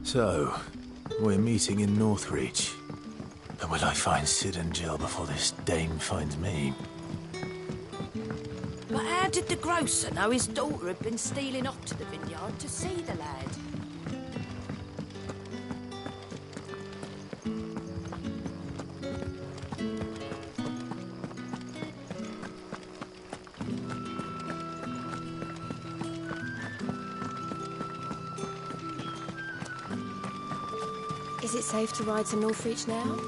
So, we're meeting in Northreach. But will I find Sid and Jill before this dame finds me? But how did the grocer know his daughter had been stealing off to the vineyard to see the lad? Is it safe to ride to Northreach now?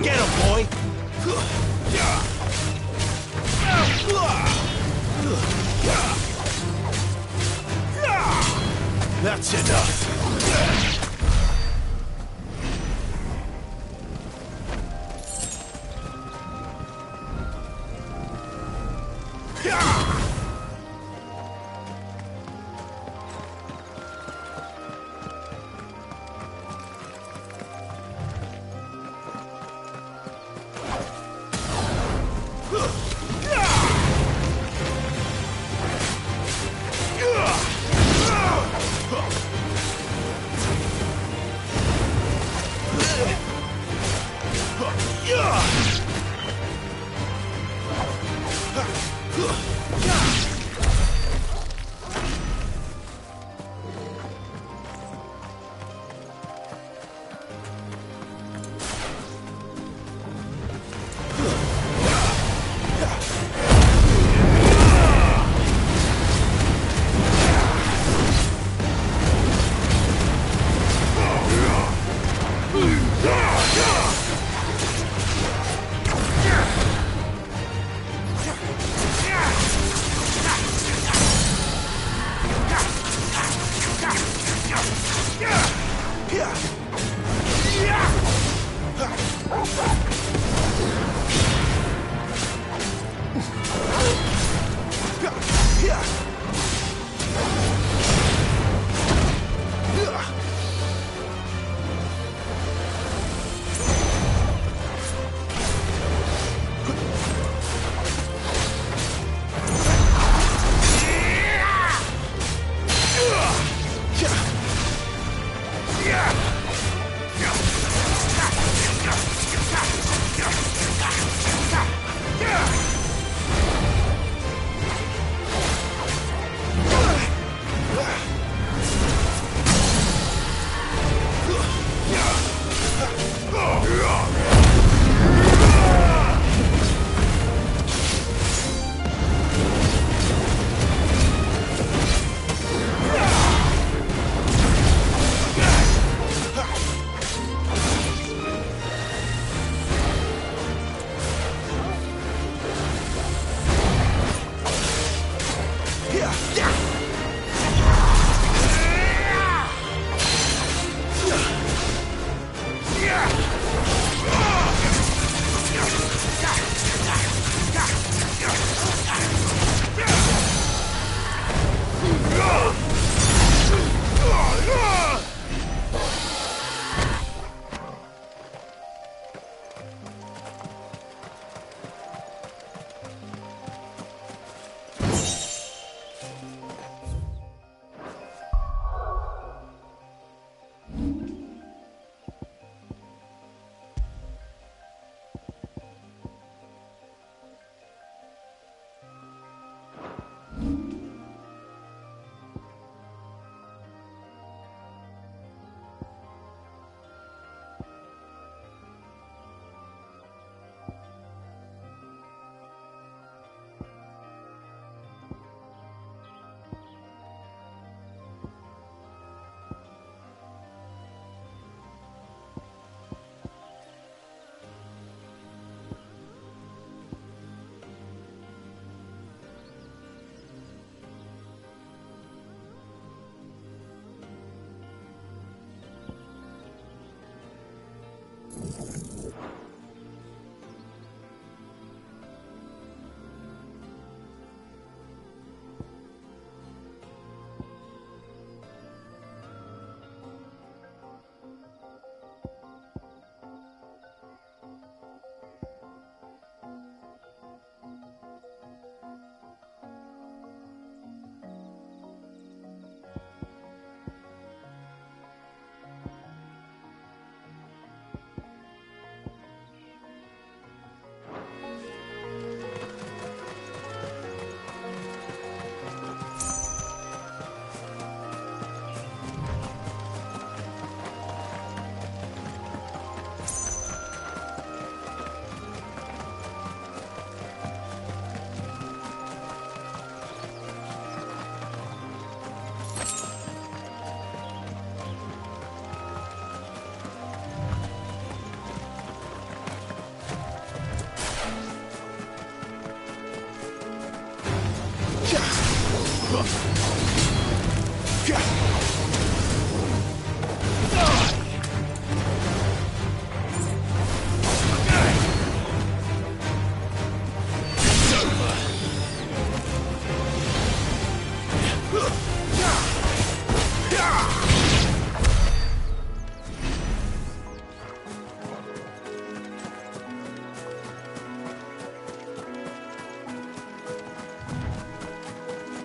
Get him, boy! That's enough!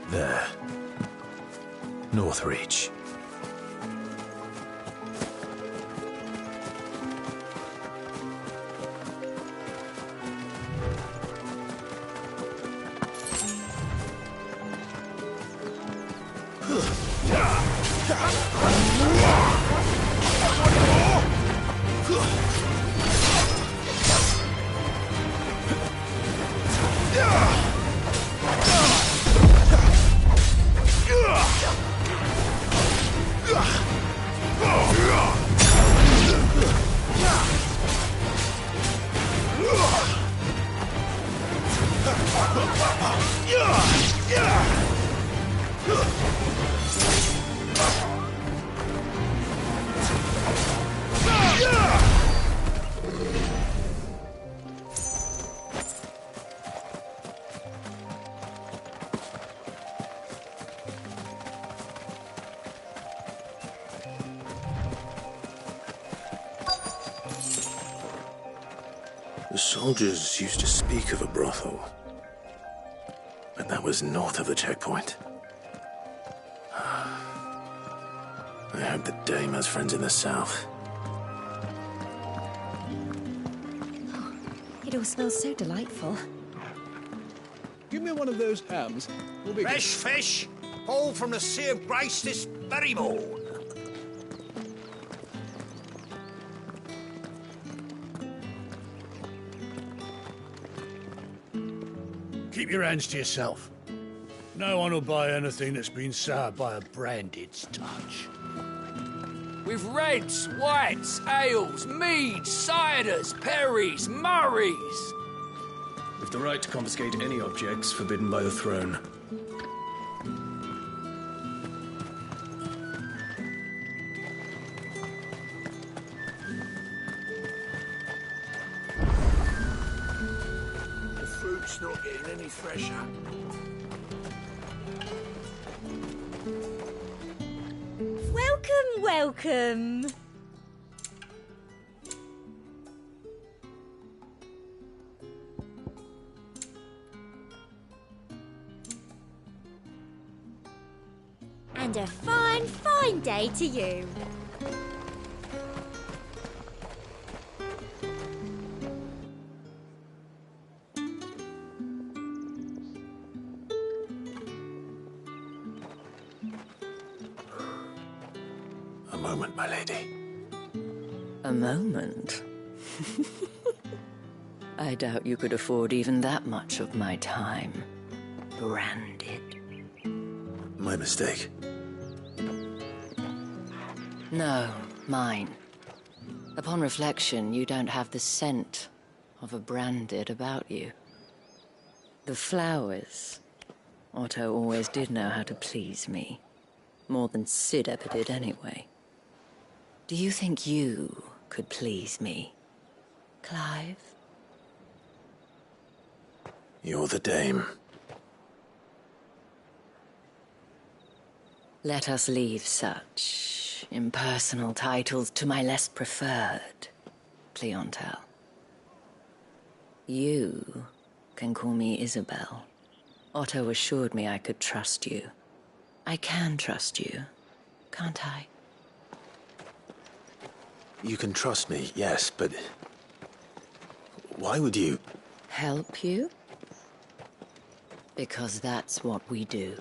There. Northreach. The soldiers used to speak of a brothel, but that was north of the checkpoint. I hope the dame has friends in the south. It all smells so delightful. Give me one of those hams. We'll be Fresh fish, all from the Sea of Grace this very morn. Keep your hands to yourself. No one will buy anything that's been soured by a branded's touch. With reds, whites, ales, meads, ciders, perries, murrays. With the right to confiscate any objects forbidden by the throne. The fruit's not getting any fresher. Welcome, welcome. And a fine, fine day to you. A moment, my lady. A moment? I doubt you could afford even that much of my time. Branded. My mistake. No, mine. Upon reflection, you don't have the scent of a branded about you. The flowers. Otto always did know how to please me. More than Sid ever did anyway. Do you think you could please me, Clive? You're the dame. Let us leave such impersonal titles to my less preferred clientele. You can call me Isabel. Otto assured me I could trust you. I can trust you, can't I? You can trust me, yes, but... why would you... Help you? Because that's what we do.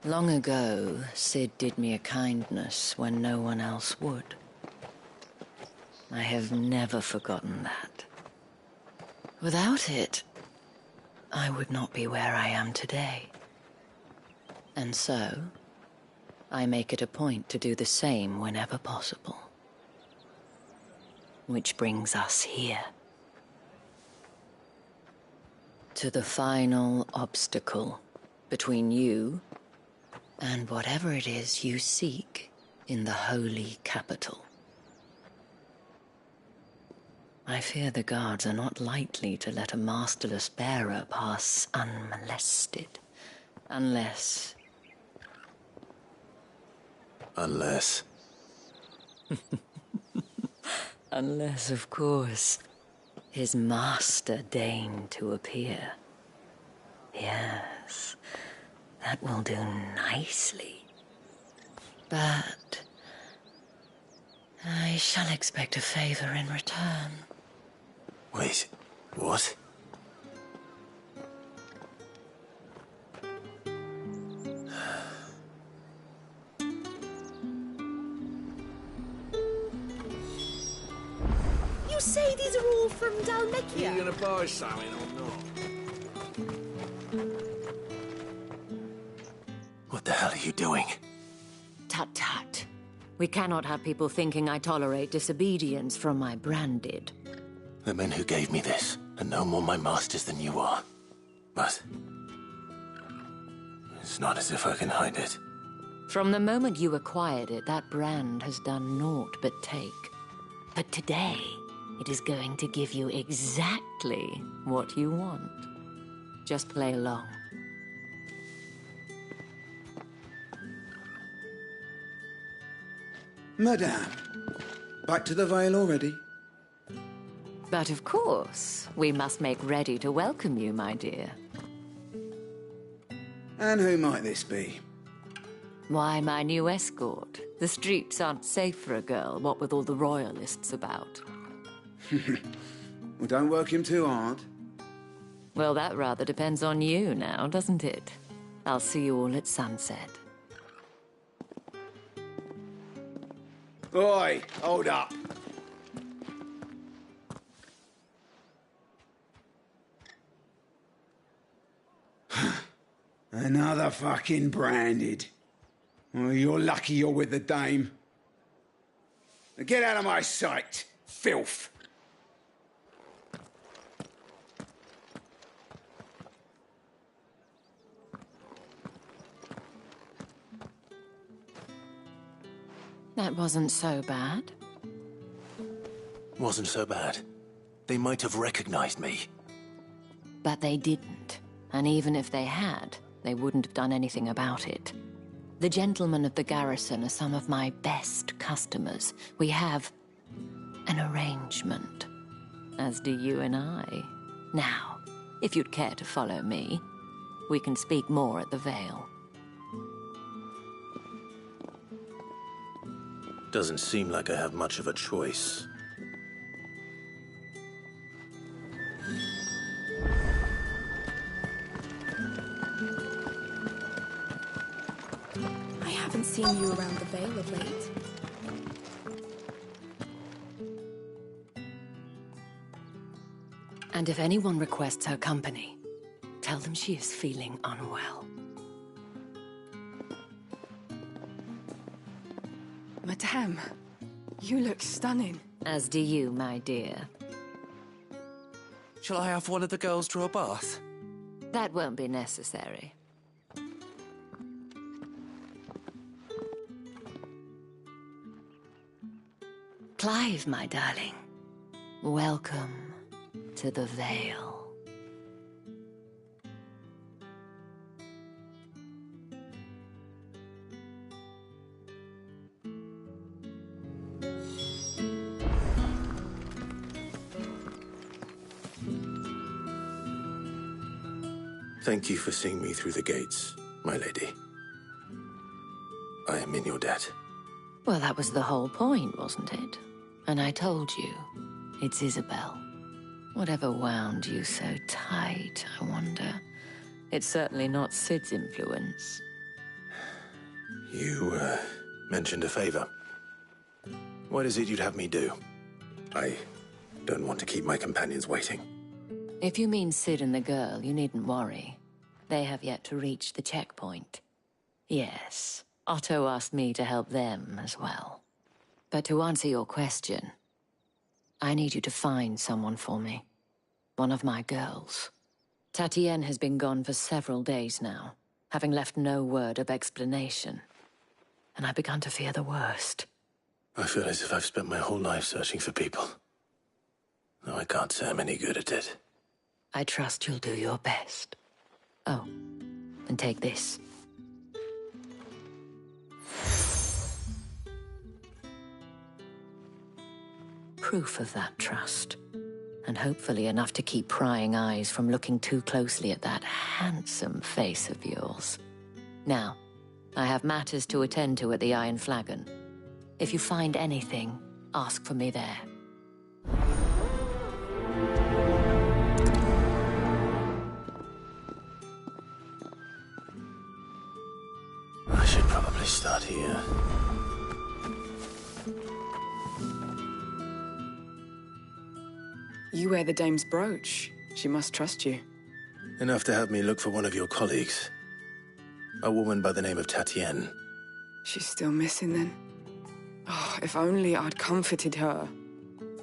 Long ago, Sid did me a kindness when no one else would. I have never forgotten that. Without it, I would not be where I am today. And so, I make it a point to do the same whenever possible. Which brings us here. To the final obstacle between you and whatever it is you seek in the holy capital. I fear the guards are not likely to let a masterless bearer pass unmolested. Unless... Unless... Unless, of course, his master deigned to appear. Yes, that will do nicely. But... I shall expect a favor in return. Wait, what? You say these are all from Dalmekia? Are you gonna buy something or not? What the hell are you doing? Tut tut. We cannot have people thinking I tolerate disobedience from my branded. The men who gave me this are no more my masters than you are. But... it's not as if I can hide it. From the moment you acquired it, that brand has done naught but take. But today, it is going to give you exactly what you want. Just play along. Madame, back to the Vale already? But of course, we must make ready to welcome you, my dear. And who might this be? Why, my new escort. The streets aren't safe for a girl, what with all the royalists about. Well, don't work him too hard. Well, that rather depends on you now, doesn't it? I'll see you all at sunset. Oi, hold up. Another fucking branded. Well, you're lucky you're with the dame. Now get out of my sight, filth. That wasn't so bad. Wasn't so bad. They might have recognized me. But they didn't. And even if they had, they wouldn't have done anything about it. The gentlemen of the garrison are some of my best customers. We have an arrangement, as do you and I. Now, if you'd care to follow me, we can speak more at the Vale. Doesn't seem like I have much of a choice. I haven't seen you around the Vale of late. And if anyone requests her company, tell them she is feeling unwell. Madame, you look stunning. As do you, my dear. Shall I have one of the girls draw a bath? That won't be necessary. Clive, my darling. Welcome to the Vale. Thank you for seeing me through the gates, my lady. I am in your debt. Well, that was the whole point, wasn't it? And I told you, it's Isabel. Whatever wound you so tight, I wonder. It's certainly not Sid's influence. You, mentioned a favor. What is it you'd have me do? I don't want to keep my companions waiting. If you mean Sid and the girl, you needn't worry. They have yet to reach the checkpoint. Yes, Otto asked me to help them as well. But to answer your question, I need you to find someone for me. One of my girls. Tatienne has been gone for several days now. having left no word of explanation. And I began to fear the worst. I feel as if I've spent my whole life searching for people. Though I can't say I'm any good at it. I trust you'll do your best. Oh, and take this. Proof of that trust. And hopefully enough to keep prying eyes from looking too closely at that handsome face of yours. Now, I have matters to attend to at the Iron Flagon. If you find anything, ask for me there. I should probably start here. You wear the dame's brooch. She must trust you. Enough to have me look for one of your colleagues. A woman by the name of Tatienne. She's still missing then. Oh, if only I'd comforted her.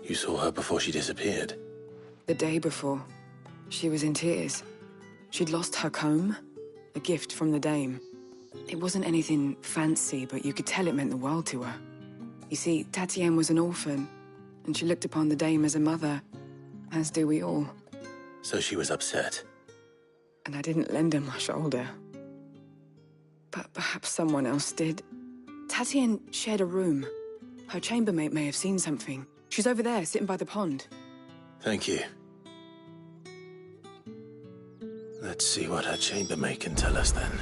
You saw her before she disappeared? The day before. She was in tears. She'd lost her comb, a gift from the dame. It wasn't anything fancy, but you could tell it meant the world to her. You see, Tatienne was an orphan, and she looked upon the dame as a mother, as do we all. So she was upset. And I didn't lend her my shoulder. But perhaps someone else did. Tatienne shared a room. Her chambermaid may have seen something. She's over there, sitting by the pond. Thank you. Let's see what her chambermaid can tell us then.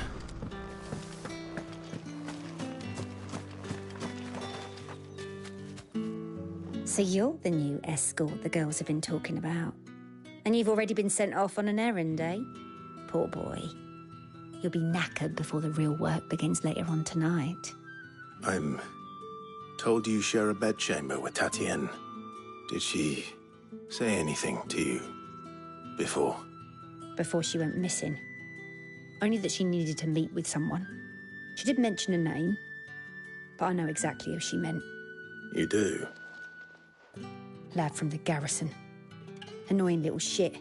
So you're the new escort the girls have been talking about. And you've already been sent off on an errand, eh? Poor boy. You'll be knackered before the real work begins later on tonight. I'm told you share a bedchamber with Tatienne. Did she say anything to you before? Before she went missing. Only that she needed to meet with someone. She did mention a name, but I know exactly who she meant. You do? Lad from the garrison. Annoying little shit.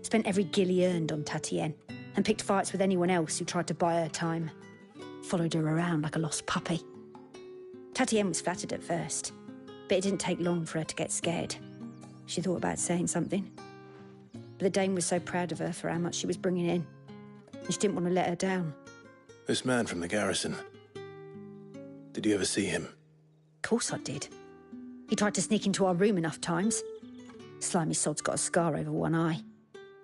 Spent every guil he earned on Tatienne, and picked fights with anyone else who tried to buy her time. Followed her around like a lost puppy. Tatienne was flattered at first, but it didn't take long for her to get scared. She thought about saying something. But the dame was so proud of her for how much she was bringing in, and she didn't want to let her down. This man from the garrison. Did you ever see him? Of course I did. He tried to sneak into our room enough times. Slimy sod's got a scar over one eye.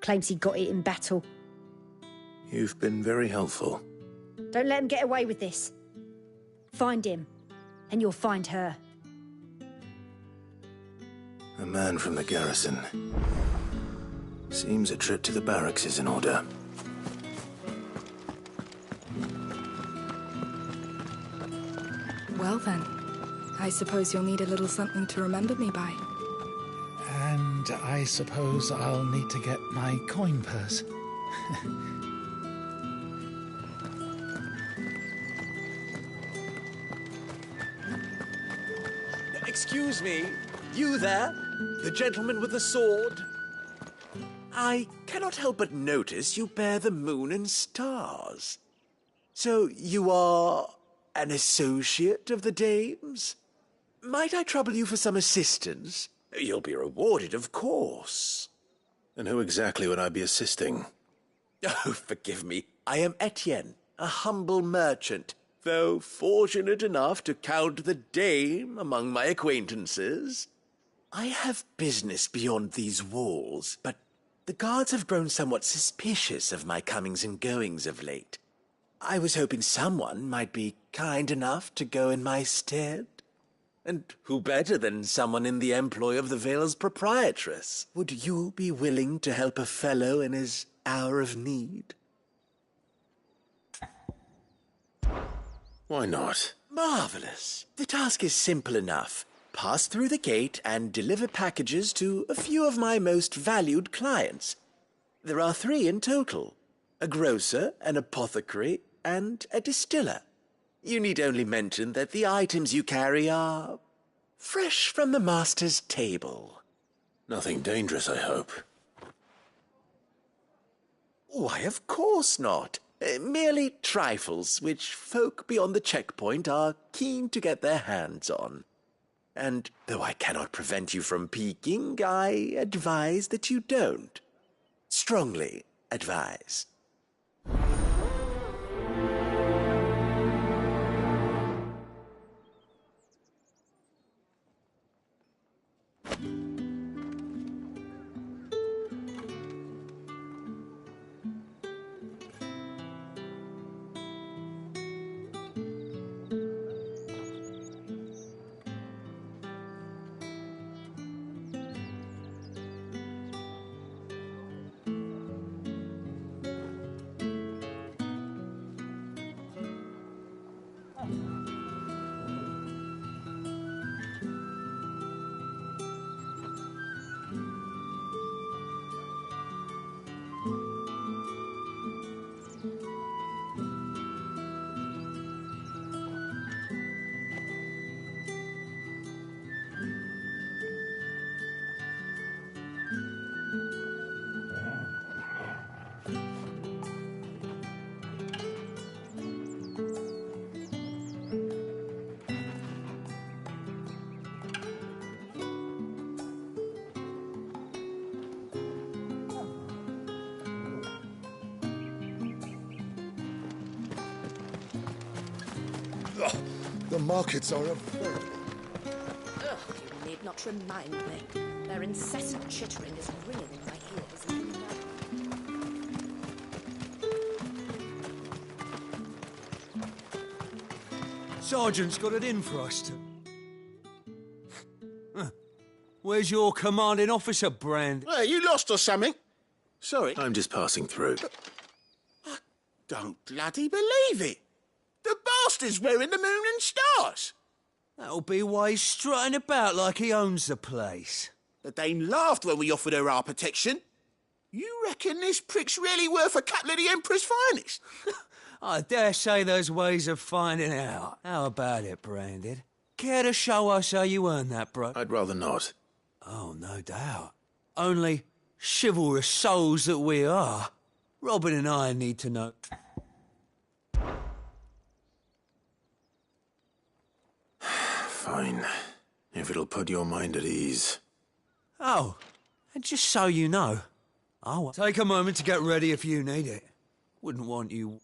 Claims he got it in battle. You've been very helpful. Don't let him get away with this. Find him, and you'll find her. A man from the garrison. Seems a trip to the barracks is in order. Well then, I suppose you'll need a little something to remember me by. And I suppose I'll need to get my coin purse. Excuse me, you there? The gentleman with the sword? I cannot help but notice you bear the moon and stars. So you are an associate of the dame's? Might I trouble you for some assistance? You'll be rewarded, of course. And who exactly would I be assisting? Oh, forgive me. I am Etienne, a humble merchant, though fortunate enough to count the dame among my acquaintances. I have business beyond these walls, but the guards have grown somewhat suspicious of my comings and goings of late. I was hoping someone might be kind enough to go in my stead. And who better than someone in the employ of the Vale's proprietress? Would you be willing to help a fellow in his hour of need? Why not? Marvelous. The task is simple enough. Pass through the gate and deliver packages to a few of my most valued clients. There are 3 in total. A grocer, an apothecary, and a distiller. You need only mention that the items you carry are fresh from the master's table. Nothing dangerous, I hope. Why, of course not. Merely trifles which folk beyond the checkpoint are keen to get their hands on. And though I cannot prevent you from peeking, I advise that you don't. Strongly advise. The markets are a very... Ugh, you need not remind me. Their incessant chittering is ringing in my ears even now. Sergeant's got it in for us to... Where's your commanding officer, Brand? Hey, you lost or something? Sorry. I'm just passing through. I don't bloody believe it. The bastard's wearing the moon and stars. That'll be why he's strutting about like he owns the place. The dame laughed when we offered her our protection. You reckon this prick's really worth a couple of the Emperor's finest? I dare say there's ways of finding out. How about it, Branded? Care to show us how you earn that, bro? I'd rather not. Oh, no doubt. Only chivalrous souls that we are, Robin and I need to know. Fine. If it'll put your mind at ease. Oh, and just so you know, I'll take a moment to get ready if you need it. Wouldn't want you...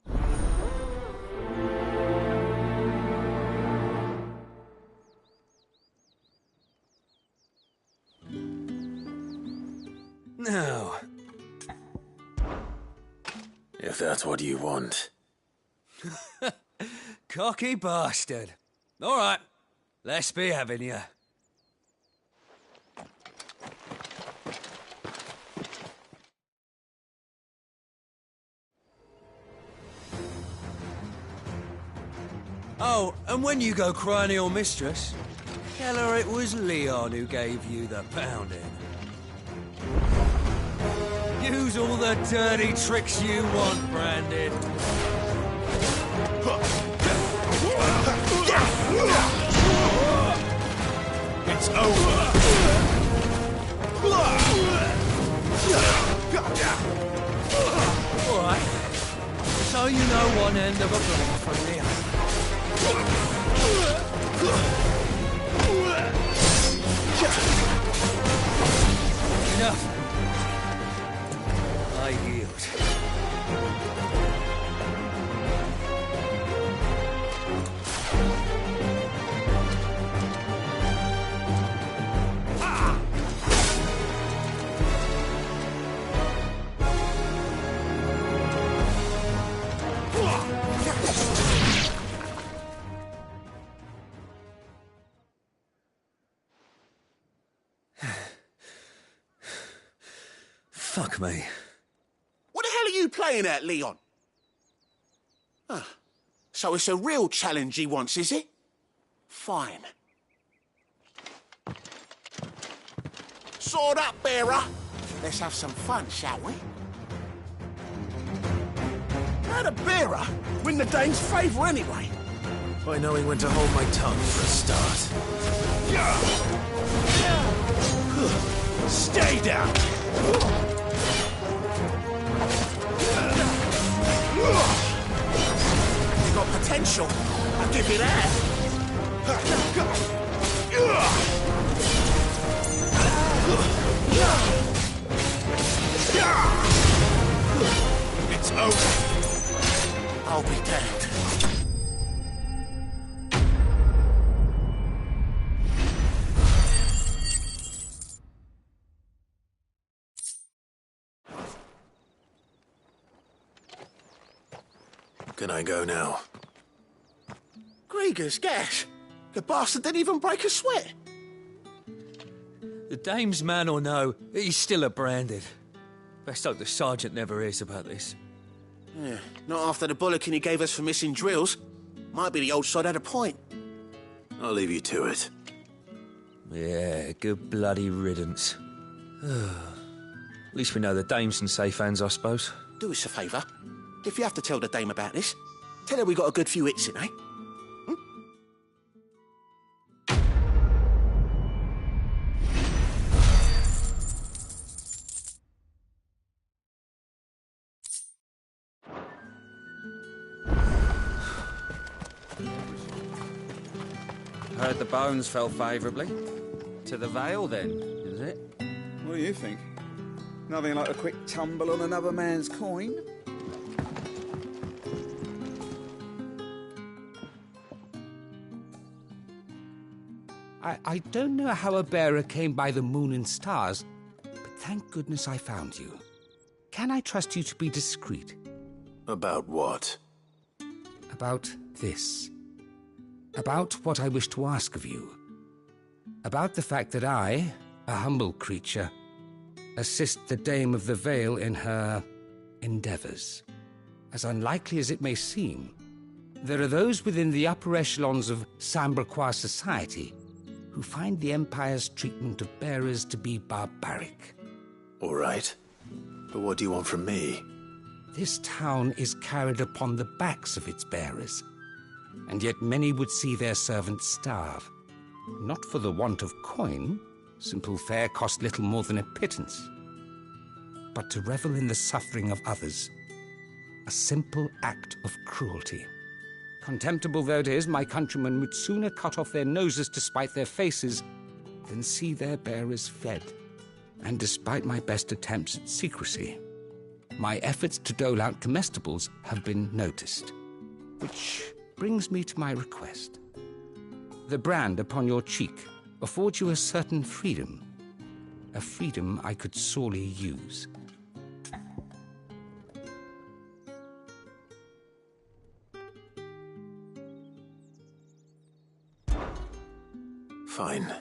Now... If that's what you want. Cocky bastard. All right, let's be having you. Oh, and when you go crying to your mistress, tell her it was Leon who gave you the pounding. Use all the dirty tricks you want, Brandon. It's over. All right. So you know one end of a blade from the other. Enough. I yield. Fuck me. What the hell are you playing at, Leon? So it's a real challenge he wants, is it? Fine. Sword up, bearer. Let's have some fun, shall we? How'd a bearer win the dame's favour anyway? By knowing when to hold my tongue for a start. Stay down. potential. I'll give you that. It's over. I'll be damned. Can I go now? Grieger's gas. The bastard didn't even break a sweat. The dame's man or no, he's still a branded. Best hope the sergeant never hears about this. Yeah, not after the bollocking he gave us for missing drills. Might be the old sod had a point. I'll leave you to it. Yeah, good bloody riddance. At least we know the dame's in safe hands, I suppose. Do us a favour. If you have to tell the dame about this, tell her we got a good few hits in, eh? Heard the bones fell favourably. To the Vale, then, is it? What do you think? Nothing like a quick tumble on another man's coin? I don't know how a bearer came by the moon and stars, but thank goodness I found you. Can I trust you to be discreet? About what? About this. About what I wish to ask of you. About the fact that I, a humble creature, assist the Dame of the Vale in her endeavours. As unlikely as it may seem, there are those within the upper echelons of Sambraquois society who find the Empire's treatment of bearers to be barbaric. All right. But what do you want from me? This town is carried upon the backs of its bearers, and yet many would see their servants starve. Not for the want of coin, simple fare cost little more than a pittance, but to revel in the suffering of others, a simple act of cruelty. Contemptible though it is, my countrymen would sooner cut off their noses to spite their faces than see their bearers fed. And despite my best attempts at secrecy, my efforts to dole out comestibles have been noticed. Which brings me to my request. The brand upon your cheek affords you a certain freedom, a freedom I could sorely use. Fine.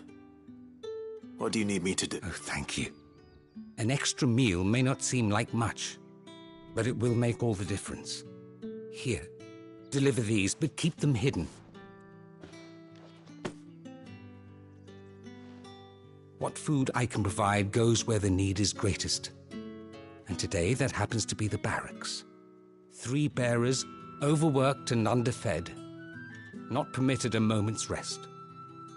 What do you need me to do? Oh, thank you. An extra meal may not seem like much, but it will make all the difference. Here, deliver these, but keep them hidden. What food I can provide goes where the need is greatest. And today, that happens to be the barracks. 3 bearers, overworked and underfed, not permitted a moment's rest.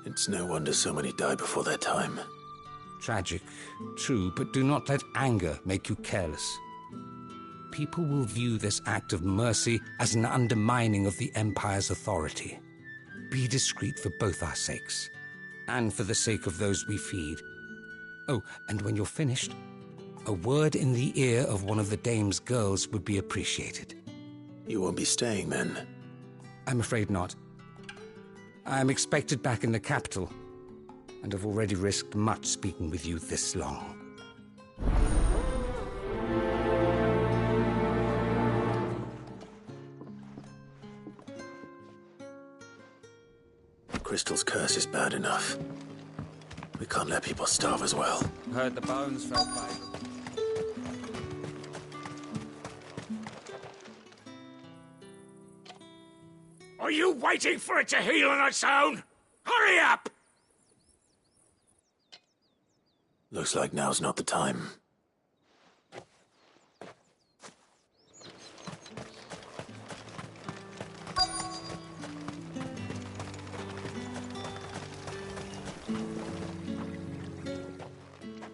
It's no wonder so many die before their time. Tragic, true, but do not let anger make you careless. People will view this act of mercy as an undermining of the Empire's authority. Be discreet for both our sakes, and for the sake of those we feed. Oh, and when you're finished, a word in the ear of one of the Dame's girls would be appreciated. You won't be staying then? I'm afraid not. I'm expected back in the capital, and have already risked much speaking with you this long. Crystal's curse is bad enough. We can't let people starve as well. Heard the bones fell favourable. Are you waiting for it to heal on its own? Hurry up! Looks like now's not the time.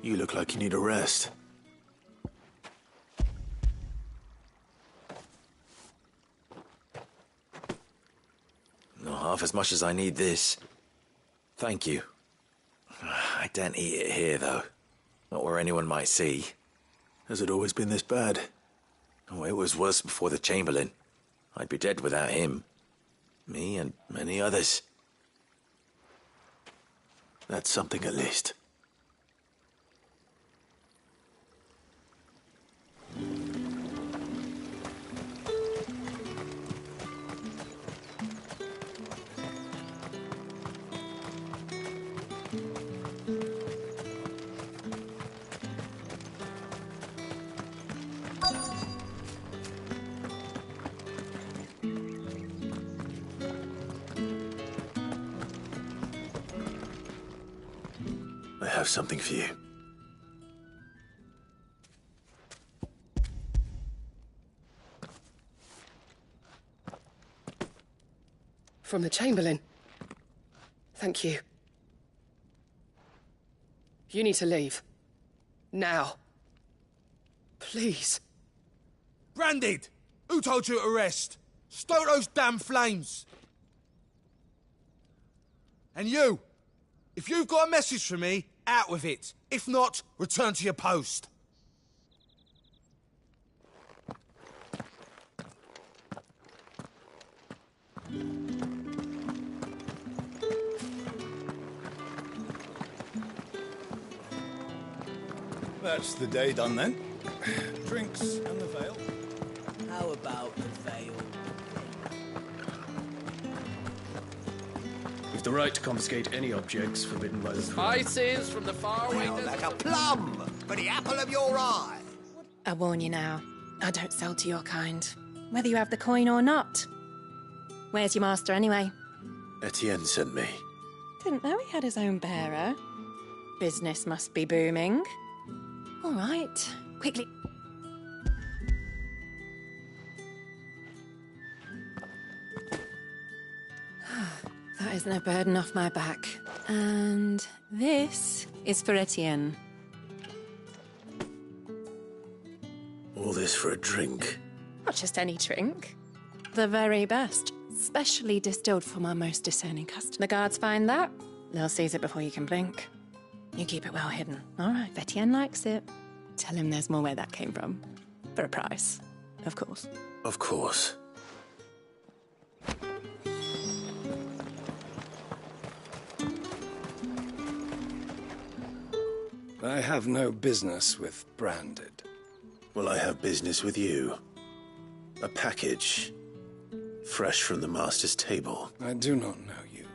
You look like you need a rest. half as much as I need this. Thank you. I daren't eat it here, though. Not where anyone might see. Has it always been this bad? Oh, it was worse before the Chamberlain. I'd be dead without him. Me and many others. That's something at least. I have something for you. From the Chamberlain. Thank you. You need to leave. Now. Please. Branded! Who told you to rest? Stoke those damn flames! And you! If you've got a message for me, out with it. If not, return to your post. That's the day done then. Drinks and the veil. How about the veil? We've the right to confiscate any objects forbidden by the throne. Spices from the faraway desert. Like a plum for the apple of your eye. I warn you now, I don't sell to your kind, whether you have the coin or not. Where's your master anyway? Etienne sent me. Didn't know he had his own bearer. Business must be booming. All right, quickly. That is no burden off my back. And this is for Etienne. All this for a drink? Not just any drink. The very best. Specially distilled for my most discerning customer. The guards find that, they'll seize it before you can blink. You keep it well hidden. All right, if Etienne likes it, tell him there's more where that came from. For a price, of course. Of course. I have no business with Branded. Well, I have business with you. A package. Fresh from the master's table. I do not know you.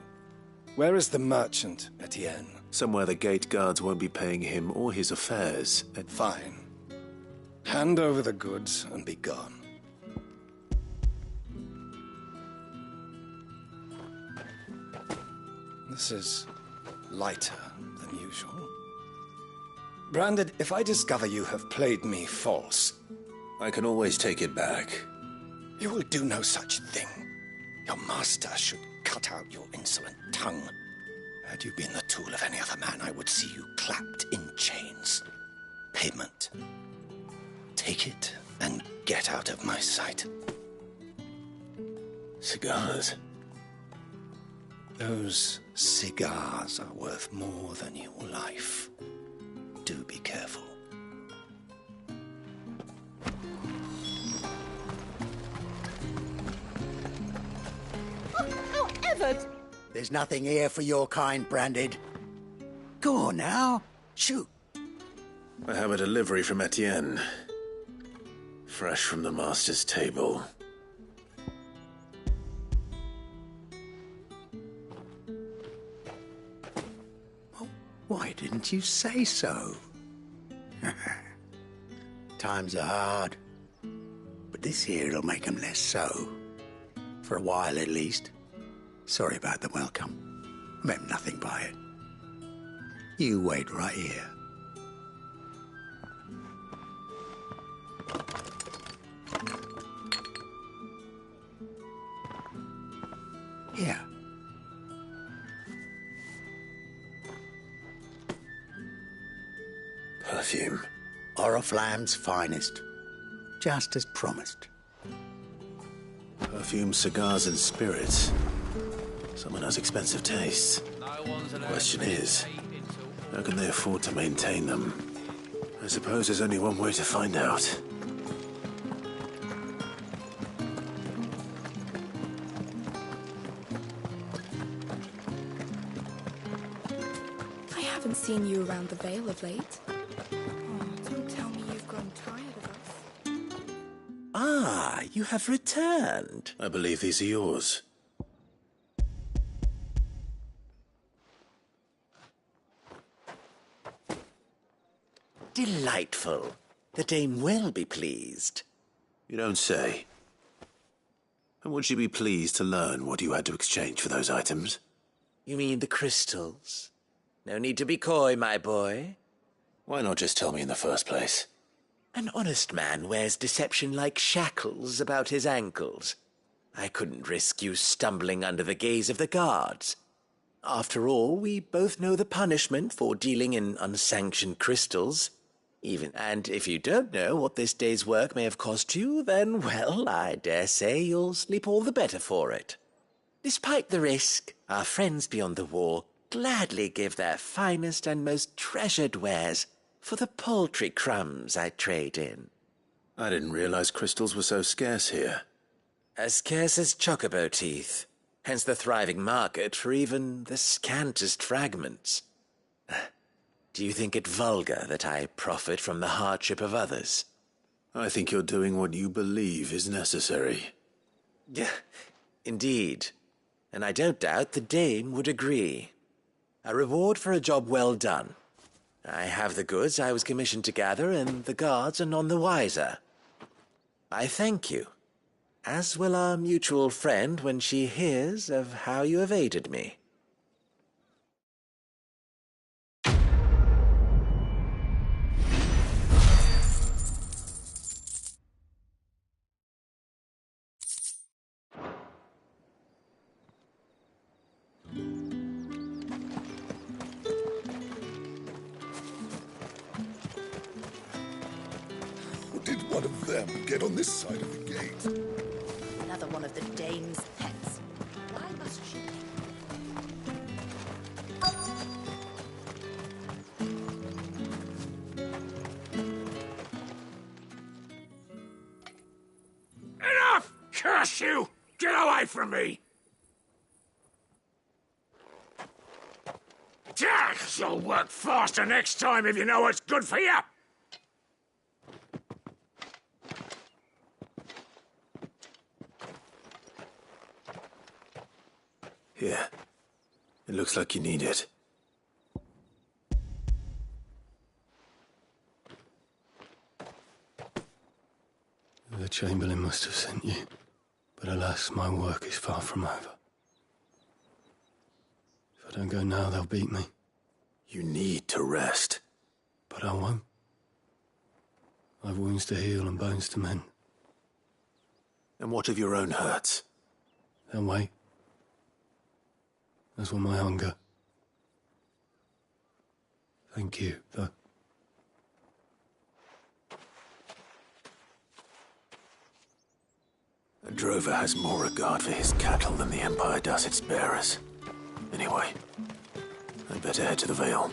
Where is the merchant, Etienne? Somewhere the gate guards won't be paying him or his affairs. Fine. Hand over the goods and be gone. This is lighter than usual. Branded, if I discover you have played me false... I can always take it back. You will do no such thing. Your master should cut out your insolent tongue. Had you been the tool of any other man, I would see you clapped in chains. Payment. Take it and get out of my sight. Cigars. Those cigars are worth more than your life. Do be careful. However... There's nothing here for your kind, Branded. Go on now. Shoot. I have a delivery from Etienne. Fresh from the master's table. Why didn't you say so? Times are hard. But this here'll make 'em less so. For a while, at least. Sorry about the welcome. Meant nothing by it. You wait right here. Here. Perfume. Oriflamme's finest. Just as promised. Perfume, cigars, and spirits. Someone has expensive tastes. The question is, how can they afford to maintain them? I suppose there's only one way to find out. I haven't seen you around the Vale of late. Oh, don't tell me you've grown tired of us. Ah, you have returned. I believe these are yours. Delightful. The dame will be pleased. You don't say. And would she be pleased to learn what you had to exchange for those items? You mean the crystals? No need to be coy, my boy. Why not just tell me in the first place? An honest man wears deception like shackles about his ankles. I couldn't risk you stumbling under the gaze of the guards. After all, we both know the punishment for dealing in unsanctioned crystals. And if you don't know what this day's work may have cost you, then, well, I dare say you'll sleep all the better for it. Despite the risk, our friends beyond the wall gladly give their finest and most treasured wares for the paltry crumbs I trade in. I didn't realize crystals were so scarce here. As scarce as chocobo teeth, hence the thriving market for even the scantest fragments. Do you think it vulgar that I profit from the hardship of others? I think you're doing what you believe is necessary. Yeah, indeed. And I don't doubt the dame would agree. A reward for a job well done. I have the goods I was commissioned to gather, and the guards are none the wiser. I thank you, as will our mutual friend when she hears of how you have aided me. Did one of them get on this side of the gate? Another one of the dame's pets. Why must she? Enough! Curse you! Get away from me! You'll work faster next time if you know what's good for you! Here. It looks like you need it. The Chamberlain must have sent you. But alas, my work is far from over. If I don't go now, they'll beat me. You need to rest. But I won't. I've wounds to heal and bones to mend. And what of your own hurts? They'll wait. As will my hunger. Thank you, though. A drover has more regard for his cattle than the Empire does its bearers. Anyway, I'd better head to the Vale.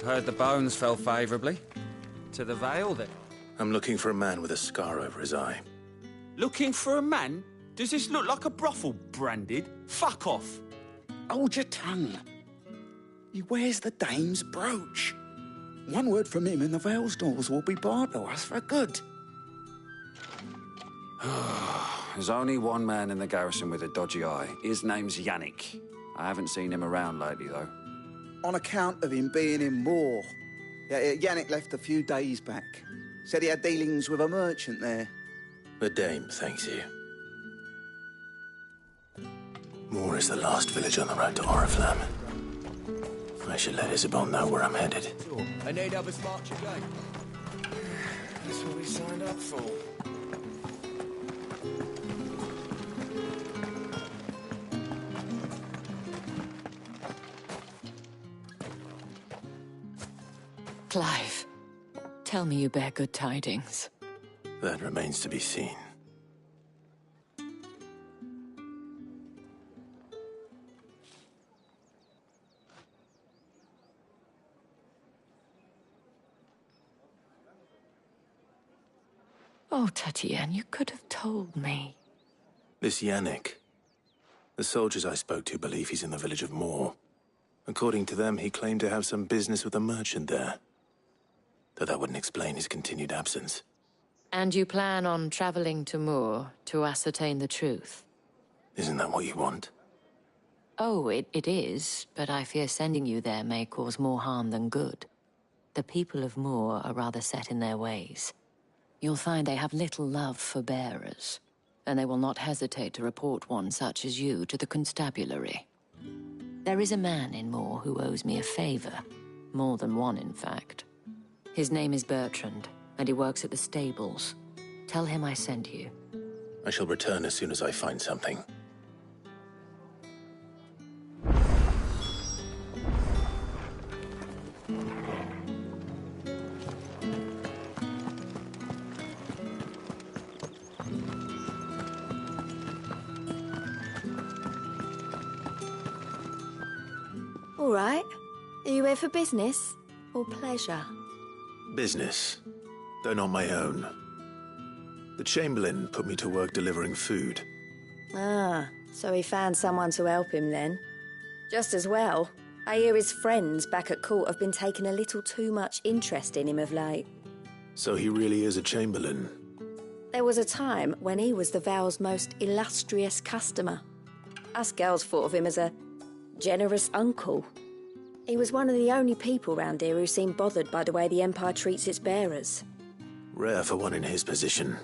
Heard the bones fell favourably. To the Vale, then? I'm looking for a man with a scar over his eye. Looking for a man? Does this look like a brothel, Branded? Fuck off! Hold your tongue. He wears the dame's brooch. One word from him and the Vale's doors will be barred to us for good. There's only one man in the garrison with a dodgy eye. His name's Yannick. I haven't seen him around lately, though. On account of him being in war. Yannick left a few days back. Said he had dealings with a merchant there. The dame thanks you. Moor is the last village on the road to Oriflamme. I should let Isabel know where I'm headed. I need others march again. That's what we signed up for. Clive, tell me you bear good tidings. That remains to be seen. Oh, Tatienne, you could have told me. This Yannick. The soldiers I spoke to believe he's in the village of Moor. According to them, he claimed to have some business with a merchant there. Though that wouldn't explain his continued absence. And you plan on traveling to Moor to ascertain the truth? Isn't that what you want? Oh, it is, but I fear sending you there may cause more harm than good. The people of Moor are rather set in their ways. You'll find they have little love for bearers, and they will not hesitate to report one such as you to the constabulary. There is a man in Moor who owes me a favor. More than one, in fact. His name is Bertrand, and he works at the stables. Tell him I sent you. I shall return as soon as I find something. All right. Are you here for business or pleasure? Business, though not my own. The Chamberlain put me to work delivering food. Ah, so he found someone to help him then. Just as well. I hear his friends back at court have been taking a little too much interest in him of late. So he really is a Chamberlain? There was a time when he was the Vale's most illustrious customer. Us girls thought of him as a generous uncle. He was one of the only people round here who seemed bothered by the way the Empire treats its bearers. Rare for one in his position.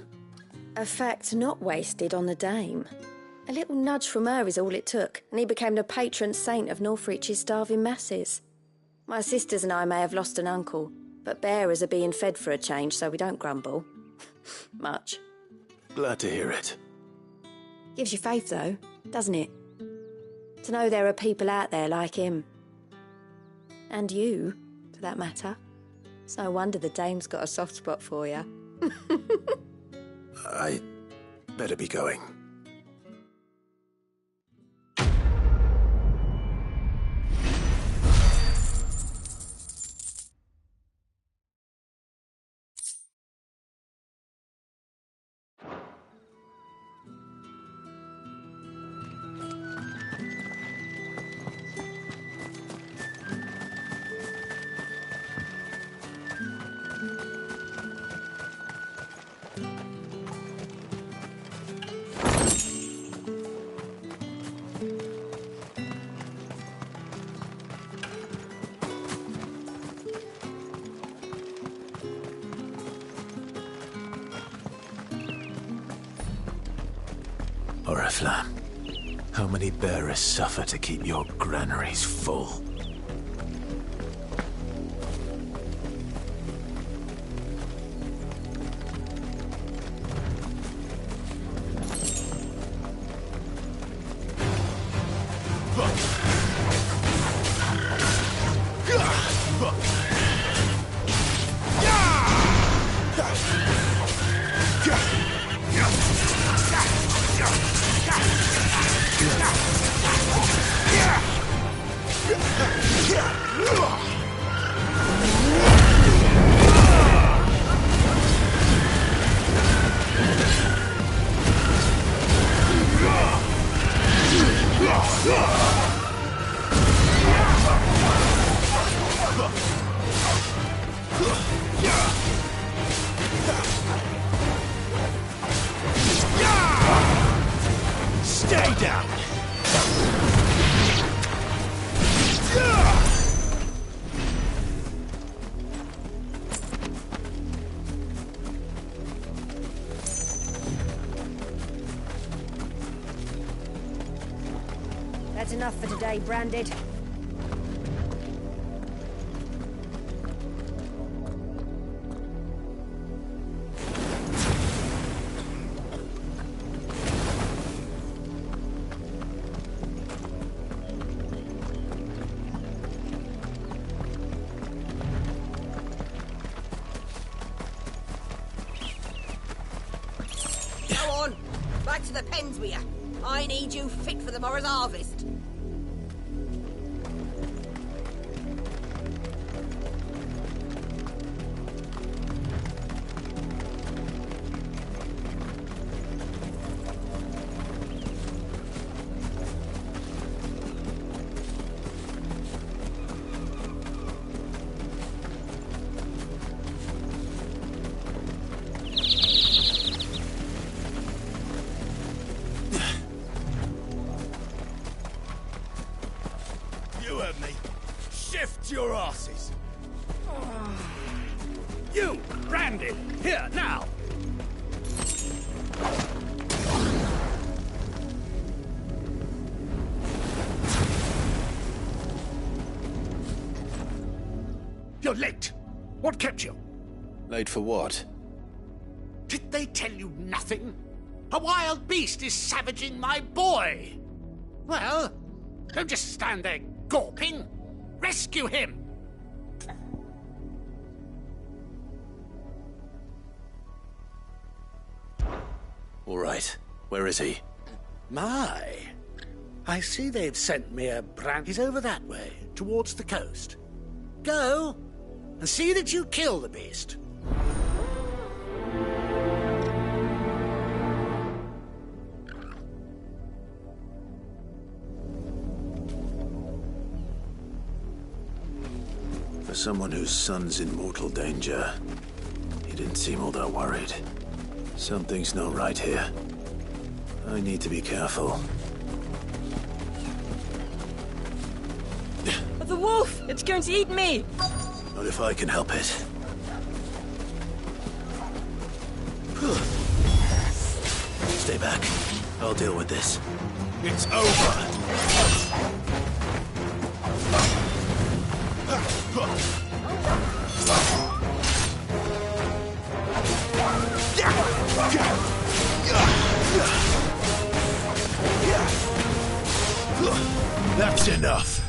A fact not wasted on the dame. A little nudge from her is all it took, and he became the patron saint of Northreach's starving masses. My sisters and I may have lost an uncle, but bearers are being fed for a change, so we don't grumble. Much. Glad to hear it. Gives you faith, though, doesn't it? To know there are people out there like him. And you, for that matter. It's no wonder the dame's got a soft spot for you. I better be going. Oriflamme, how many bearers suffer to keep your granaries full? Stay down! That's enough for today, Branded. Go on, back to the pens with ya. I need you fit for the morrow's harvest. heard me. Shift your asses. You, Branded, here, now. You're late. What kept you? Late for what? Did they tell you nothing? A wild beast is savaging my boy. Well, don't just stand there gawping. Rescue him. All right. Where is he? My. I see they've sent me a brand. He's over that way, towards the coast. Go and see that you kill the beast. For someone whose son's in mortal danger, he didn't seem all that worried. Something's not right here. I need to be careful. The wolf! It's going to eat me! Not if I can help it. Stay back. I'll deal with this. It's over! That's enough.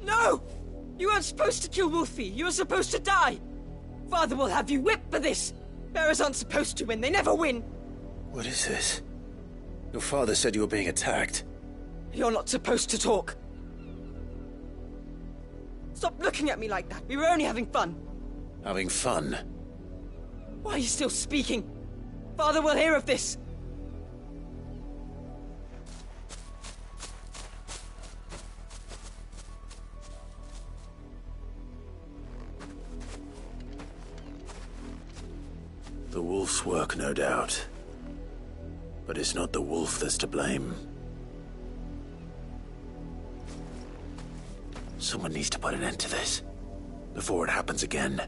No! You weren't supposed to kill Wolfie. You were supposed to die. Father will have you whipped for this. Bearers aren't supposed to win. They never win. What is this? Your father said you were being attacked. You're not supposed to talk. Stop looking at me like that. We were only having fun. Having fun? Why are you still speaking? Father will hear of this. The wolf's work, no doubt. But it's not the wolf that's to blame. Someone needs to put an end to this, before it happens again.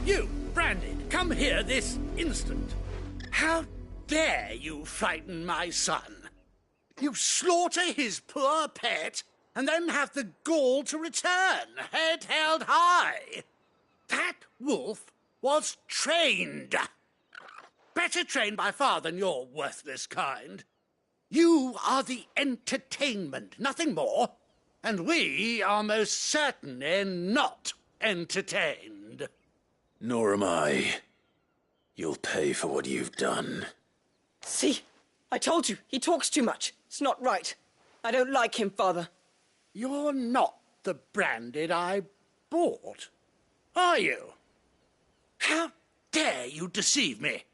You, Branded, come here this instant. How dare you frighten my son? You slaughter his poor pet, and then have the gall to return, head held high. That wolf was trained. Better trained by far than your worthless kind. You are the entertainment, nothing more. And we are most certainly not entertained. Nor am I. You'll pay for what you've done. See? I told you. He talks too much. It's not right. I don't like him, Father. You're not the Branded I bought, are you? How dare you deceive me?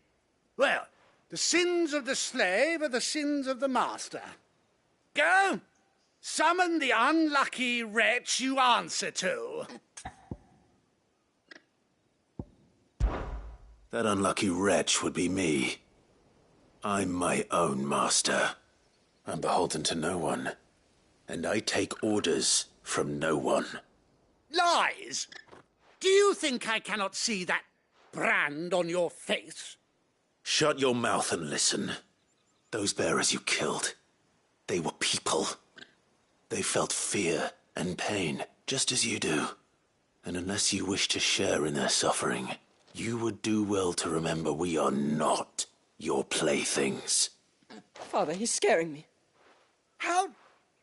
Well, the sins of the slave are the sins of the master. Go, summon the unlucky wretch you answer to. That unlucky wretch would be me. I'm my own master. I'm beholden to no one. And I take orders from no one. Lies! Do you think I cannot see that brand on your face? Shut your mouth and listen. Those bearers you killed, they were people. They felt fear and pain, just as you do. And unless you wish to share in their suffering, you would do well to remember we are not your playthings. Father, he's scaring me. How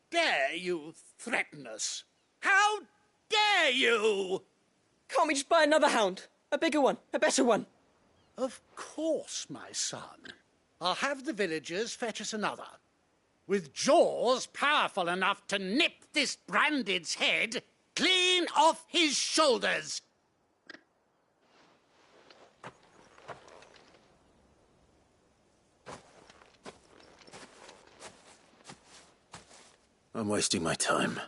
dare you threaten us? How dare you? Can't we just buy another hound? A bigger one, a better one. Of course, my son. I'll have the villagers fetch us another. With jaws powerful enough to nip this Branded's head clean off his shoulders. I'm wasting my time.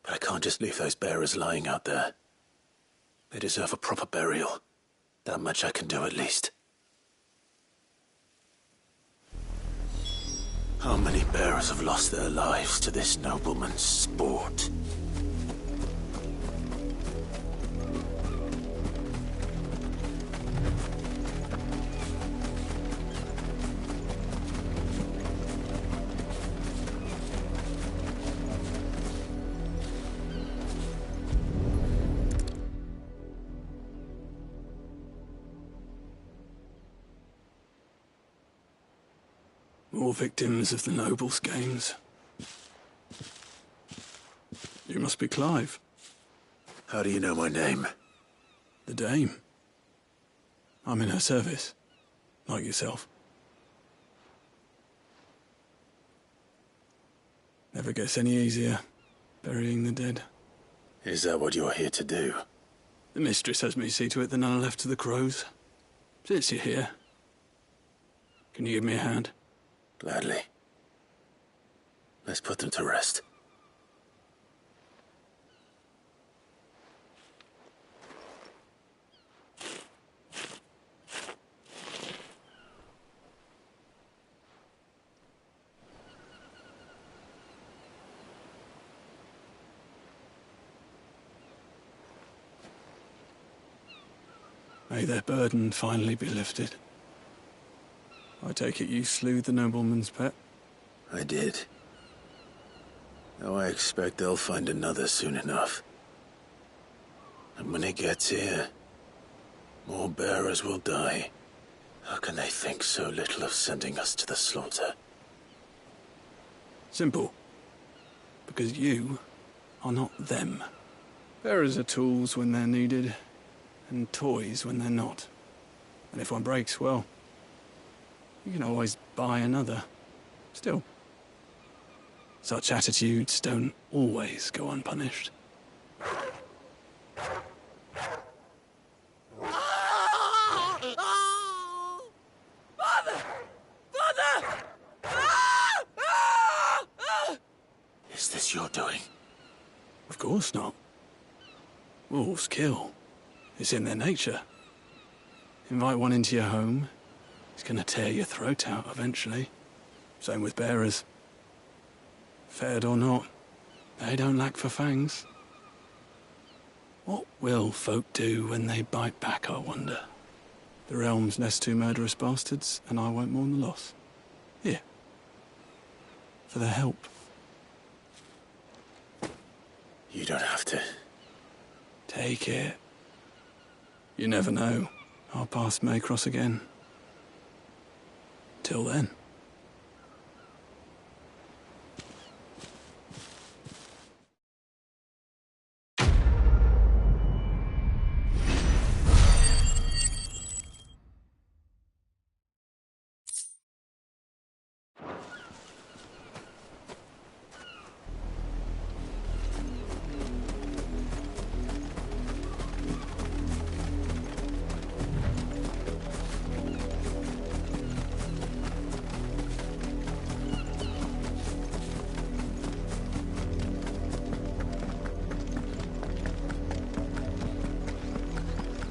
But I can't just leave those bearers lying out there. They deserve a proper burial. That much I can do at least. How many bearers have lost their lives to this nobleman's sport? More victims of the nobles' games. You must be Clive. How do you know my name? The Dame. I'm in her service, like yourself. Never gets any easier, burying the dead. Is that what you're here to do? The mistress has me see to it that none are left to the crows. Since you're here, can you give me a hand? Gladly. Let's put them to rest. May their burden finally be lifted. I take it you slew the nobleman's pet? I did. Now I expect they'll find another soon enough. And when it gets here, more bearers will die. How can they think so little of sending us to the slaughter? Simple. Because you are not them. Bearers are tools when they're needed, and toys when they're not. And if one breaks, well, you can always buy another. Still, such attitudes don't always go unpunished. Father! Father! Is this your doing? Of course not. Wolves kill. It's in their nature. Invite one into your home, he's gonna tear your throat out eventually. Same with bearers. Fed or not, they don't lack for fangs. What will folk do when they bite back, I wonder? The realm's nest two murderous bastards, and I won't mourn the loss. Here. For their help. You don't have to. Take it. You never know. Our paths may cross again. Till then.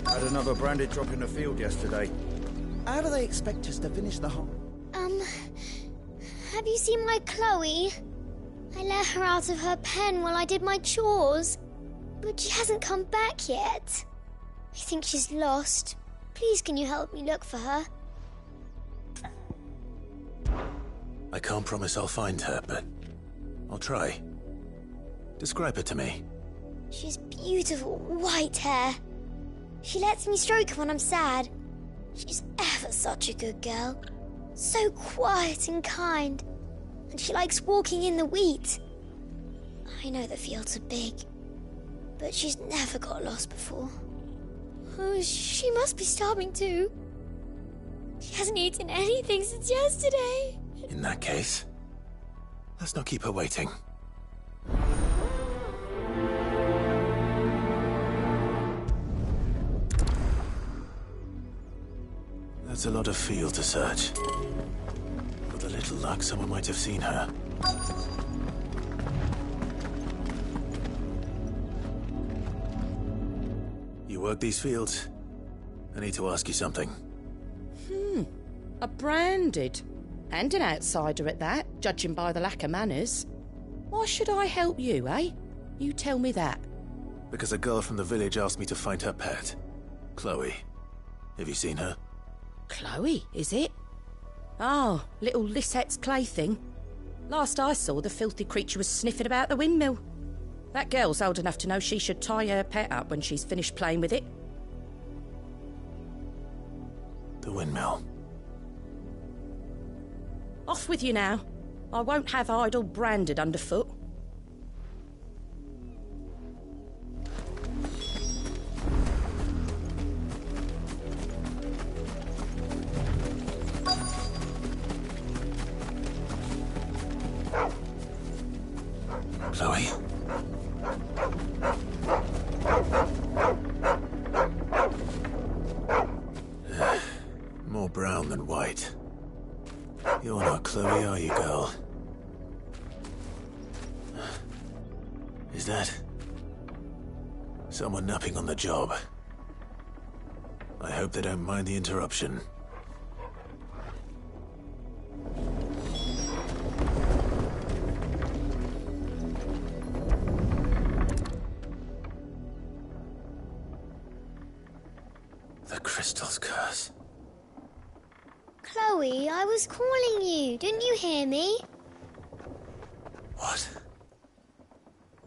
Had another branded drop in the field yesterday. How do they expect us to finish the whole... Have you seen my Chloe? I let her out of her pen while I did my chores. But she hasn't come back yet. I think she's lost. Please, can you help me look for her? I can't promise I'll find her, but I'll try. Describe her to me. She's beautiful white hair. She lets me stroke her when I'm sad. She's ever such a good girl. So quiet and kind. And she likes walking in the wheat. I know the fields are big, but she's never got lost before. Oh, she must be starving too. hasn't eaten anything since yesterday. In that case, let's not keep her waiting. That's a lot of field to search. With a little luck, someone might have seen her. You work these fields? I need to ask you something. A branded. And an outsider at that, judging by the lack of manners. Why should I help you, eh? You tell me that. Because a girl from the village asked me to find her pet. Chloe. Have you seen her? Chloe, is it? Oh, little Lisette's plaything. Last I saw, the filthy creature was sniffing about the windmill. That girl's old enough to know she should tie her pet up when she's finished playing with it. The windmill. Off with you now. I won't have idle branded underfoot. Chloe? More brown than white. You're not Chloe, are you, girl? Is that someone napping on the job? I hope they don't mind the interruption. The crystal's curse. Chloe, I was calling you. Didn't you hear me? What?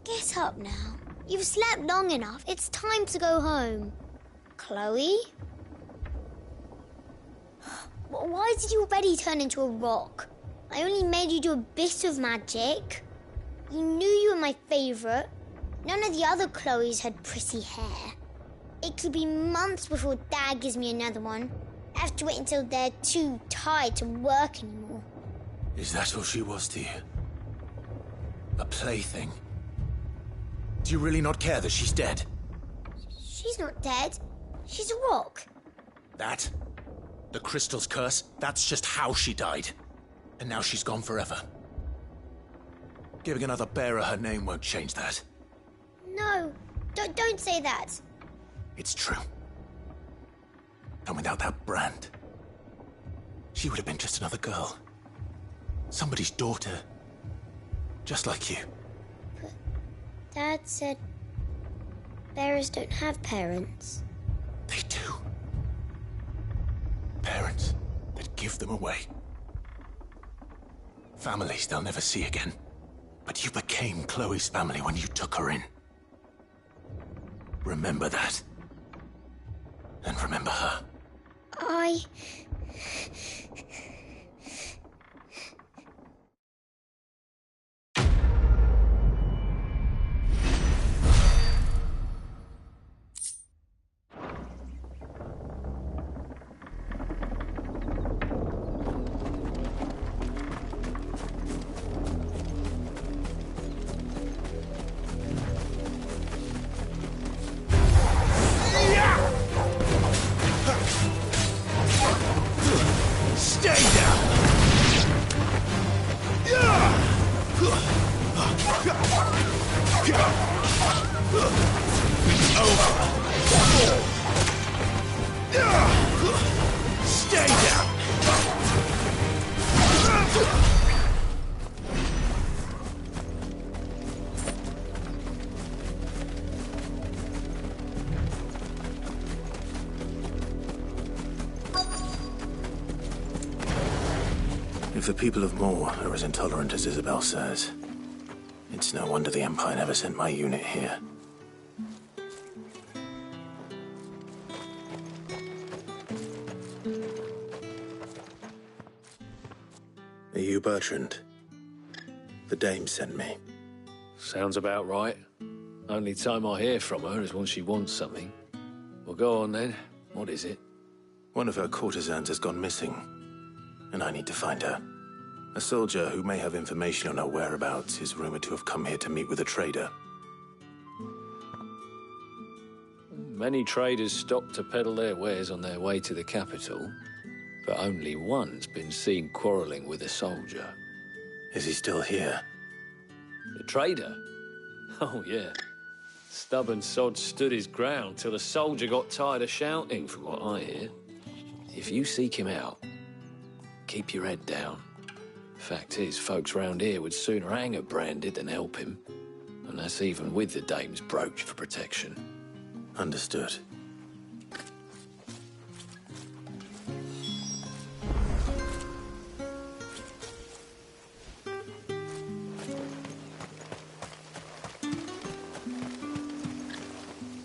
Get up now. You've slept long enough. It's time to go home. Chloe? Why did you already turn into a rock? I only made you do a bit of magic. You knew you were my favourite. None of the other Chloes had pretty hair. It could be months before Dad gives me another one. I have to wait until they're too tired to work anymore. Is that all she was to you? A plaything? Do you really not care that she's dead? She's not dead. She's a rock. That? The crystal's curse? That's just how she died. And now she's gone forever. Giving another bearer her name won't change that. No, don't say that. It's true. And without that brand, she would have been just another girl. Somebody's daughter. Just like you. But Dad said bearers don't have parents. They do. Parents that give them away. Families they'll never see again. But you became Chloe's family when you took her in. Remember that. And remember her. Stay down! If the people of Moor are as intolerant as Isabel says, it's no wonder the Empire never sent my unit here. Are you Bertrand? The dame sent me. Sounds about right. Only time I hear from her is when she wants something. Well, go on then. What is it? One of her courtesans has gone missing, and I need to find her. A soldier who may have information on her whereabouts is rumored to have come here to meet with a trader. Many traders stop to peddle their wares on their way to the capital, but only one's been seen quarrelling with a soldier. Is he still here? The trader? Oh, yeah. Stubborn sod stood his ground till the soldier got tired of shouting, from what I hear. If you seek him out, keep your head down. Fact is, folks round here would sooner hang a Branded than help him. And that's even with the dame's brooch for protection. Understood.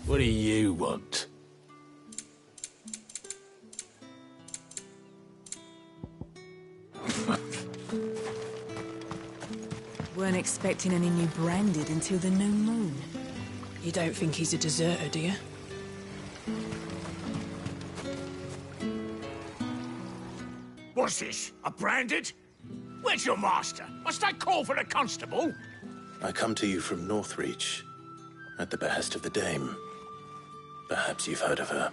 What do you want? Weren't expecting any new Branded until the new moon. You don't think he's a deserter, do you? What's this? A Branded? Where's your master? Must I call for a constable? I come to you from Northreach, at the behest of the Dame. Perhaps you've heard of her.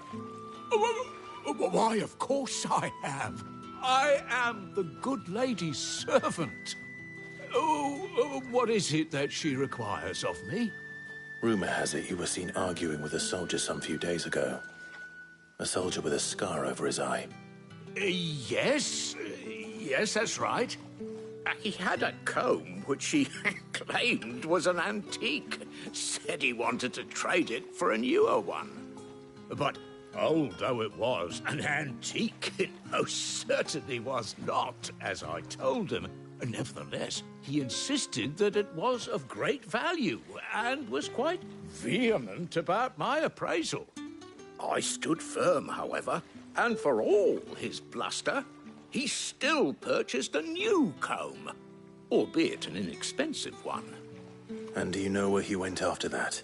Why, of course I have. I am the good lady's servant. What is it that she requires of me? Rumor has it you were seen arguing with a soldier some few days ago. A soldier with a scar over his eye. Yes, that's right. He had a comb which he claimed was an antique. Said he wanted to trade it for a newer one. But old though it was, an antique it most certainly was not, as I told him. Nevertheless, he insisted that it was of great value and was quite vehement about my appraisal. I stood firm, however, and for all his bluster, he still purchased a new comb, albeit an inexpensive one. And do you know where he went after that?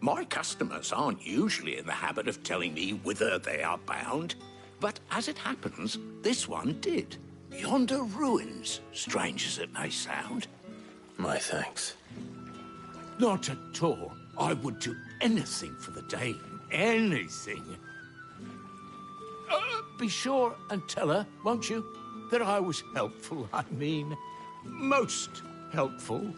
My customers aren't usually in the habit of telling me whither they are bound, but as it happens, this one did. Yonder ruins, strange as it may sound. My thanks. Not at all. I would do anything for the Dame. Anything. Be sure and tell her, won't you, that I was helpful, I mean, most helpful.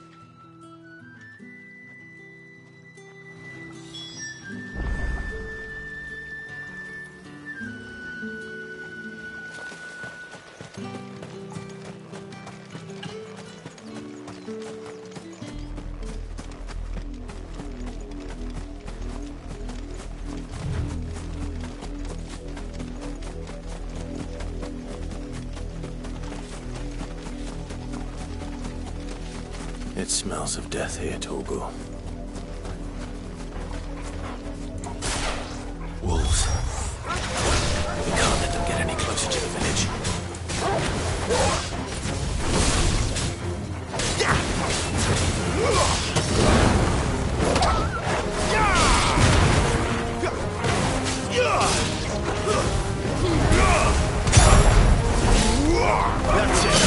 It smells of death here, Torgal. Wolves. We can't let them get any closer to the village. That's it.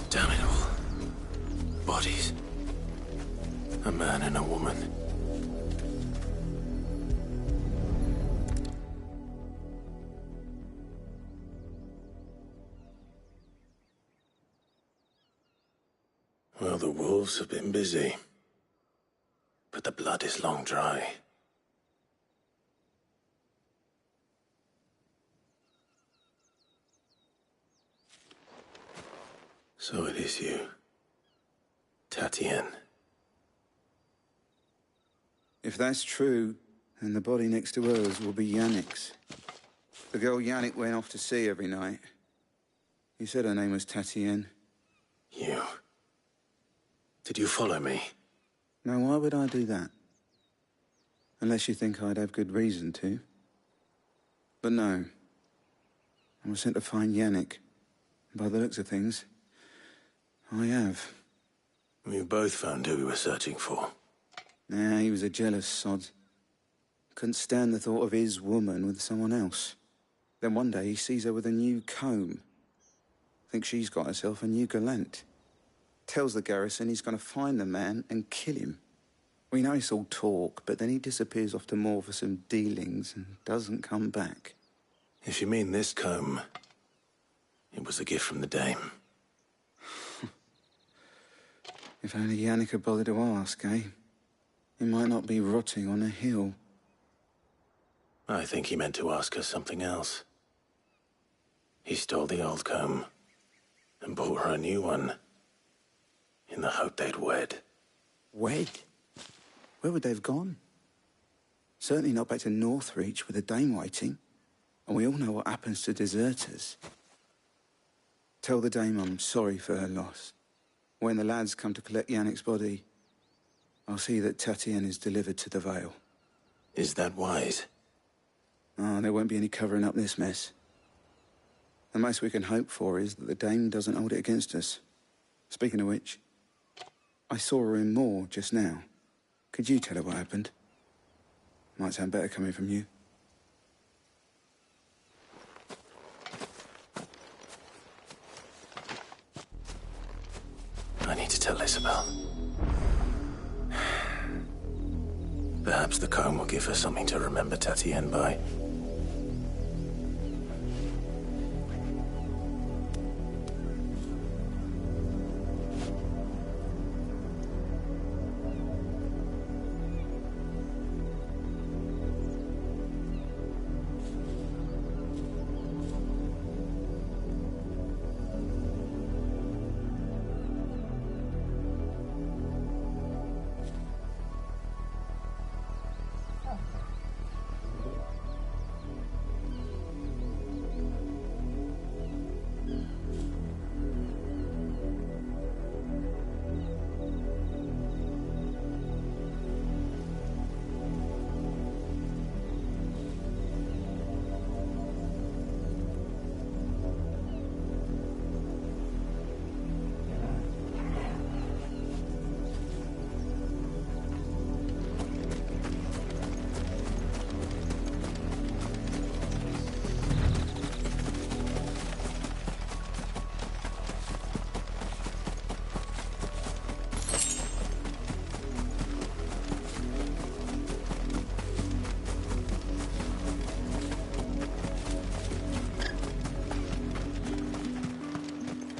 Damn it all. Bodies. A man and a woman. Well, the wolves have been busy. But the blood is long dry. So it is you, Tatienne. If that's true, then the body next to hers will be Yannick's. The girl Yannick went off to see every night. He said her name was Tatienne. You... Did you follow me? Now, why would I do that? Unless you think I'd have good reason to. But no. I was sent to find Yannick. By the looks of things, I have. We both found who we were searching for. Nah, he was a jealous sod. Couldn't stand the thought of his woman with someone else. Then one day he sees her with a new comb. Thinks she's got herself a new gallant. Tells the garrison he's going to find the man and kill him. We know it's all talk, but then he disappears off to Moor for some dealings and doesn't come back. If you mean this comb, it was a gift from the dame. If only Yannick had bothered to ask, eh? He might not be rotting on a hill. I think he meant to ask us something else. He stole the old comb and bought her a new one in the hope they'd wed. Wed? Where would they have gone? Certainly not back to Northreach with a dame waiting. And we all know what happens to deserters. Tell the dame I'm sorry for her loss. When the lads come to collect Yannick's body, I'll see that Tatienne is delivered to the Vale. Is that wise? Oh, there won't be any covering up this mess. The most we can hope for is that the dame doesn't hold it against us. Speaking of which, I saw her in Moor just now. Could you tell her what happened? Might sound better coming from you. I need to tell Isabel. Perhaps the comb will give her something to remember Tatienne by.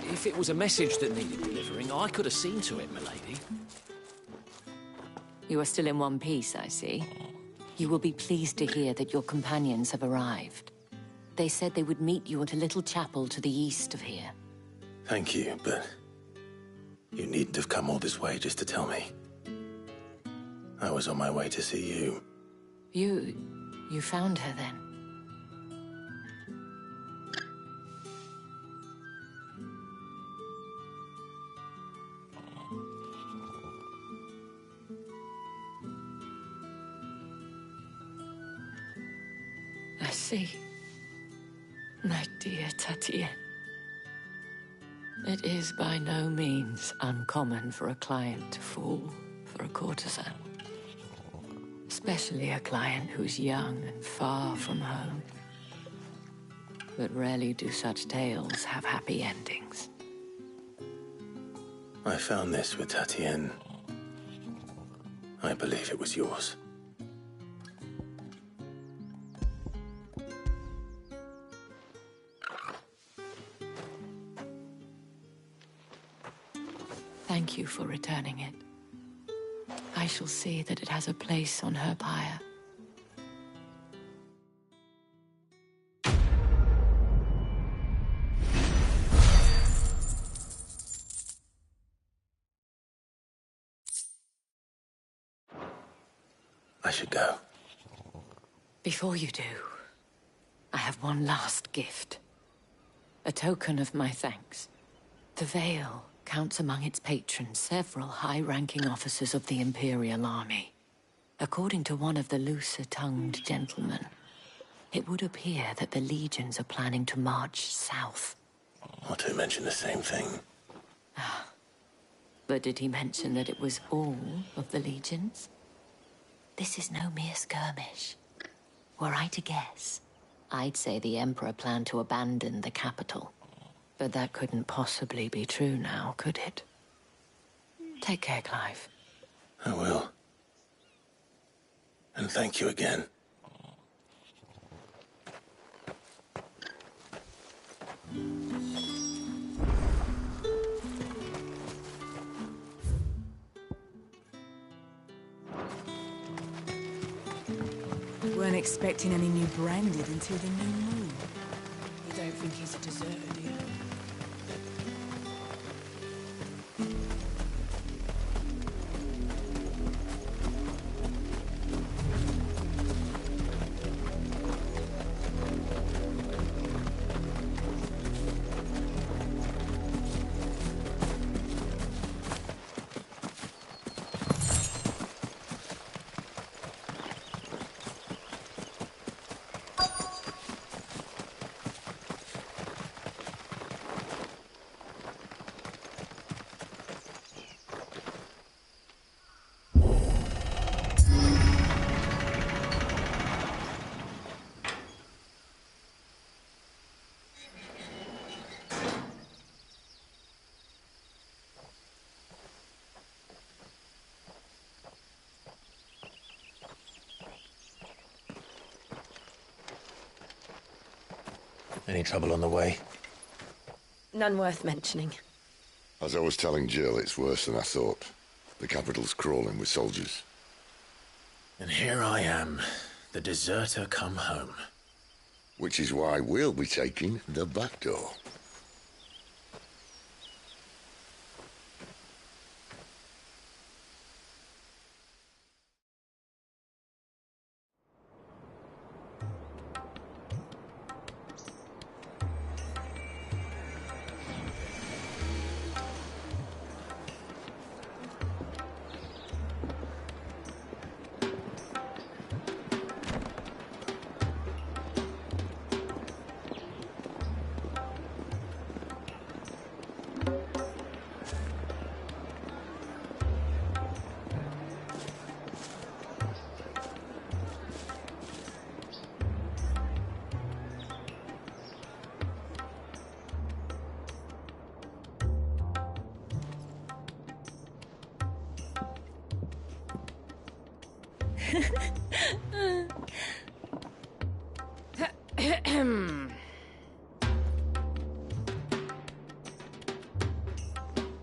If it was a message that needed delivering, I could have seen to it, milady. You are still in one piece, I see. You will be pleased to hear that your companions have arrived. They said they would meet you at a little chapel to the east of here. Thank you, but you needn't have come all this way just to tell me. I was on my way to see you. You found her then? I see. My dear Tatienne. It is by no means uncommon for a client to fall for a courtesan. Especially a client who's young and far from home. But rarely do such tales have happy endings. I found this with Tatienne. I believe it was yours. Thank you for returning it. I shall see that it has a place on her pyre. I should go. Before you do, I have one last gift. A token of my thanks. The Vale counts among its patrons several high-ranking officers of the Imperial Army. According to one of the looser-tongued gentlemen, it would appear that the legions are planning to march south. Or to mention the same thing. But did he mention that it was all of the legions? This is no mere skirmish. Were I to guess, I'd say the Emperor planned to abandon the capital. But that couldn't possibly be true now, could it? Take care, Clive. I will. And thank you again. Weren't expecting any new branded until the new moon. You don't think he's a deserter, do you? Any trouble on the way? None worth mentioning. As I was telling Jill, it's worse than I thought. The capital's crawling with soldiers. And here I am, the deserter come home. Which is why we'll be taking the back door.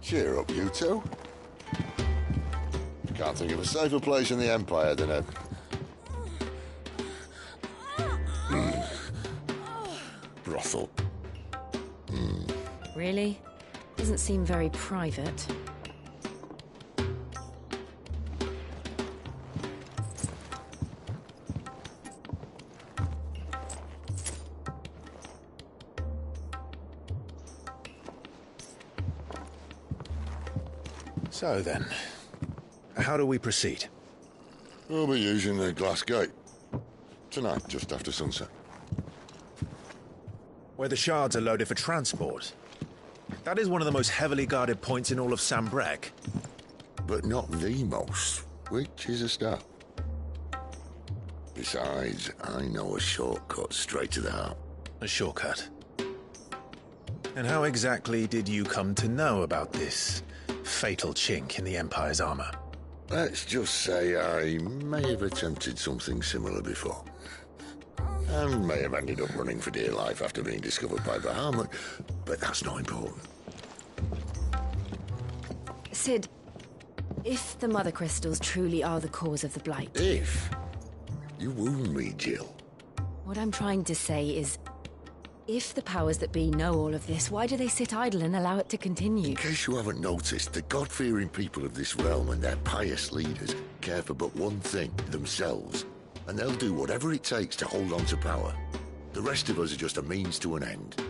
Cheer up, you two. Can't think of a safer place in the Empire than a... brothel. Really? Doesn't seem very private. So then, how do we proceed? We'll be using the glass gate. Tonight, just after sunset. Where the shards are loaded for transport. That is one of the most heavily guarded points in all of Sambrec. But not the most, which is a start. Besides, I know a shortcut straight to the heart. A shortcut? And how exactly did you come to know about this fatal chink in the Empire's armor? Let's just say I may have attempted something similar before. And may have ended up running for dear life after being discovered by Bahamut, but that's not important. Sid, if the Mother Crystals truly are the cause of the Blight... If? You wound me, Jill. What I'm trying to say is, if the powers that be know all of this, why do they sit idle and allow it to continue? In case you haven't noticed, the God-fearing people of this realm and their pious leaders care for but one thing, themselves. And they'll do whatever it takes to hold on to power. The rest of us are just a means to an end.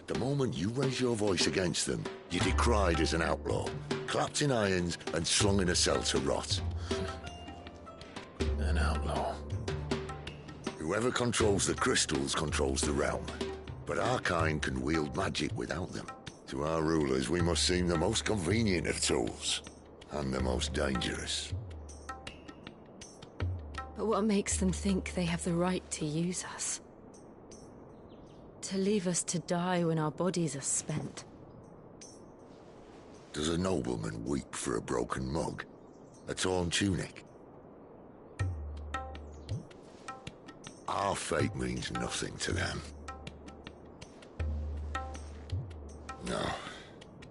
The moment you raise your voice against them, you're decried as an outlaw, clapped in irons and slung in a cell to rot. An outlaw. Whoever controls the crystals controls the realm. But our kind can wield magic without them. To our rulers, we must seem the most convenient of tools, and the most dangerous. But what makes them think they have the right to use us? To leave us to die when our bodies are spent? Does a nobleman weep for a broken mug? A torn tunic? Our fate means nothing to them. No,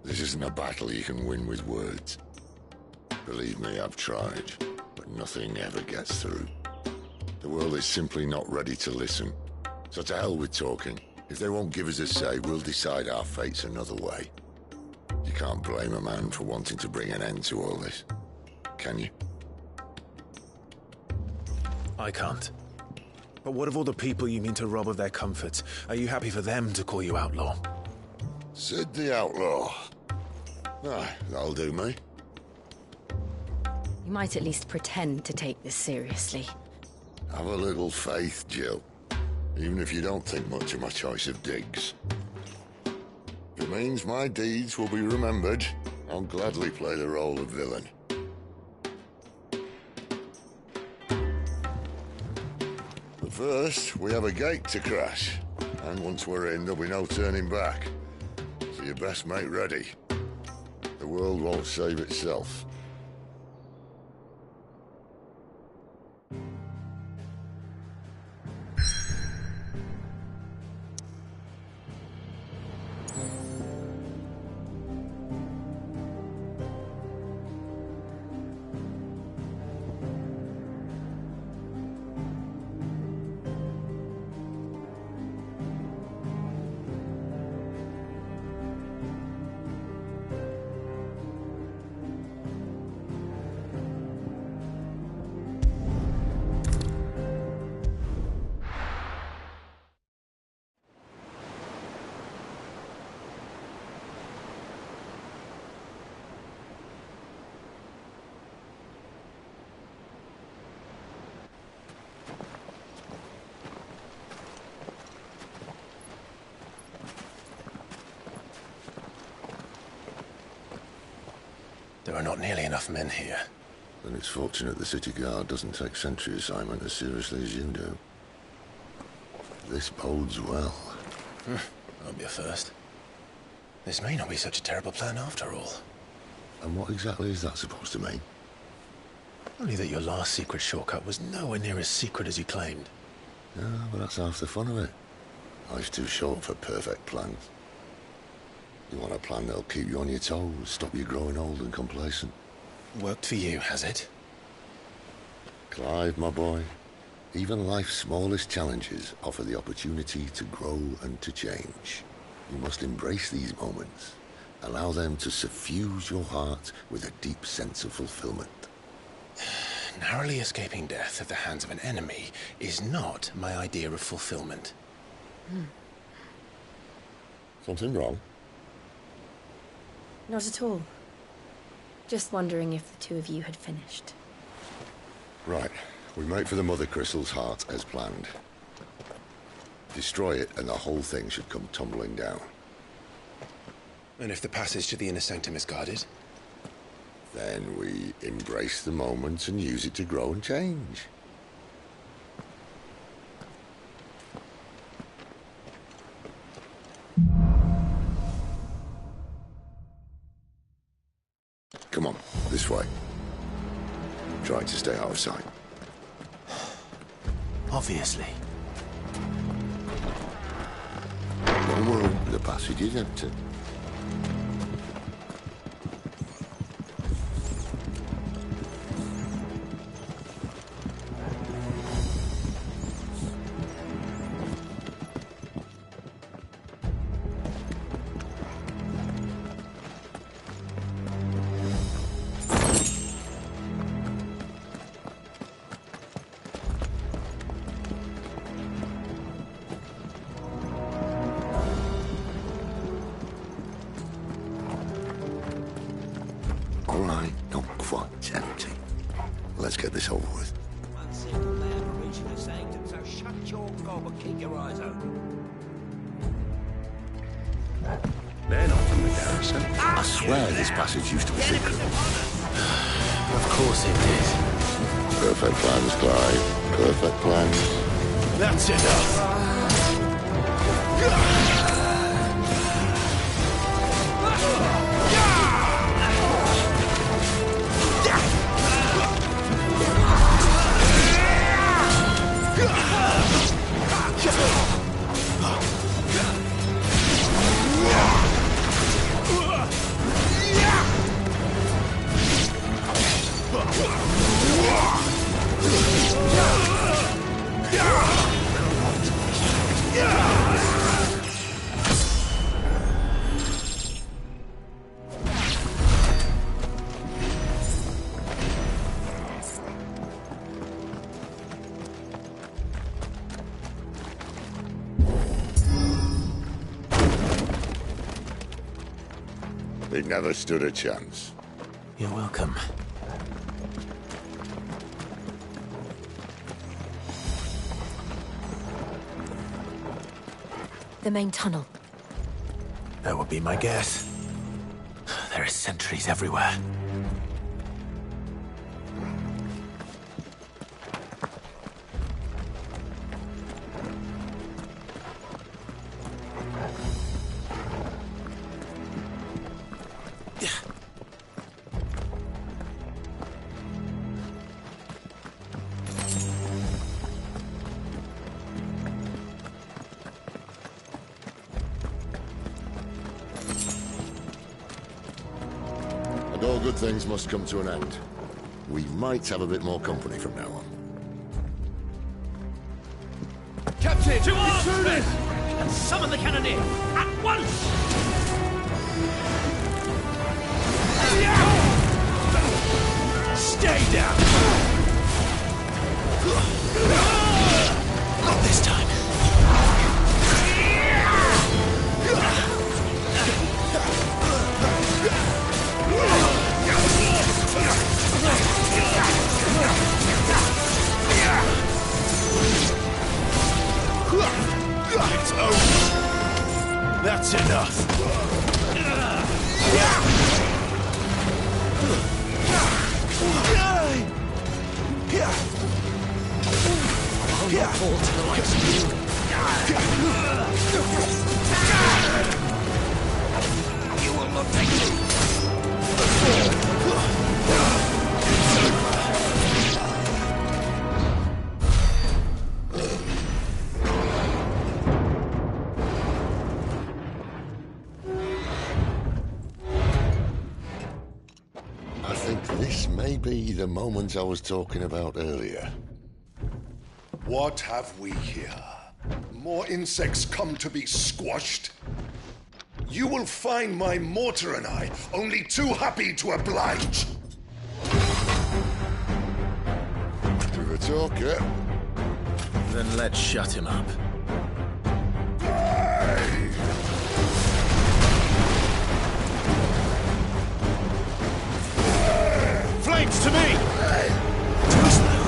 this isn't a battle you can win with words. Believe me, I've tried, but nothing ever gets through. The world is simply not ready to listen. So to hell with talking. If they won't give us a say, we'll decide our fates another way. You can't blame a man for wanting to bring an end to all this, can you? I can't. But what of all the people you mean to rob of their comforts? Are you happy for them to call you outlaw? Sid the Outlaw. Ah, that'll do me. You might at least pretend to take this seriously. Have a little faith, Jill. Even if you don't think much of my choice of digs. If it means my deeds will be remembered, I'll gladly play the role of villain. But first, we have a gate to crash. And once we're in, there'll be no turning back. So you best make ready. The world won't save itself. There are not nearly enough men here. Then it's fortunate the city guard doesn't take sentry assignment as seriously as you do. This bodes well. That'll be a first. This may not be such a terrible plan after all. And what exactly is that supposed to mean? Only that your last secret shortcut was nowhere near as secret as you claimed. Yeah, but that's half the fun of it. Life's too short for perfect plans. You want a plan that'll keep you on your toes, stop you growing old and complacent. Worked for you, has it? Clive, my boy, even life's smallest challenges offer the opportunity to grow and to change. You must embrace these moments. Allow them to suffuse your heart with a deep sense of fulfillment. Narrowly escaping death at the hands of an enemy is not my idea of fulfillment. Something wrong? Not at all. Just wondering if the two of you had finished. Right. We make for the Mother Crystal's heart as planned. Destroy it and the whole thing should come tumbling down. And if the passage to the inner sanctum is guarded? Then we embrace the moment and use it to grow and change. Come on, this way. Trying to stay out of sight. Obviously. Don't worry, the passage is empty. Let's get this over with. One simple man for reaching the sanctum, so shut your gob and keep your eyes open. They're not from the garrison. I swear this passage used to be secret. Of course it did. Perfect plans, Clyde. Perfect plans. That's enough. They never stood a chance. You're welcome. The main tunnel. That would be my guess. There are sentries everywhere. And all good things must come to an end. We might have a bit more company from now on. Captain! To arms! And summon the cannoneer! At once! Stay down! Not this time. It's over. That's enough. I'll not fall to the likes of you. You will not take me. I think this may be the moment I was talking about earlier. What have we here? More insects come to be squashed? You will find my mortar and I only too happy to oblige. To the talker. Then let's shut him up. Flanks to me! Too slow.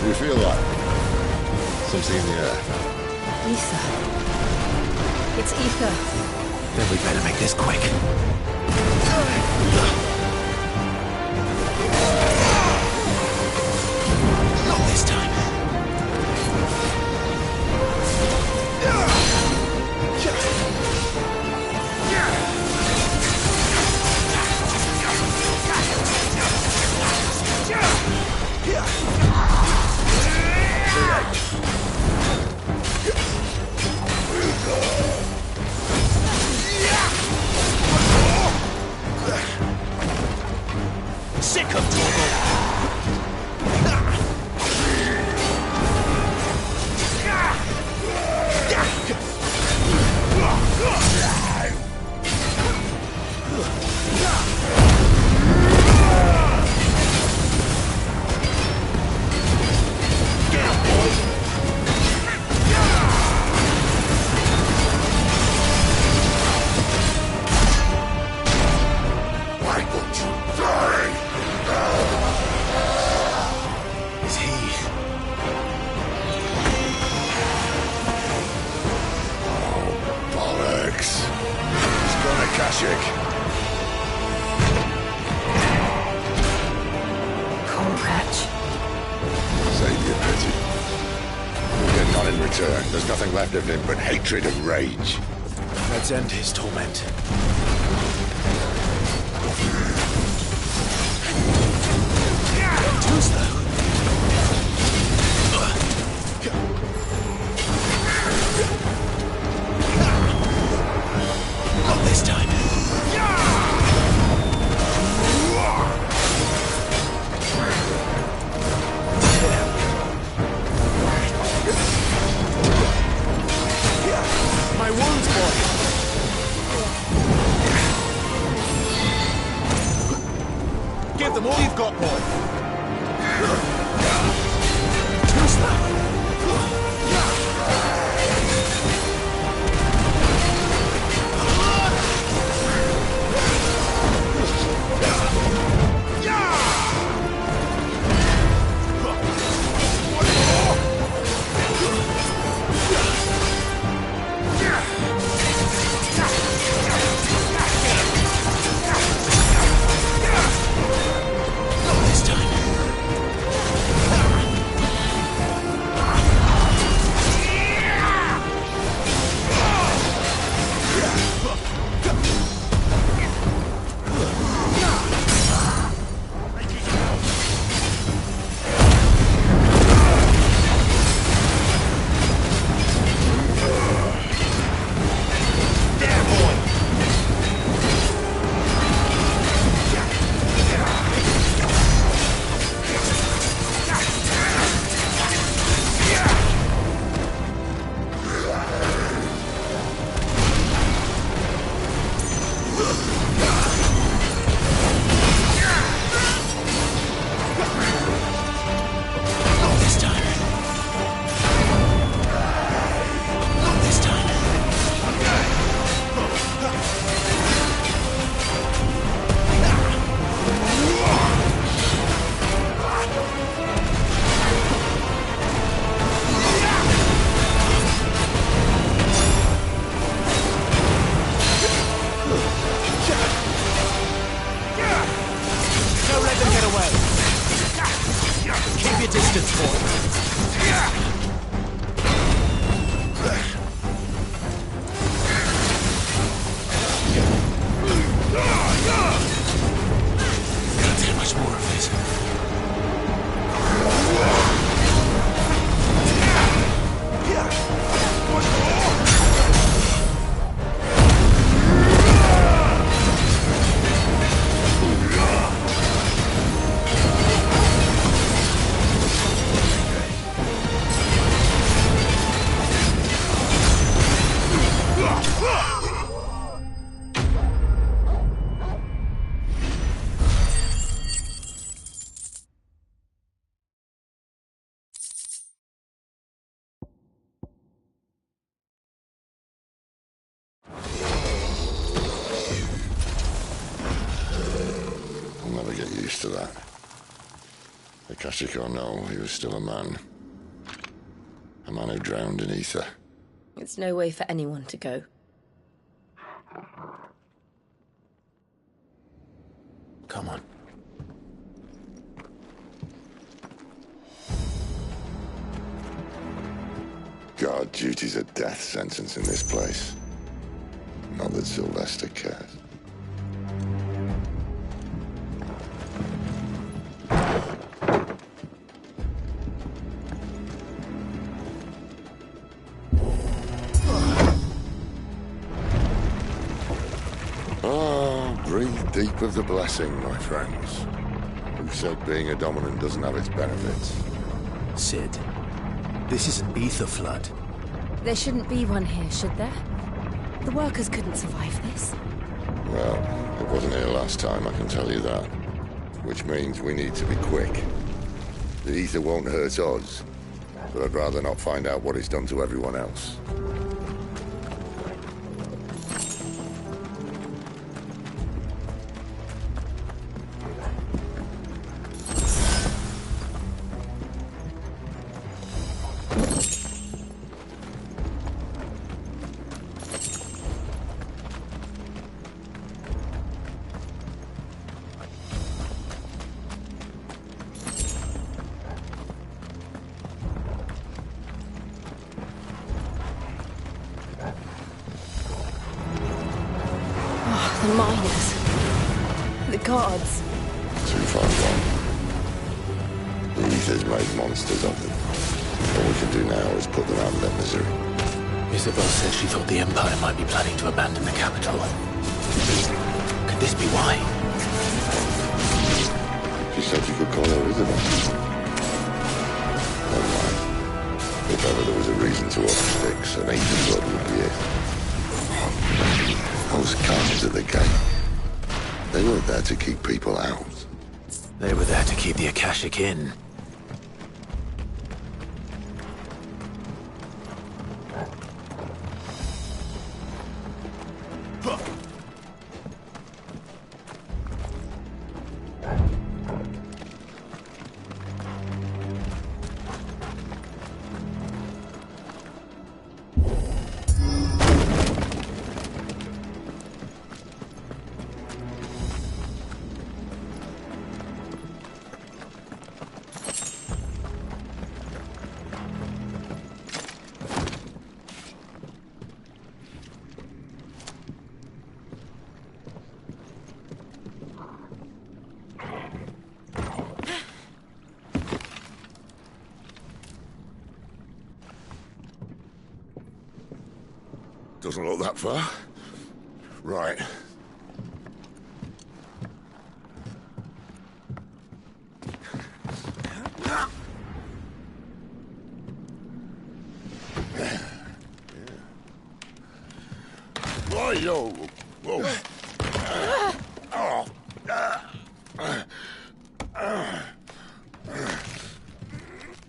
You feel that? Something in the air. Ether. It's ether. Then we better make this quick. Not this time. in return. There's nothing left of him but hatred and rage. Let's end his torment. Too slow. Not this time. My wounds, boy. Give them all you've got, boy. Too slow. To that. Akashic or no, he was still a man. A man who drowned in ether. It's no way for anyone to go. Come on. God, duty's a death sentence in this place. Not that Sylvester cares. Breathe deep of the blessing, my friends. Who said being a dominant doesn't have its benefits? Sid, this is an ether flood. There shouldn't be one here, should there? The workers couldn't survive this. Well, it wasn't here last time, I can tell you that. Which means we need to be quick. The ether won't hurt us, but I'd rather not find out what it's done to everyone else. The miners. The guards. Too far gone. The Aether's made monsters of them. All we can do now is put them out of their misery. Isabel said she thought the Empire might be planning to abandon the capital. Could this be why? She said you could call her Isabel. Never mind. If ever there was a reason to up sticks, an Aether blood would be it. Those guards at the gate. They weren't there to keep people out. They were there to keep the Akashic in. Doesn't look that far. Right. Yo. Whoa.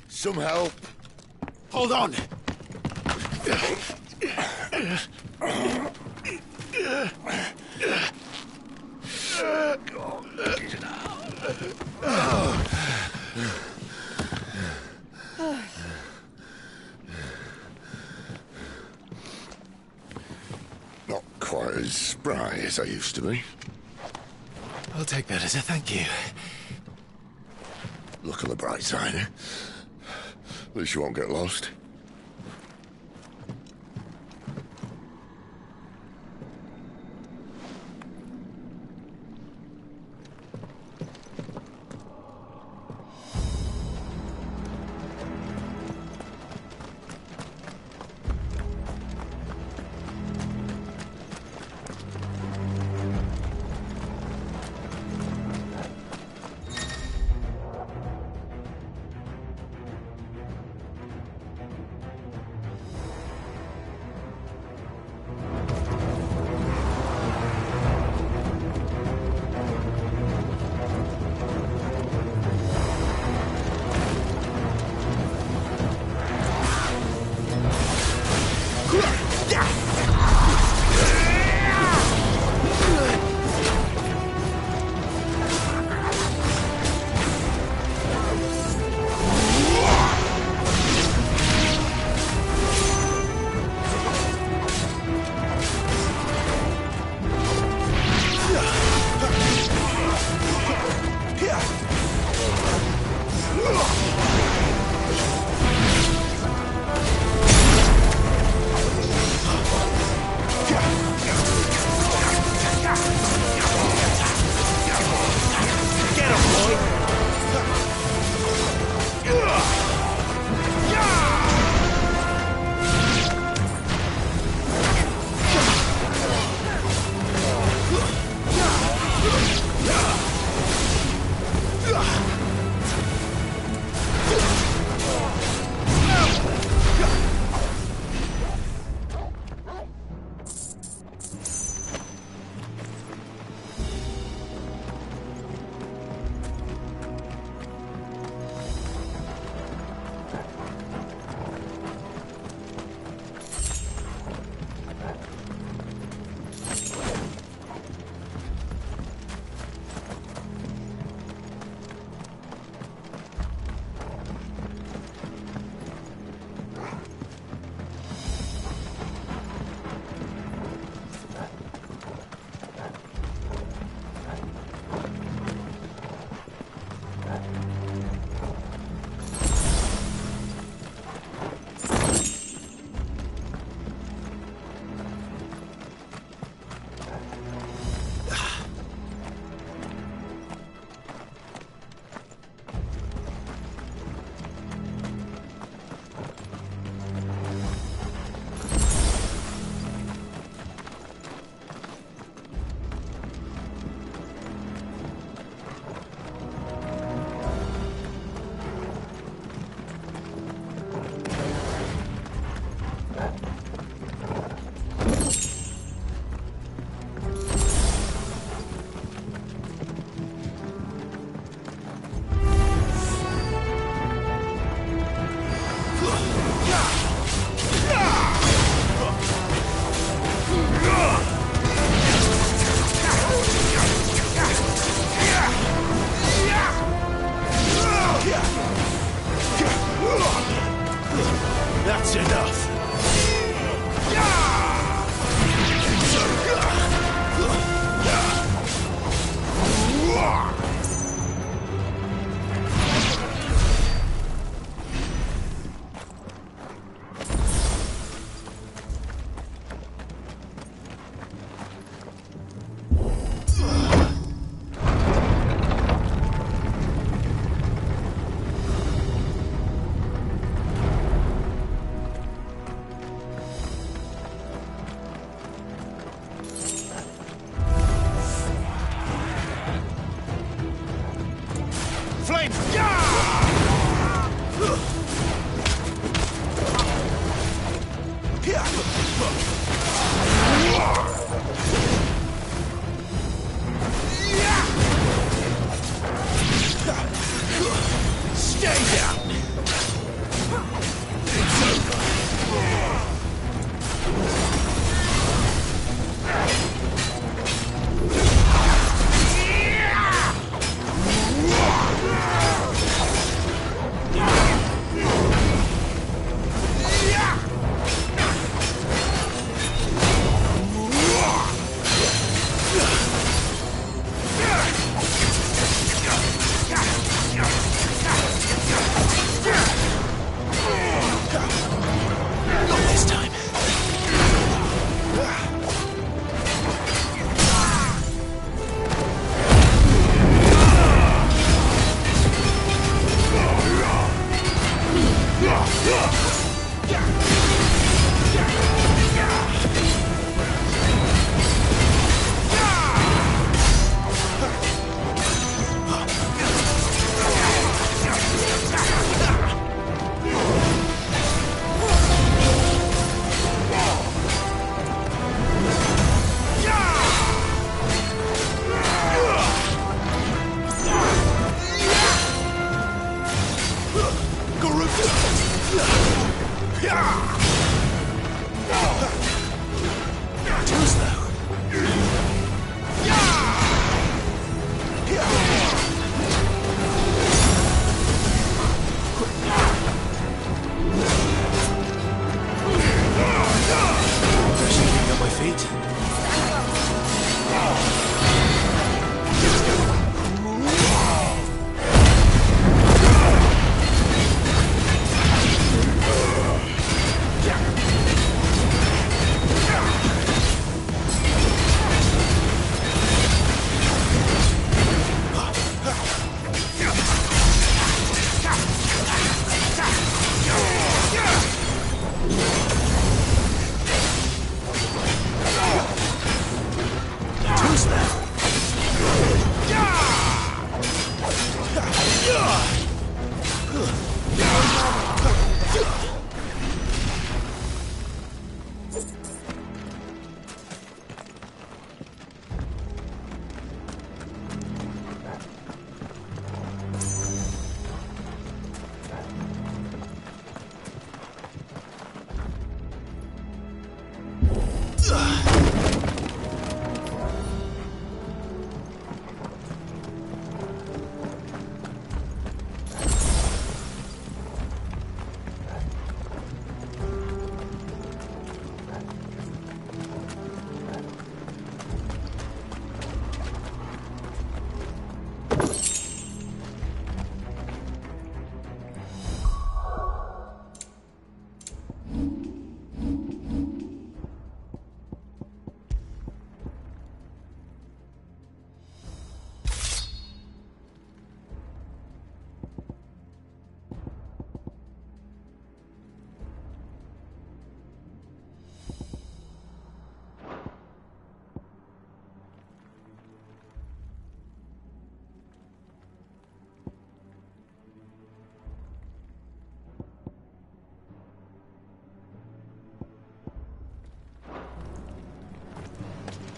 Some help. Hold on. Not quite as spry as I used to be. I'll take that as a thank you. Look on the bright side, eh? At least you won't get lost.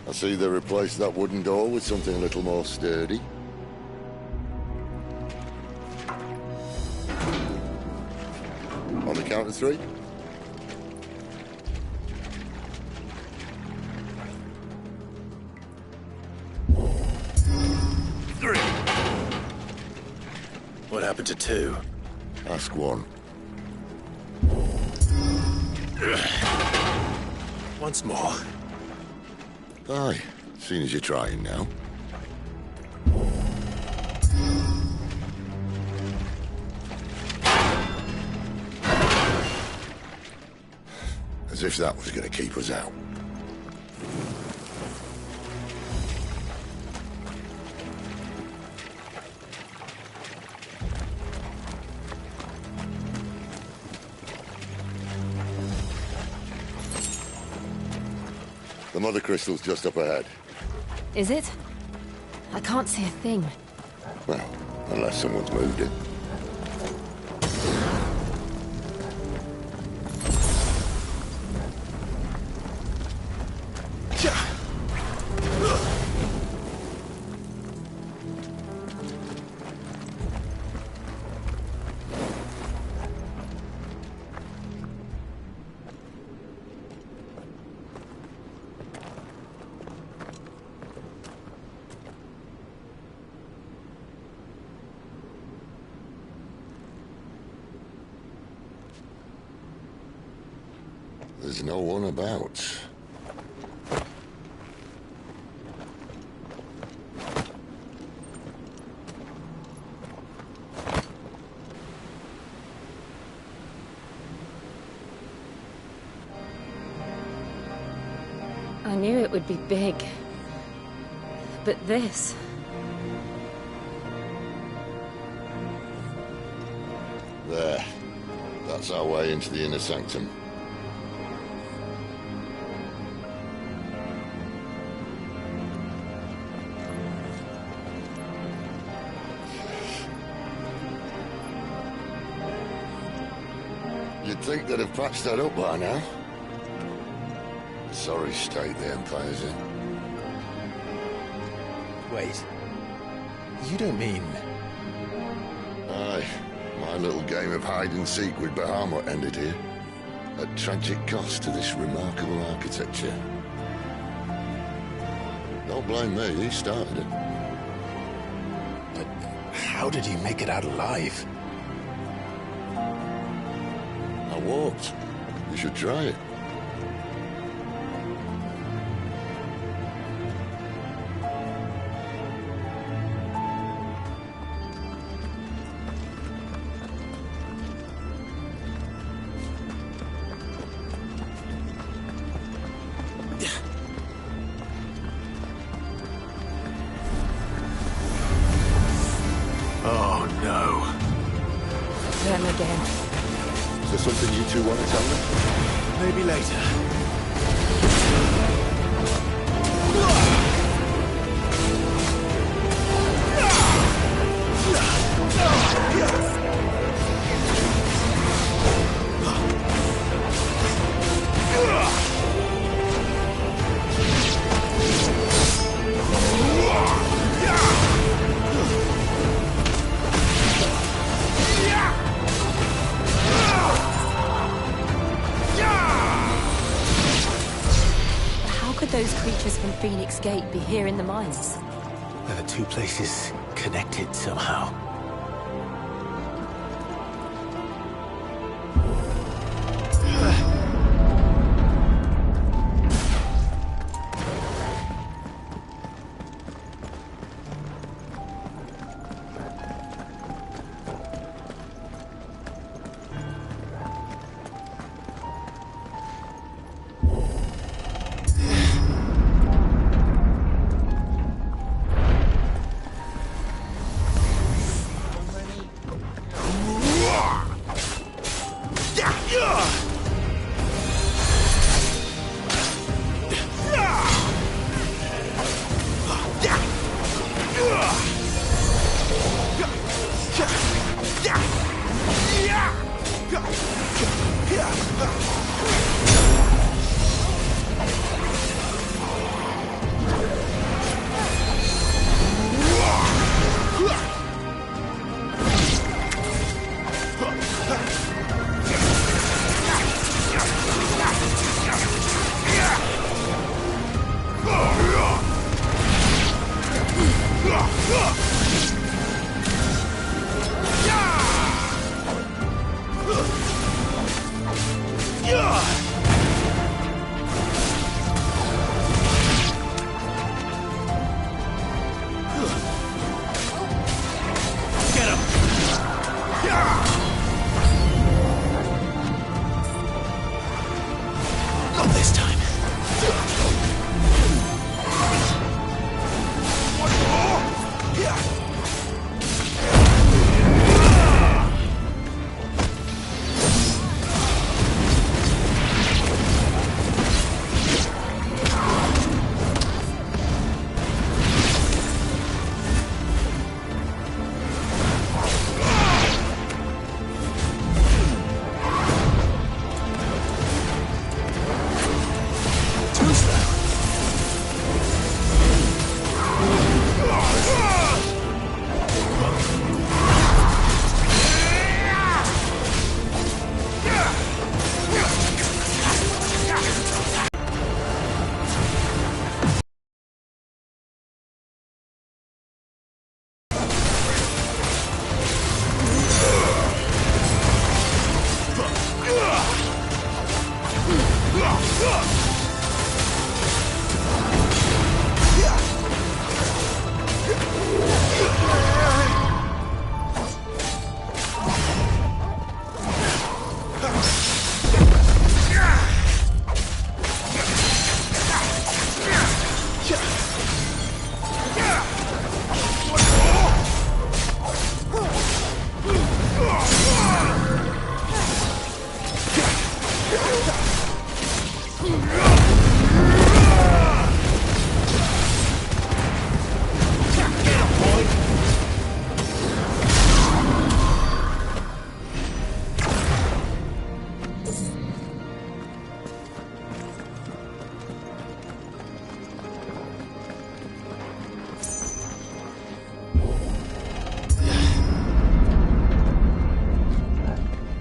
I see they replaced that wooden door with something a little more sturdy. On the count of 3. What happened to 2? Ask 1. Once more. Aye, seeing as you're trying now. As if that was going to keep us out. The mother crystal's just up ahead. Is it? I can't see a thing. Well, unless someone's moved it. There's no one about. I knew it would be big. But this... There. That's our way into the inner sanctum. You'd think they'd have patched that up by now. Sorry state the Empire's in. Wait. You don't mean... Aye. My little game of hide-and-seek with Bahamut ended here. At tragic cost to this remarkable architecture. Don't blame me, he started it. But how did he make it out alive? I walked. You should try it. Oh, no. Them again. Is there something you two want to tell me? Maybe later. Those creatures from Phoenix Gate be here in the mines? Are the two places connected somehow?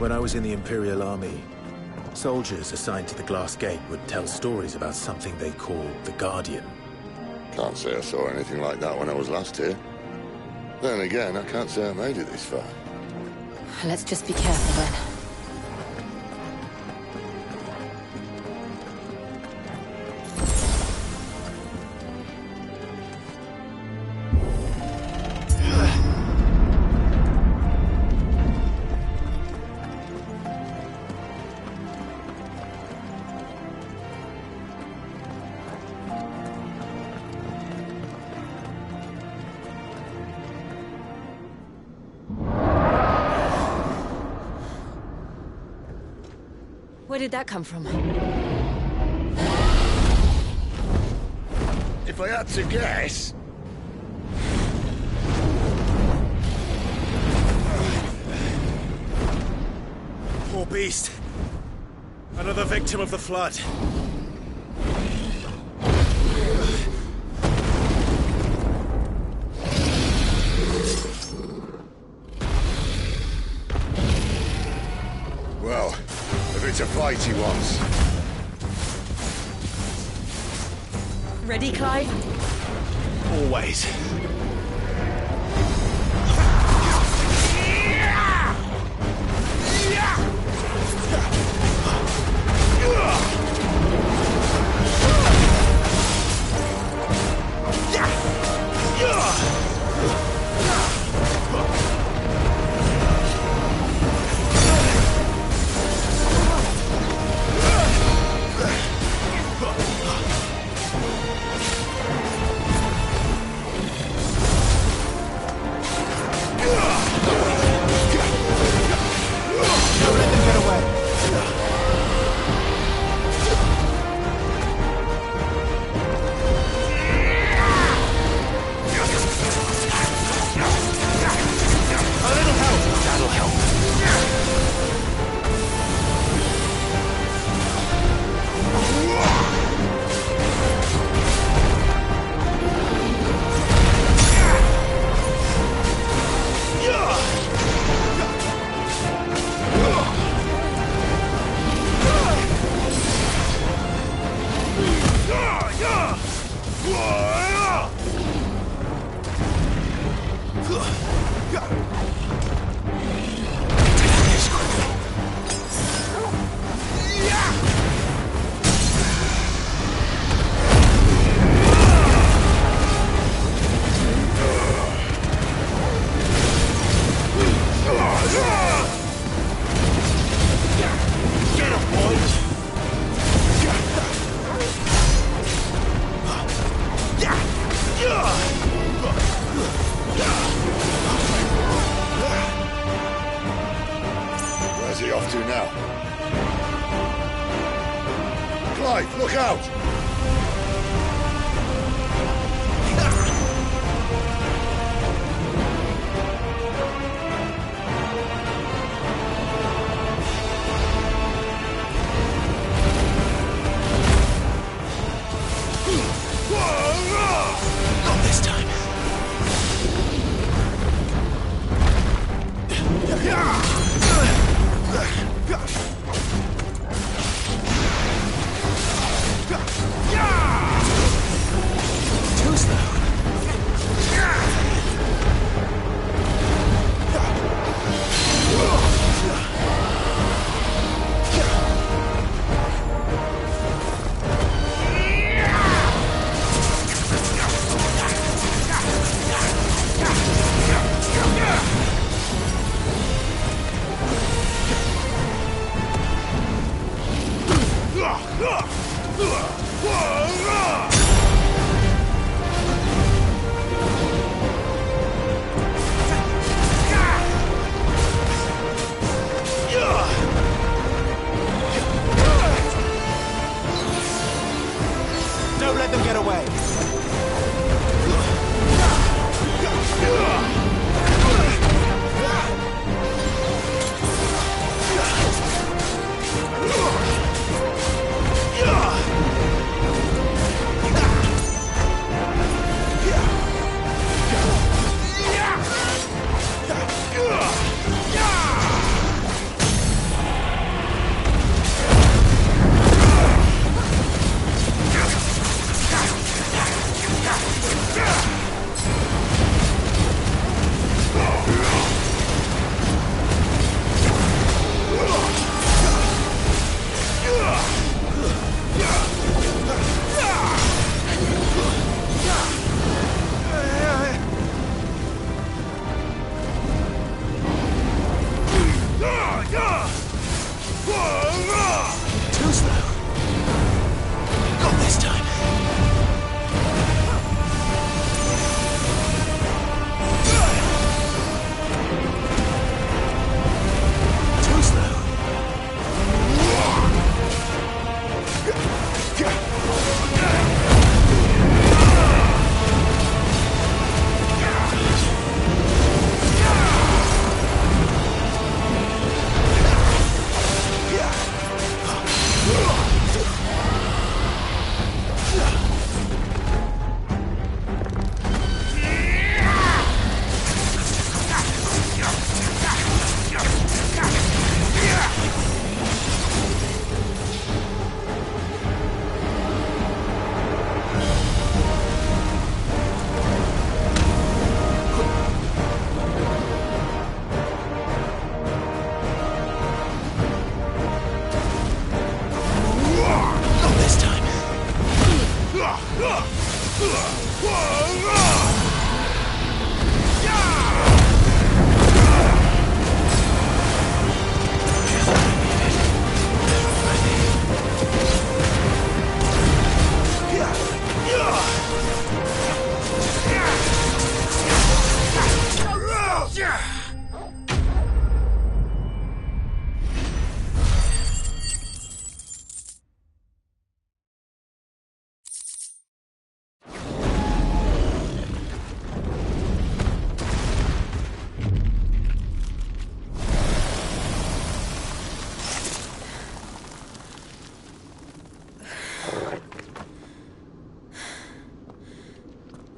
When I was in the Imperial Army, soldiers assigned to the Glass Gate would tell stories about something they called the Guardian. Can't say I saw anything like that when I was last here. Then again, I can't say I made it this far. Let's just be careful then. Where did that come from? If I had to guess... Poor beast. Another victim of the flood. Well, if it's a fight he wants. Ready, Clive? Always. Where's he off to now? Clive, look out! Not this time. Too slow. Don't let them get away.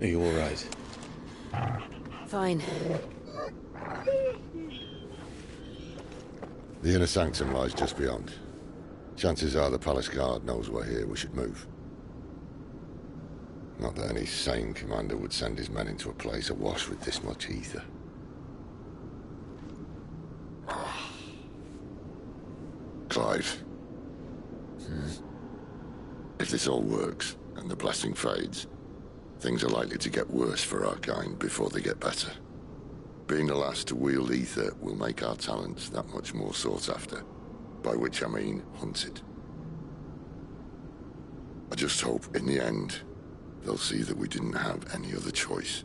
Are you all right? Fine. The inner sanctum lies just beyond. Chances are the palace guard knows we're here. We should move. Not that any sane commander would send his men into a place awash with this much ether. Clive. If this all works, and the blessing fades, things are likely to get worse for our kind before they get better. Being the last to wield ether will make our talents that much more sought after, by which I mean hunted. I just hope, in the end, they'll see that we didn't have any other choice,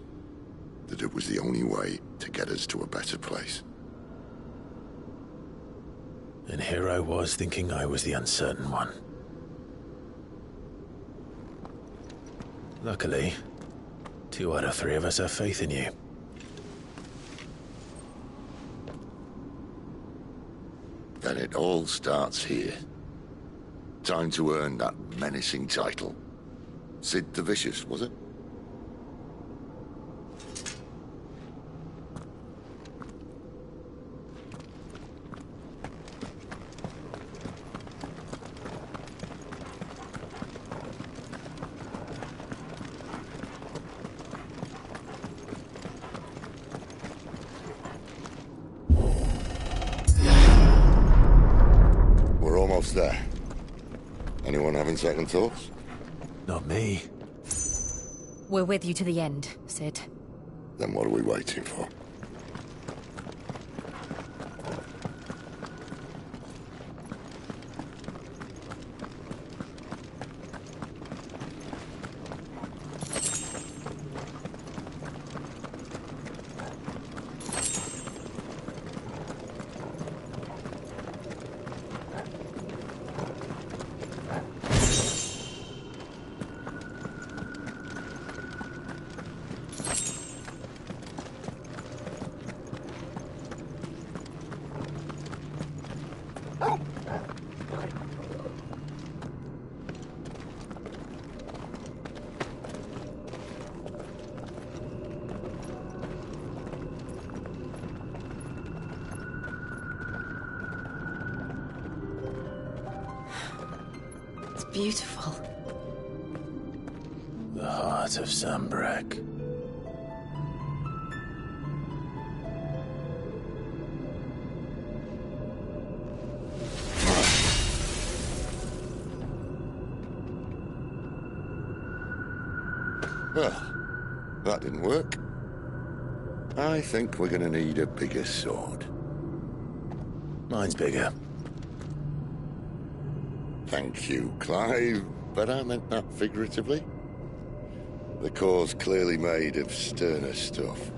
that it was the only way to get us to a better place. And here I was thinking I was the uncertain one. Luckily, 2 out of 3 of us have faith in you. Then it all starts here. Time to earn that menacing title. Sid the Vicious, was it? We're almost there. Anyone having second thoughts? Not me. We're with you to the end, Sid. Then what are we waiting for? Beautiful. The heart of Sambrek. Well, that didn't work. I think we're gonna need a bigger sword. Mine's bigger. Thank you, Clive, but I meant that figuratively. The core's clearly made of sterner stuff.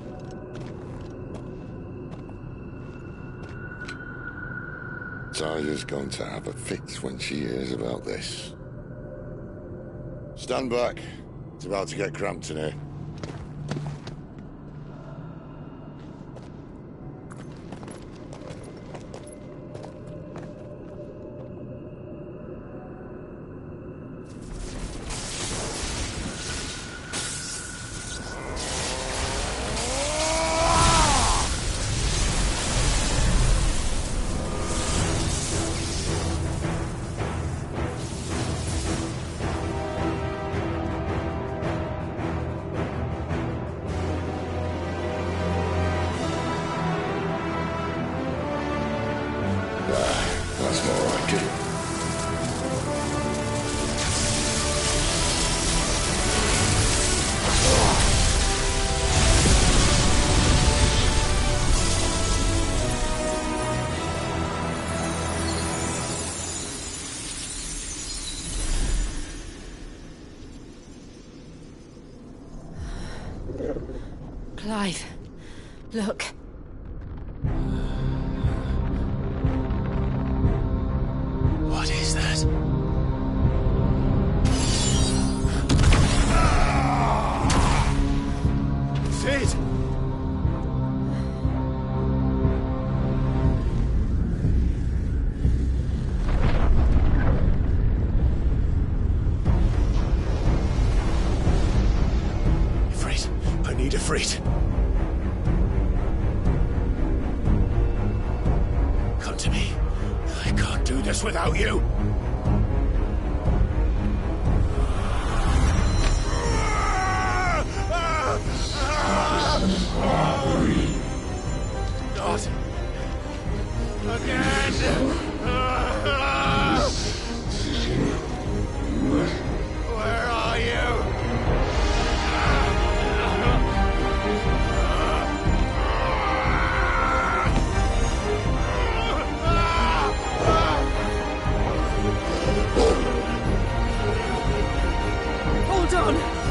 Tyler's going to have a fit when she hears about this. Stand back. It's about to get cramped in here. That's more like it. Clive, look. What is that? Sid! Siegfried! Come to me. I can't do this without you! Not again! Where are you? Hold on!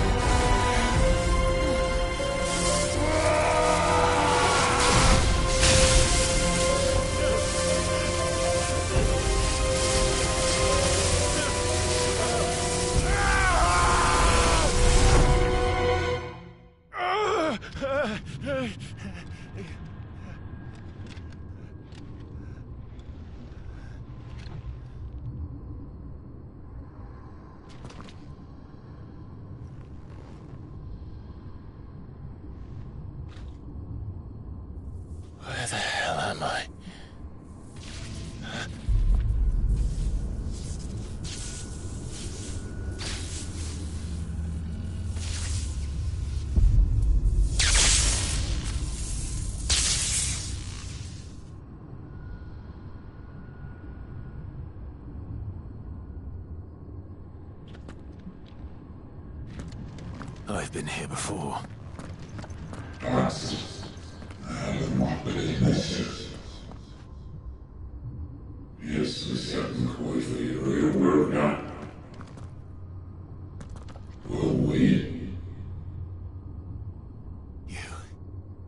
Where the hell am I? I've been here before.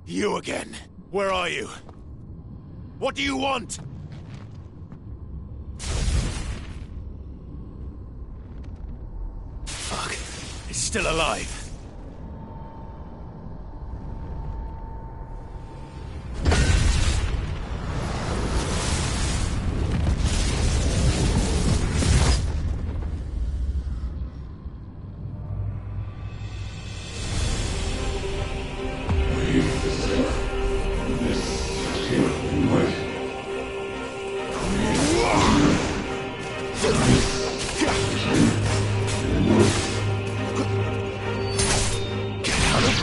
You again. Where are you? What do you want? Fuck. It's still alive.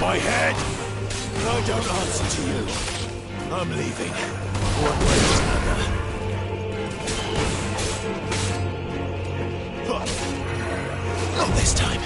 My head! I don't answer to you. I'm leaving. One way or another. Not this time.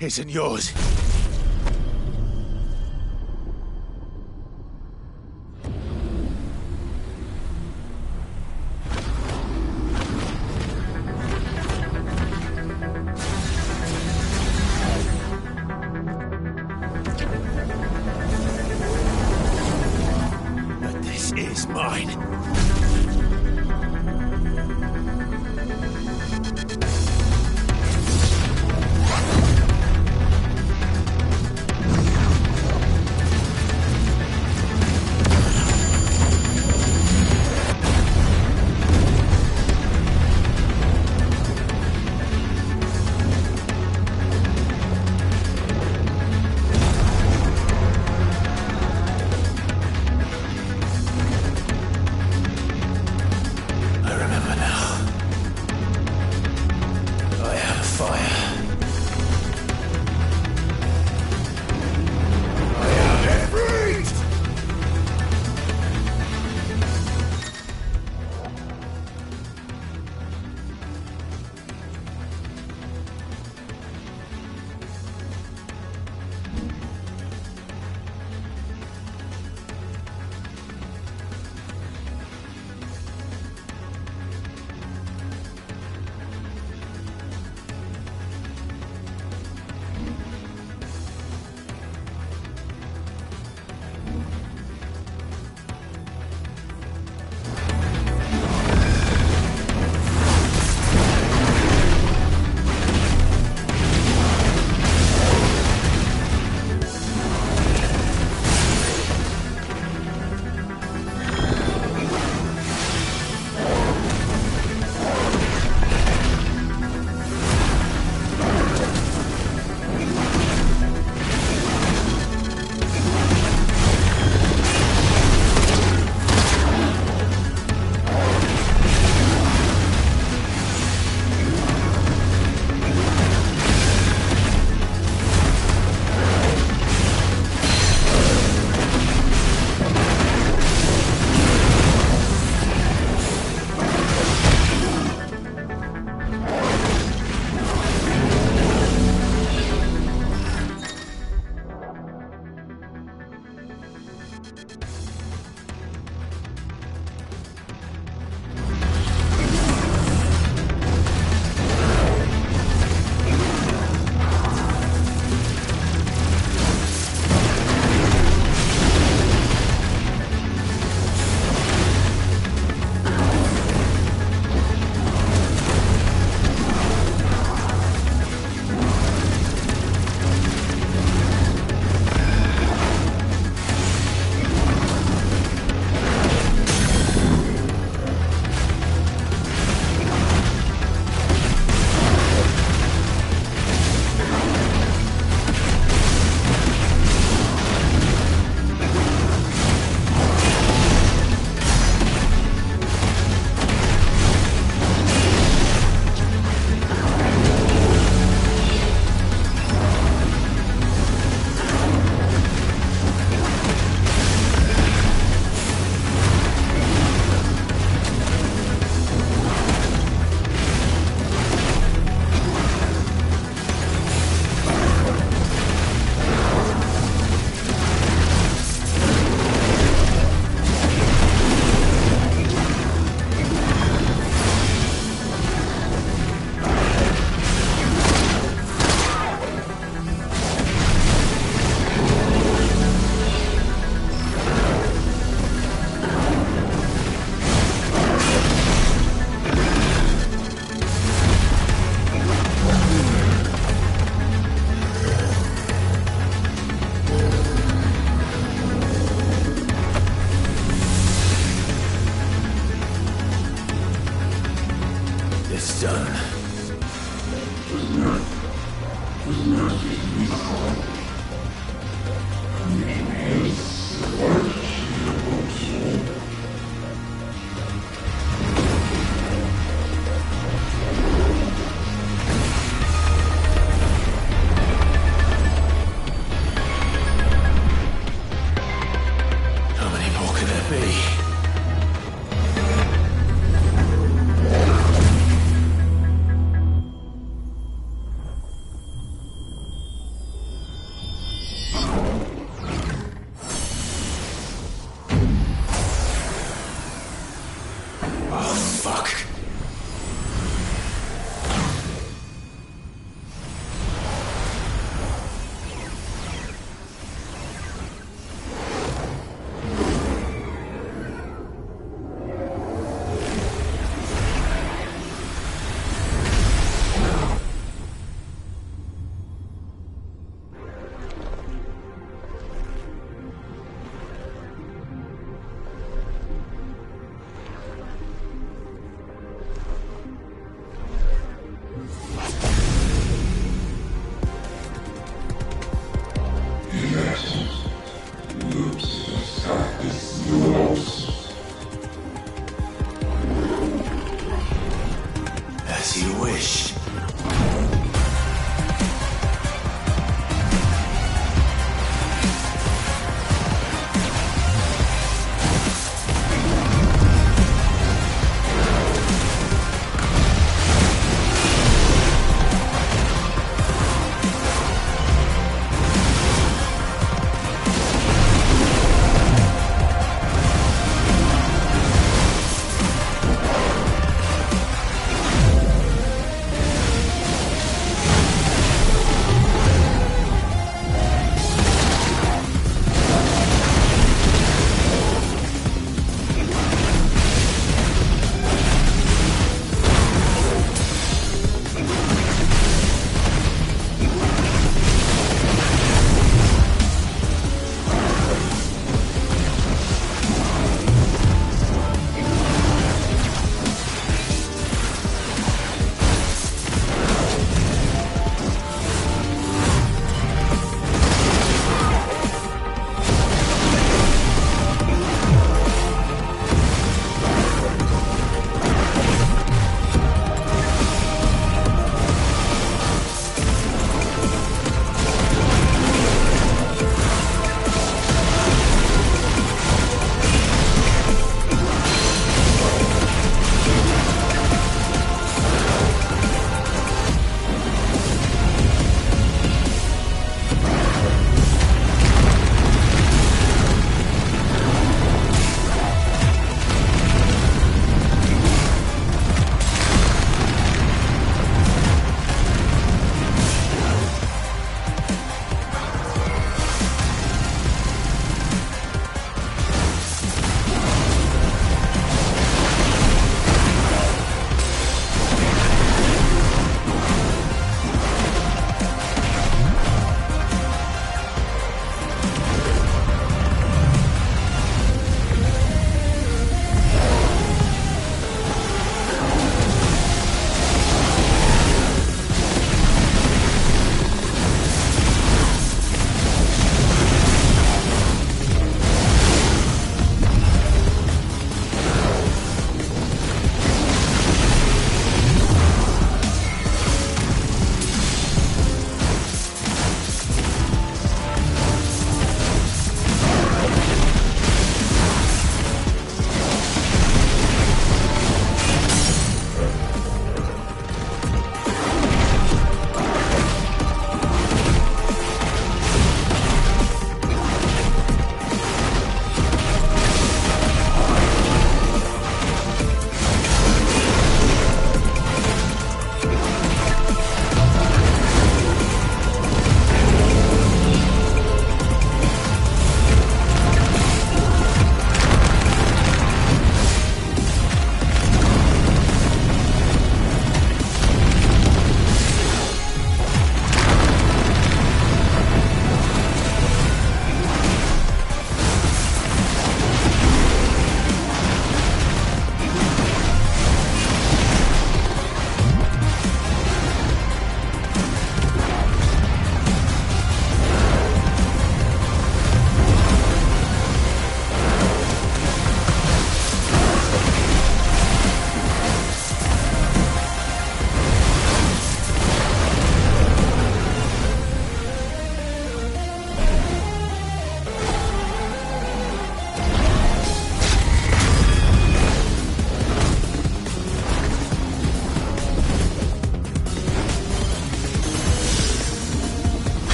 isn't yours. But this is mine. fuck.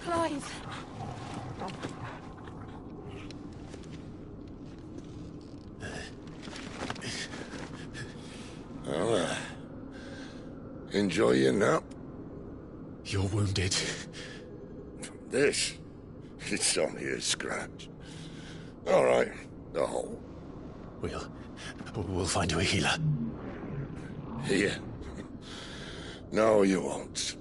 Clive. Well, enjoy your nap. You're wounded. This? It's only a scratch. All right, the hole. We'll find you a healer. Here. No, you won't.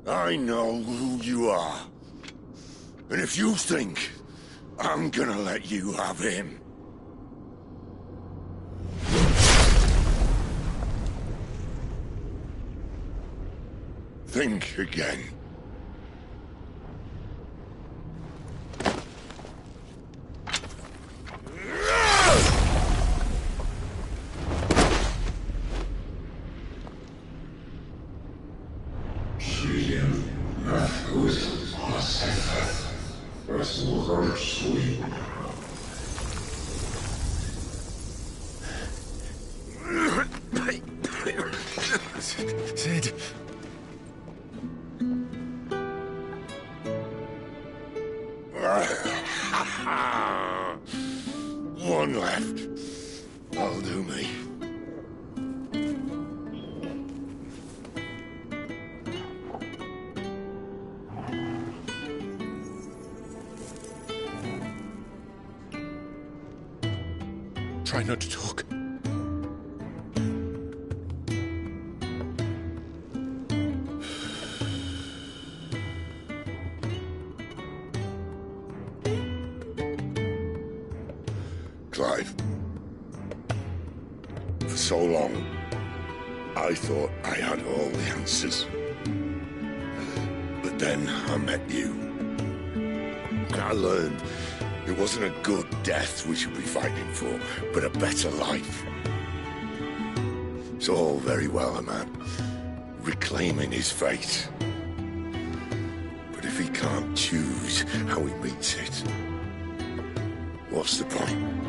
I know who you are. And if you think I'm gonna let you have him... think again. Sid. One left. That'll do me. Try not to talk. Clive. For so long, I thought I had all the answers. But then I met you. And I learned it wasn't a good death we should be fighting for, but a better life. It's all very well, a man reclaiming his fate. But if he can't choose how he meets it, what's the point?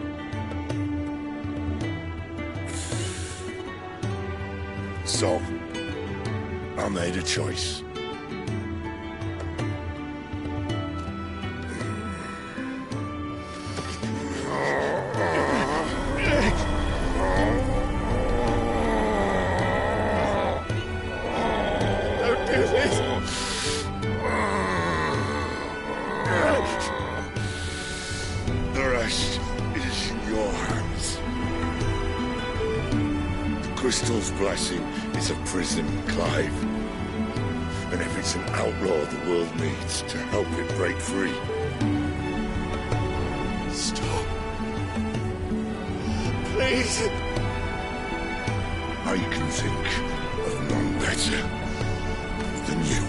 So, I made a choice. Don't do this! The rest is in your hands. The crystal's blessing is a prison, Clive. And if it's an outlaw the world needs to help it break free. Stop. Please. I can think of none better than you.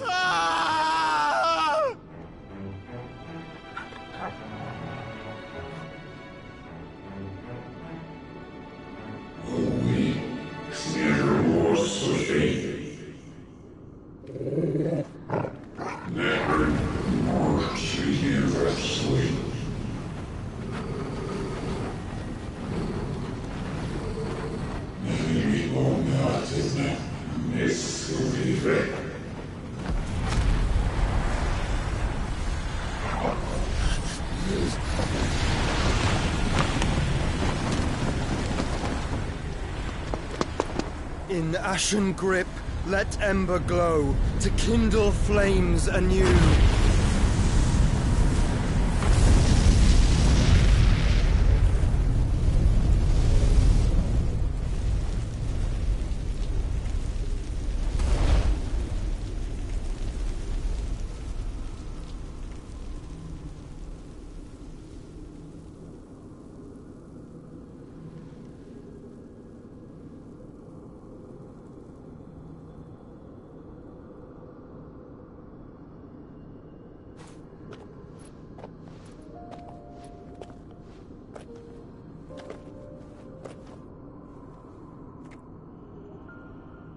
Ah! In ashen grip, let ember glow, to kindle flames anew.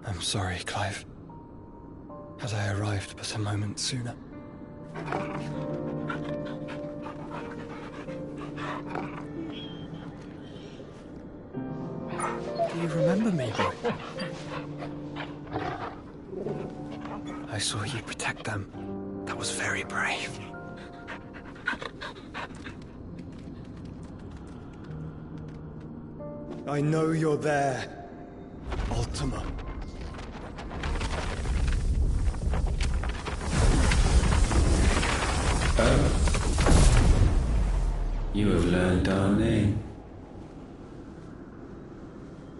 I'm sorry, Clive. Had I arrived but a moment sooner. Do you remember me, boy? I saw you protect them. That was very brave. I know you're there, Ultima. You have learned our name.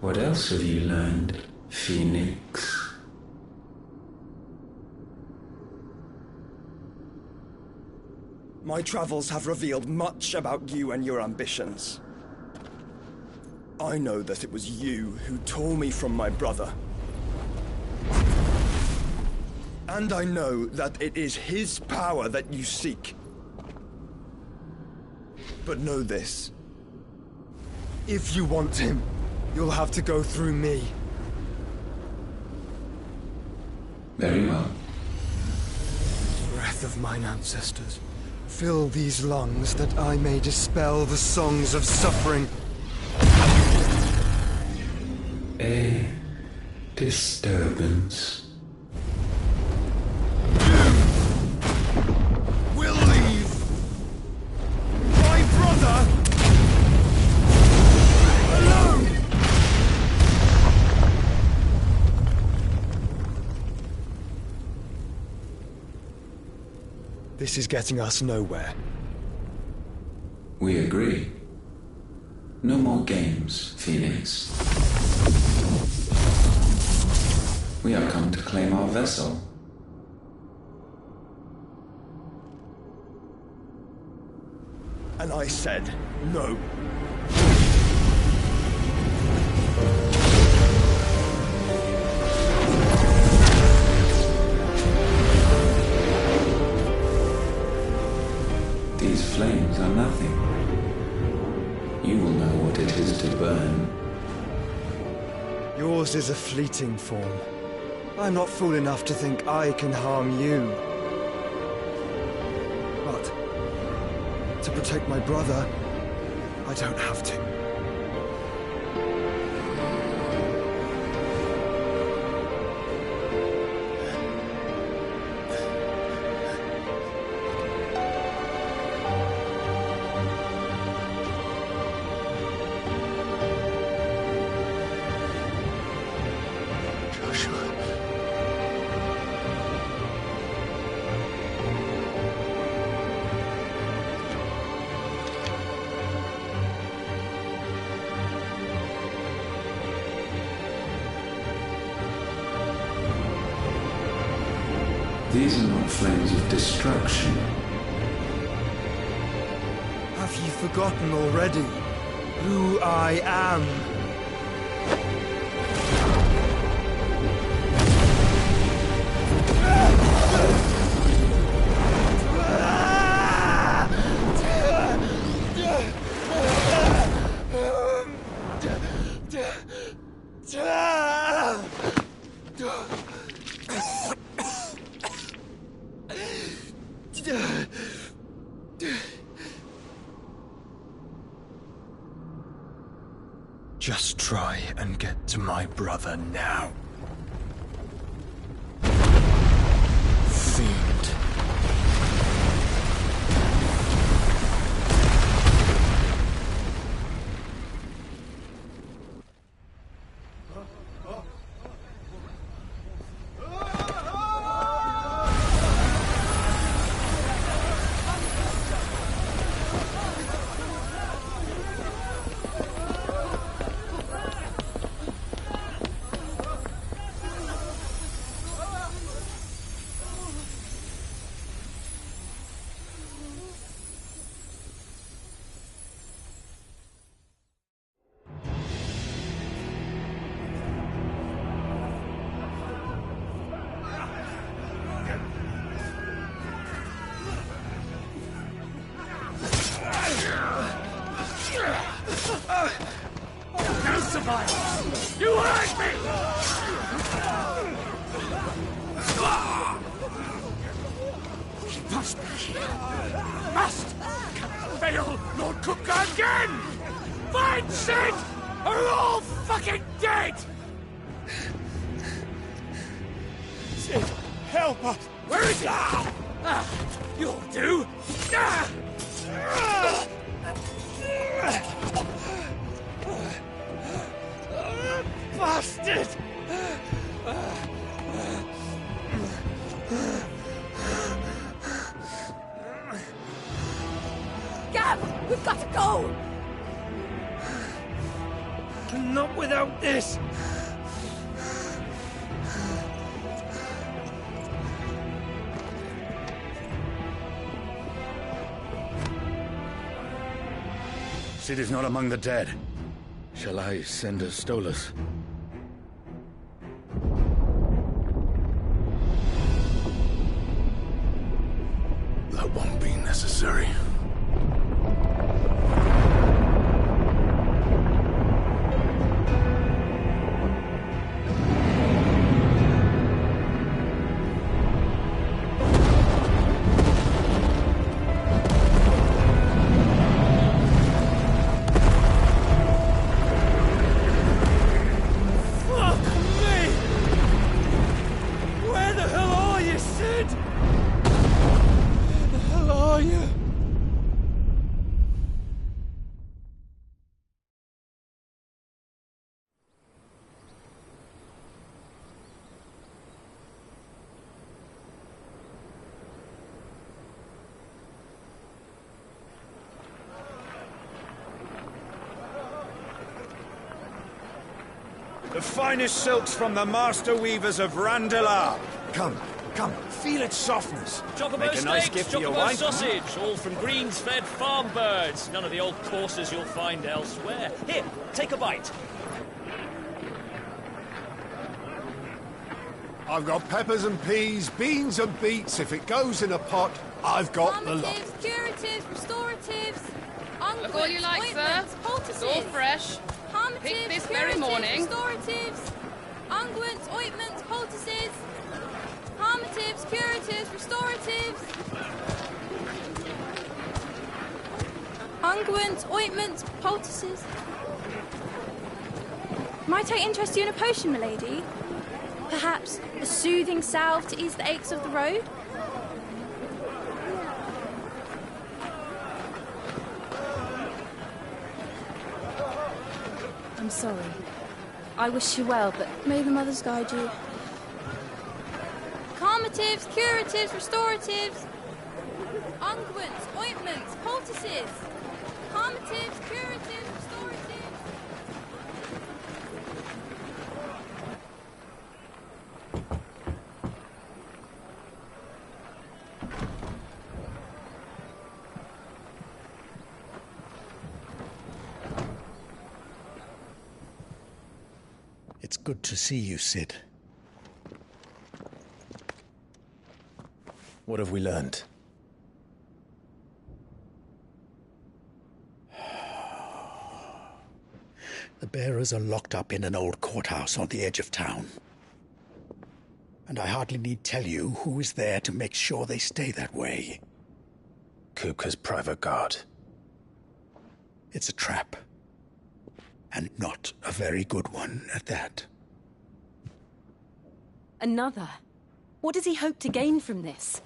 What else have you learned, Phoenix? My travels have revealed much about you and your ambitions. I know that it was you who tore me from my brother. And I know that it is his power that you seek. But know this. If you want him, you'll have to go through me. Very well. Breath of mine ancestors, fill these lungs that I may dispel the songs of suffering. A disturbance. We'll leave. My brother alone. This is getting us nowhere. We agree. No more games, Phoenix. We have come to claim our vessel. And I said no. These flames are nothing. You will know what it is to burn. Yours is a fleeting form. I'm not fool enough to think I can harm you. But to protect my brother, I don't have to. These are not flames of destruction. Have you forgotten already who I am? Just try and get to my brother now. Fiend. violence. You hurt me! He must be here. Must! Can't fail Lord Cookgar again! Find Sid! Or we're all fucking dead! Sid, help us! Where is he? You'll do! Bastard! Gab, we've got to go! Not without this! Sid is not among the dead. Shall I send a Stolas? That won't be necessary. The finest silks from the master weavers of Randalar. Come, feel its softness. Chocobo Make a nice steaks, gift for your chocobo wife. sausage, all from greens-fed farm birds. None of the old courses you'll find elsewhere. Here, take a bite. I've got peppers and peas, beans and beets. If it goes in a pot, I've got the lot. Calmatives, curatives, restoratives, Look all you like, sir. It's all fresh. Pick this very morning. Restoratives, unguents, ointments, poultices. Calmatives, curatives, restoratives. Unguents, ointments, poultices. Might I interest you in a potion, milady? Perhaps a soothing salve to ease the aches of the road? I'm sorry. I wish you well, but may the mothers guide you. Calmatives, curatives, restoratives. Unguents, ointments, poultices. Calmatives, curatives, restoratives. It's good to see you, Sid. What have we learned? The bearers are locked up in an old courthouse on the edge of town. And I hardly need tell you who is there to make sure they stay that way. Kupka's private guard. It's a trap. And not a very good one at that. Another? What does he hope to gain from this?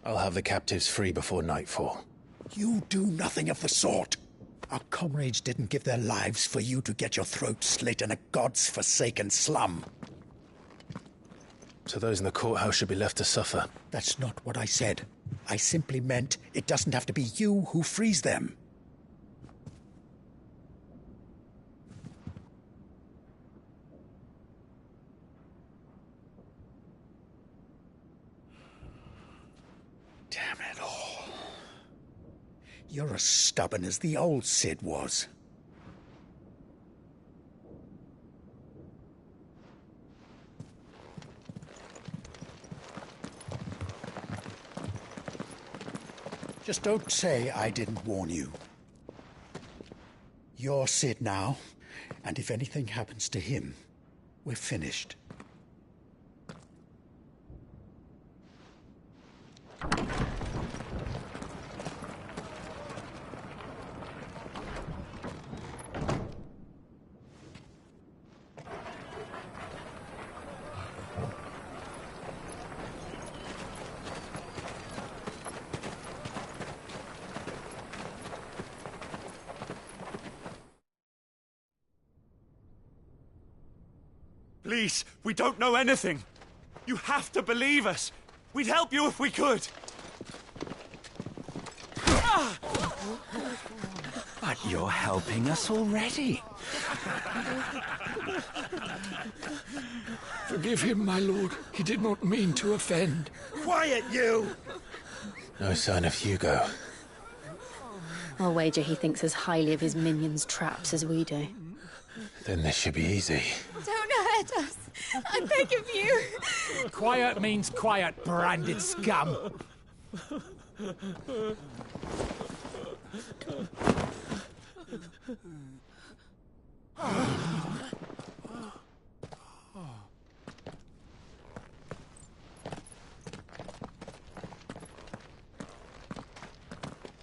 I'll have the captives free before nightfall. You do nothing of the sort. Our comrades didn't give their lives for you to get your throat slit in a god's forsaken slum. So those in the courthouse should be left to suffer. That's not what I said. I simply meant it doesn't have to be you who frees them. Damn it all. You're as stubborn as the old Sid was. Just don't say I didn't warn you. You're Sid now, And if anything happens to him, we're finished. Please, we don't know anything. You have to believe us. We'd help you if we could. But you're helping us already. Forgive him, my lord. He did not mean to offend. Quiet, you! No sign of Hugo. I'll wager he thinks as highly of his minions' traps as we do. Then this should be easy. Don't hurt us. I beg of you. Quiet means quiet, branded scum.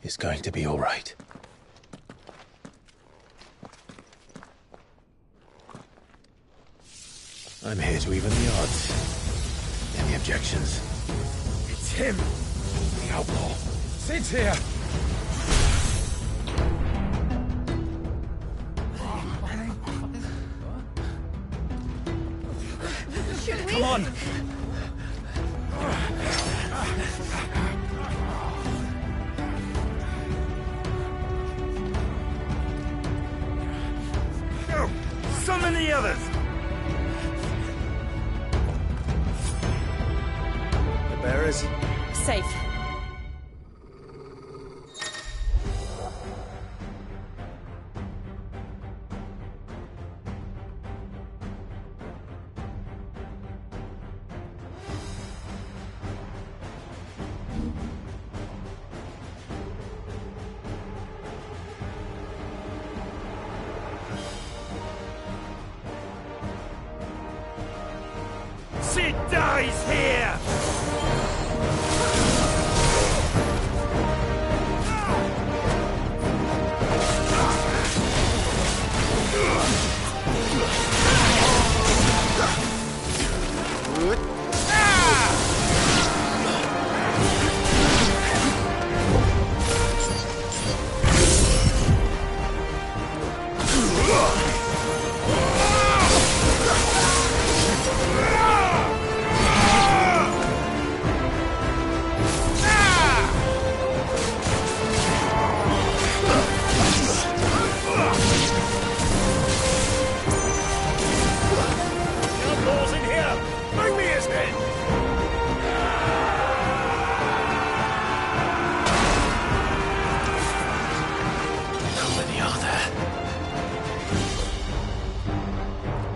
It's going to be all right. I'm here to even the odds. Any objections? It's him, the outlaw. Sit here. Should we? Come on. Go! Summon the others! The bearers? Safe. Sid dies here!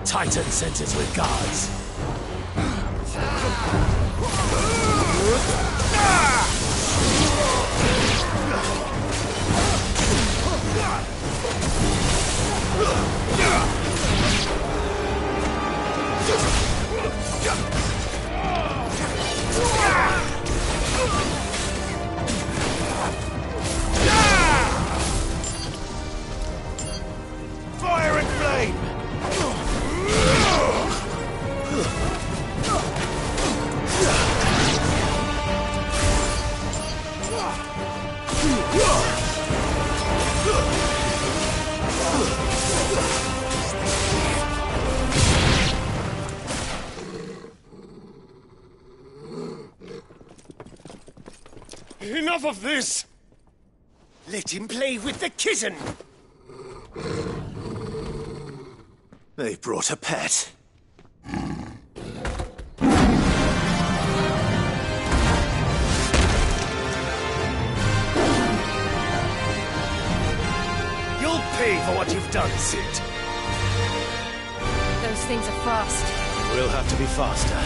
Titan sent us with guards. Fire and flame! Enough of this! Let him play with the kitten! They brought a pet. You'll pay for what you've done, Sid. Those things are fast. We'll have to be faster.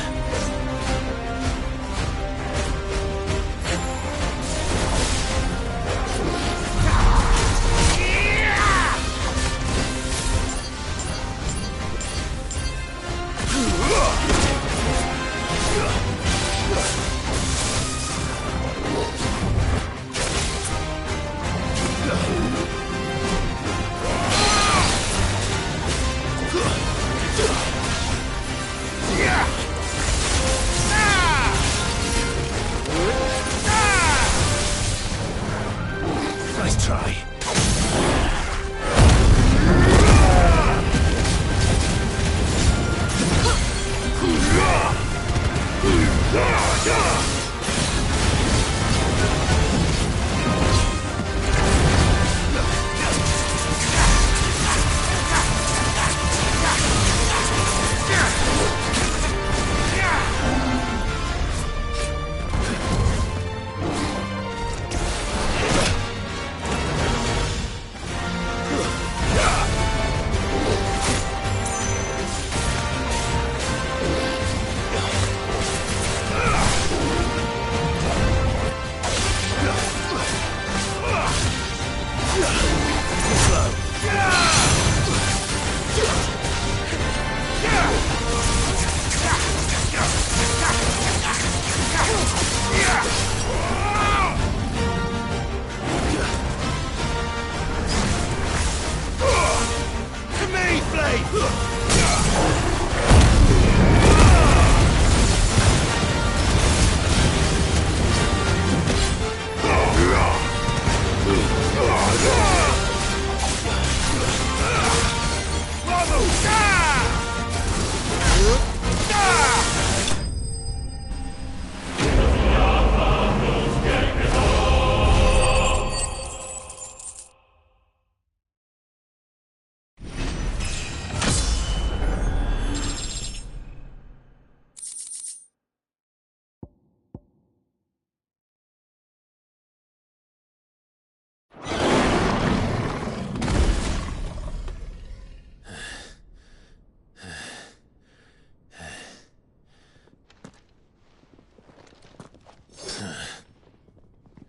try.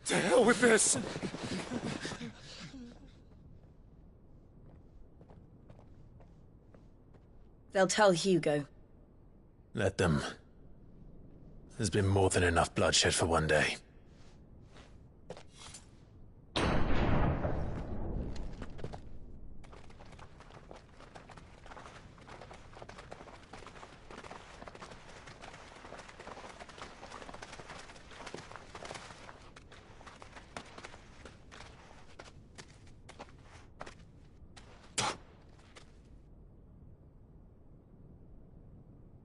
To hell with this! They'll tell Hugo. Let them. There's been more than enough bloodshed for one day.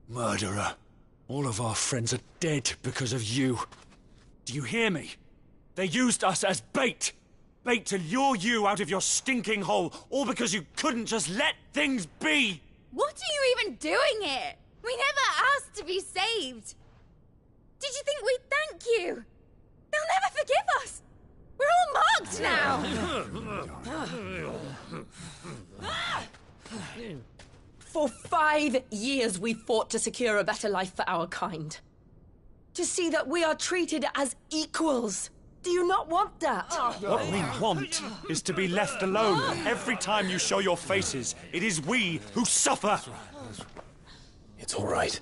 Murderer. All of our friends are dead because of you. Do you hear me? They used us as bait. Bait to lure you out of your stinking hole, all because you couldn't just let things be. What are you even doing here? We never asked to be saved. Did you think we'd thank you? They'll never forgive us. We're all marked now. For 5 years we fought to secure a better life for our kind. To see that we are treated as equals. Do you not want that? What we want is to be left alone. Every time you show your faces, it is we who suffer. It's all right.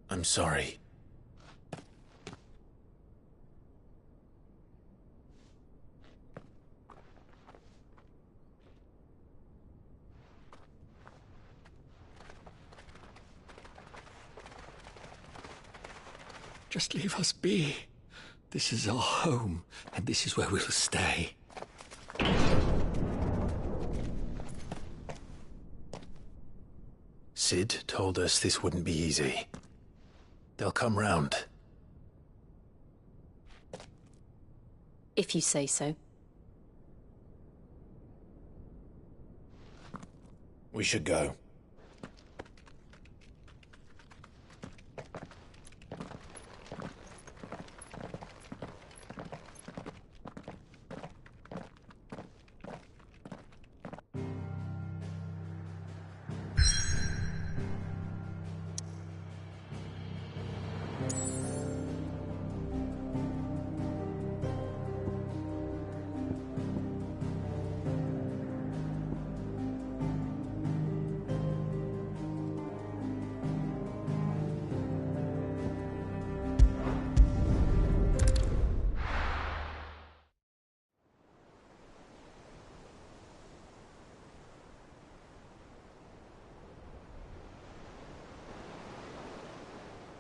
I'm sorry. Just leave us be. This is our home, and this is where we'll stay. Sid told us this wouldn't be easy. They'll come round. If you say so. We should go.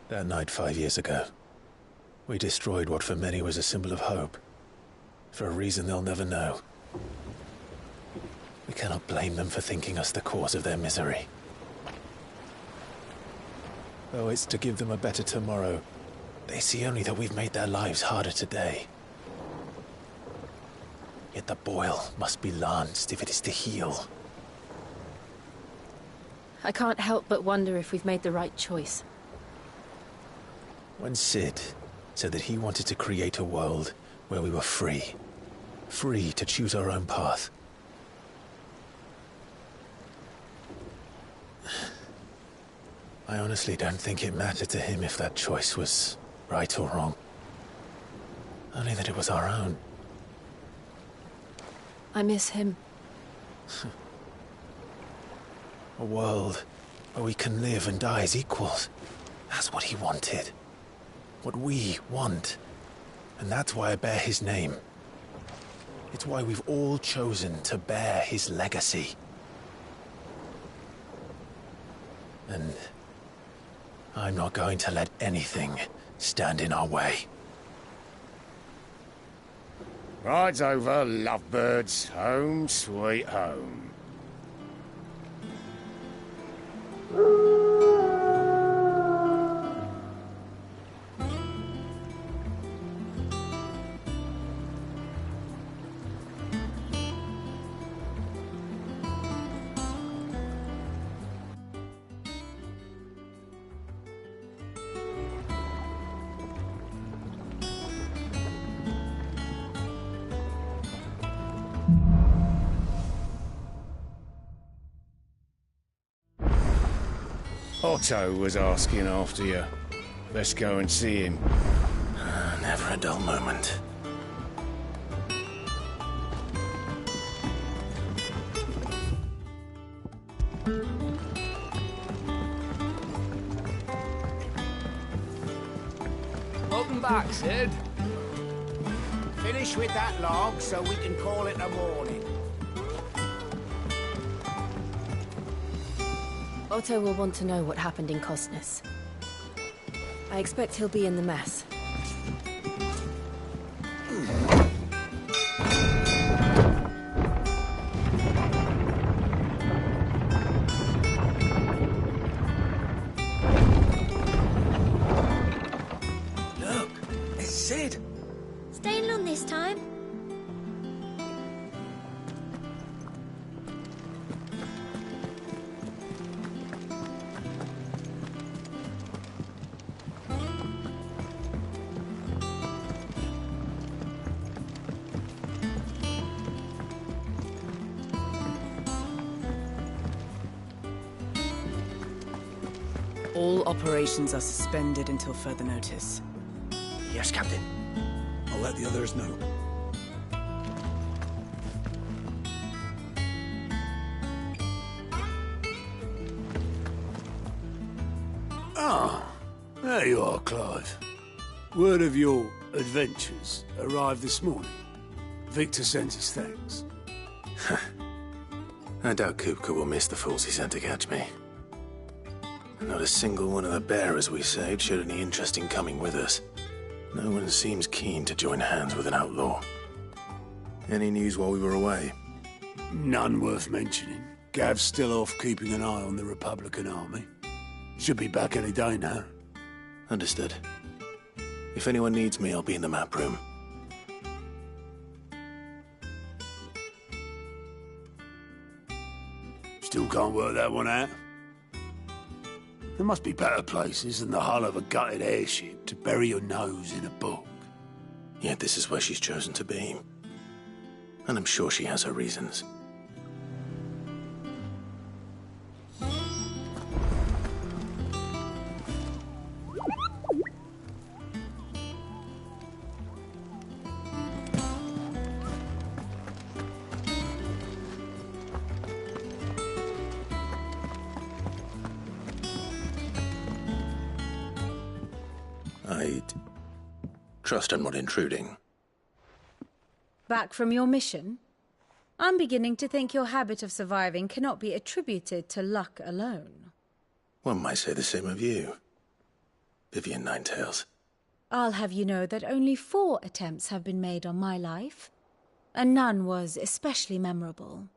That night 5 years ago, We destroyed what for many was a symbol of hope. For a reason they'll never know. We cannot blame them for thinking us the cause of their misery. Though it's to give them a better tomorrow, they see only that we've made their lives harder today. Yet the boil must be lanced if it is to heal. I can't help but wonder if we've made the right choice. When Sid said that he wanted to create a world where we were free. Free to choose our own path. I honestly don't think it mattered to him if that choice was right or wrong. Only that it was our own. I miss him. A world where we can live and die as equals. That's what he wanted. What we want. And that's why I bear his name. It's why we've all chosen to bear his legacy. And I'm not going to let anything stand in our way. Rides over, lovebirds. Home, sweet home. Otto was asking after you. Let's go and see him. Never a dull moment. Welcome back, Sid. Finish with that log so we can call it a morning. Otto will want to know what happened in Costness. I expect he'll be in the mess. Look, it's Sid. Staying long this time? All operations are suspended until further notice. Yes, Captain. I'll let the others know. Ah, there you are, Clive. Word of your adventures arrived this morning. Victor sends his thanks. I doubt Kupka will miss the fools he sent to catch me. Not a single one of the bearers we saved showed any interest in coming with us. No one seems keen to join hands with an outlaw. Any news while we were away? None worth mentioning. Gav's still off keeping an eye on the Republican army. Should be back any day now. Understood. If anyone needs me, I'll be in the map room. Still can't work that one out. There must be better places than the hull of a gutted airship to bury your nose in a book. Yet this is where she's chosen to be. And I'm sure she has her reasons. I'd trust I'm not intruding. Back from your mission? I'm beginning to think your habit of surviving cannot be attributed to luck alone. One might say the same of you, Vivian Ninetails. I'll have you know that only 4 attempts have been made on my life, and none was especially memorable.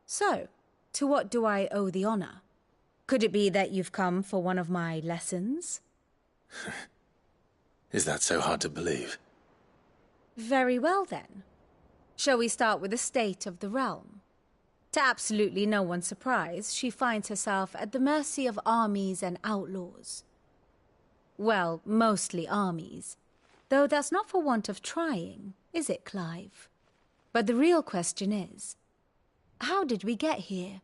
So, to what do I owe the honor? Could it be that you've come for one of my lessons? Is that so hard to believe? Very well, then. Shall we start with the state of the realm? To absolutely no one's surprise, she finds herself at the mercy of armies and outlaws. Well, mostly armies. Though that's not for want of trying, is it, Clive? But the real question is, how did we get here?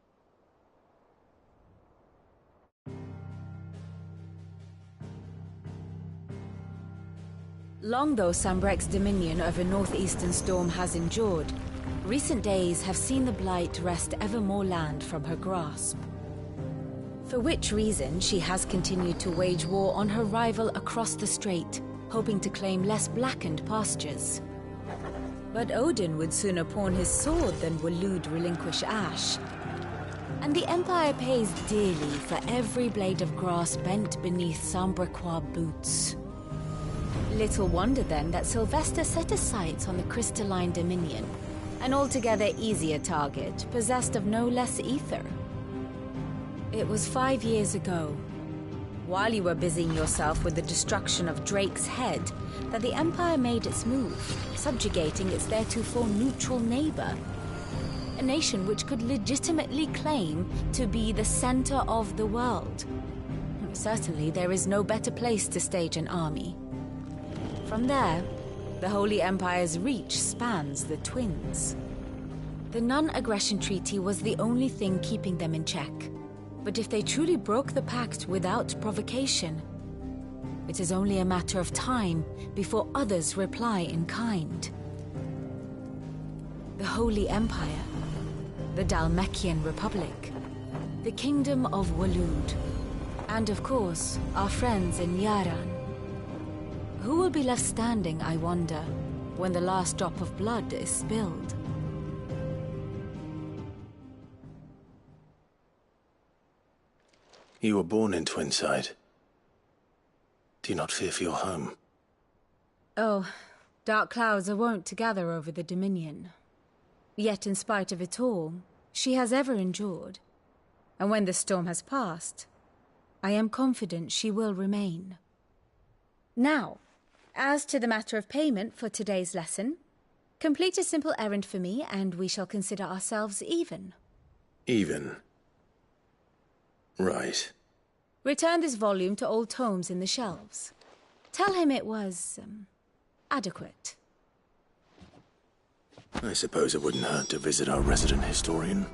Long though Sambrek's dominion over northeastern Storm has endured, recent days have seen the Blight wrest ever more land from her grasp. For which reason she has continued to wage war on her rival across the strait, hoping to claim less blackened pastures. But Odin would sooner pawn his sword than Waloed relinquish Ash. And the Empire pays dearly for every blade of grass bent beneath Sambrequois boots. Little wonder then that Sylvester set his sights on the crystalline dominion, an altogether easier target, possessed of no less ether. It was 5 years ago, while you were busying yourself with the destruction of Drake's head, that the Empire made its move, subjugating its theretofore neutral neighbor. A nation which could legitimately claim to be the center of the world. Certainly, there is no better place to stage an army. From there, the Holy Empire's reach spans the Twins. The non-aggression treaty was the only thing keeping them in check. But if they truly broke the pact without provocation, it is only a matter of time before others reply in kind. The Holy Empire, the Dhalmekian Republic, the Kingdom of Waloed, and of course, our friends in Yaran. Who will be left standing, I wonder, when the last drop of blood is spilled? You were born in Twinside. Do you not fear for your home? Oh, dark clouds are wont to gather over the Dominion. Yet in spite of it all, she has ever endured. And when the storm has passed, I am confident she will remain. Now, as to the matter of payment for today's lesson, complete a simple errand for me and we shall consider ourselves even. Even? Right. Return this volume to old tomes in the shelves. Tell him it was, adequate. I suppose it wouldn't hurt to visit our resident historian.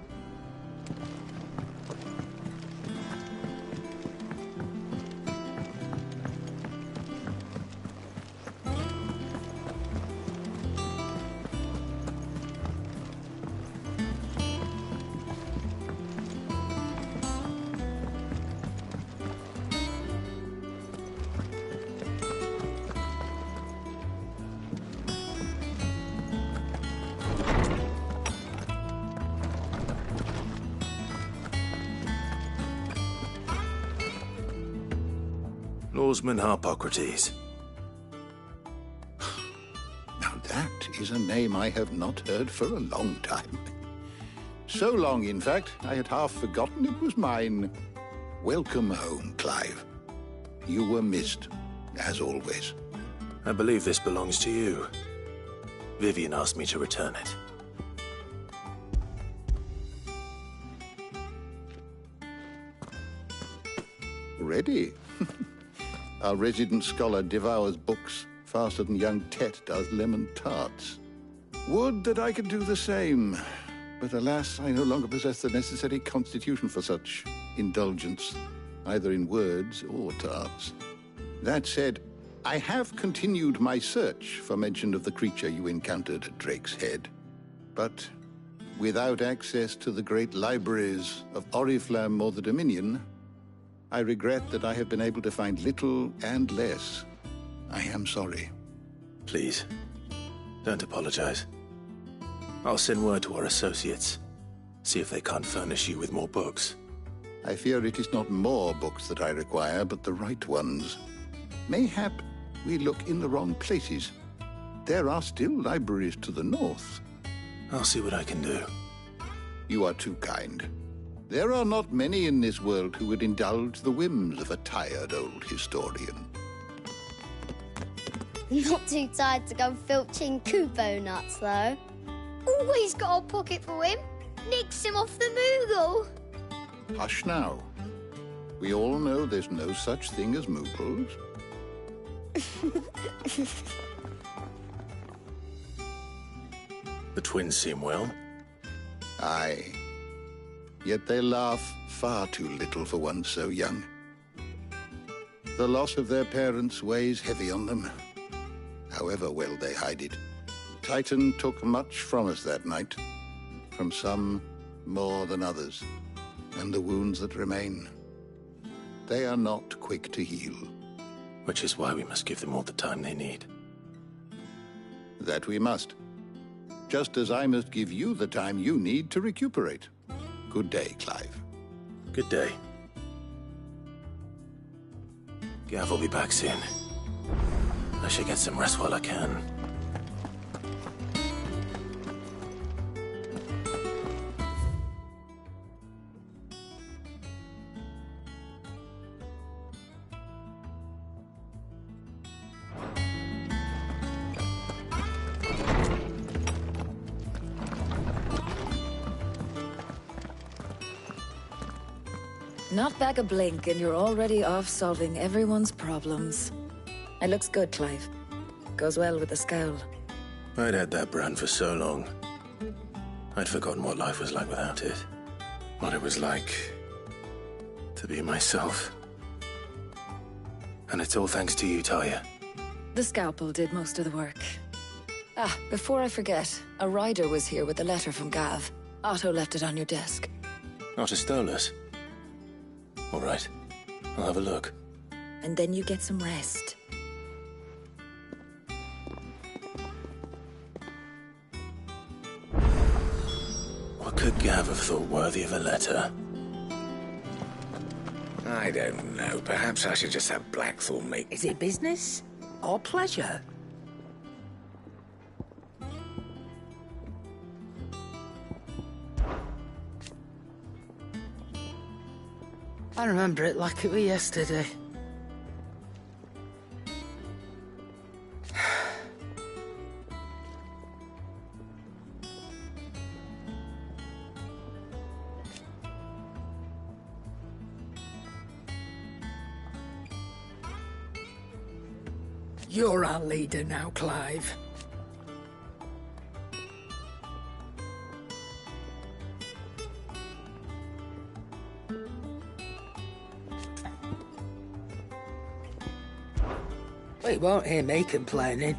Lawsman Harpocrates. Now that is a name I have not heard for a long time. So long, in fact, I had half forgotten it was mine. Welcome home, Clive. You were missed, as always. I believe this belongs to you. Vivian asked me to return it. Ready? Our resident scholar devours books faster than young Tet does lemon tarts. Would that I could do the same. But alas, I no longer possess the necessary constitution for such indulgence, either in words or tarts. That said, I have continued my search for mention of the creature you encountered at Drake's Head. But without access to the great libraries of Oriflamme or the Dominion, I regret that I have been able to find little and less. I am sorry. Please, don't apologize. I'll send word to our associates. See if they can't furnish you with more books. I fear it is not more books that I require, but the right ones. Mayhap we look in the wrong places. There are still libraries to the north. I'll see what I can do. You are too kind. There are not many in this world who would indulge the whims of a tired old historian. Not too tired to go filching Kupo nuts, though. Always got a pocket for him. Nicks him off the Moogle. Hush now. We all know there's no such thing as Moogles. The twins seem well. Aye. Yet they laugh far too little for one so young. The loss of their parents weighs heavy on them, however well they hide it. Titan took much from us that night, from some more than others, and the wounds that remain, they are not quick to heal. Which is why we must give them all the time they need. That we must. Just as I must give you the time you need to recuperate. Good day, Clive. Good day. Gav will be back soon. I should get some rest while I can. Not back a blink and you're already off solving everyone's problems. It looks good, Clive. Goes well with the scowl. I'd had that brand for so long. I'd forgotten what life was like without it. What it was like to be myself. And it's all thanks to you, Talia. The scalpel did most of the work. Ah, before I forget, a rider was here with a letter from Gav. Otto left it on your desk. Not a stolus. All right, I'll have a look. And then you get some rest. What could Gav have thought worthy of a letter? I don't know. Perhaps I should just have Blackthorn make... Is it business or pleasure? I remember it like it was yesterday. You're our leader now, Clive. Well, you won't hear me complaining.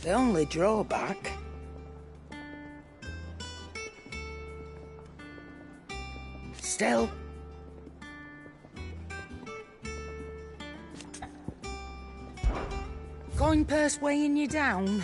The only drawback... Still... Coin purse weighing you down.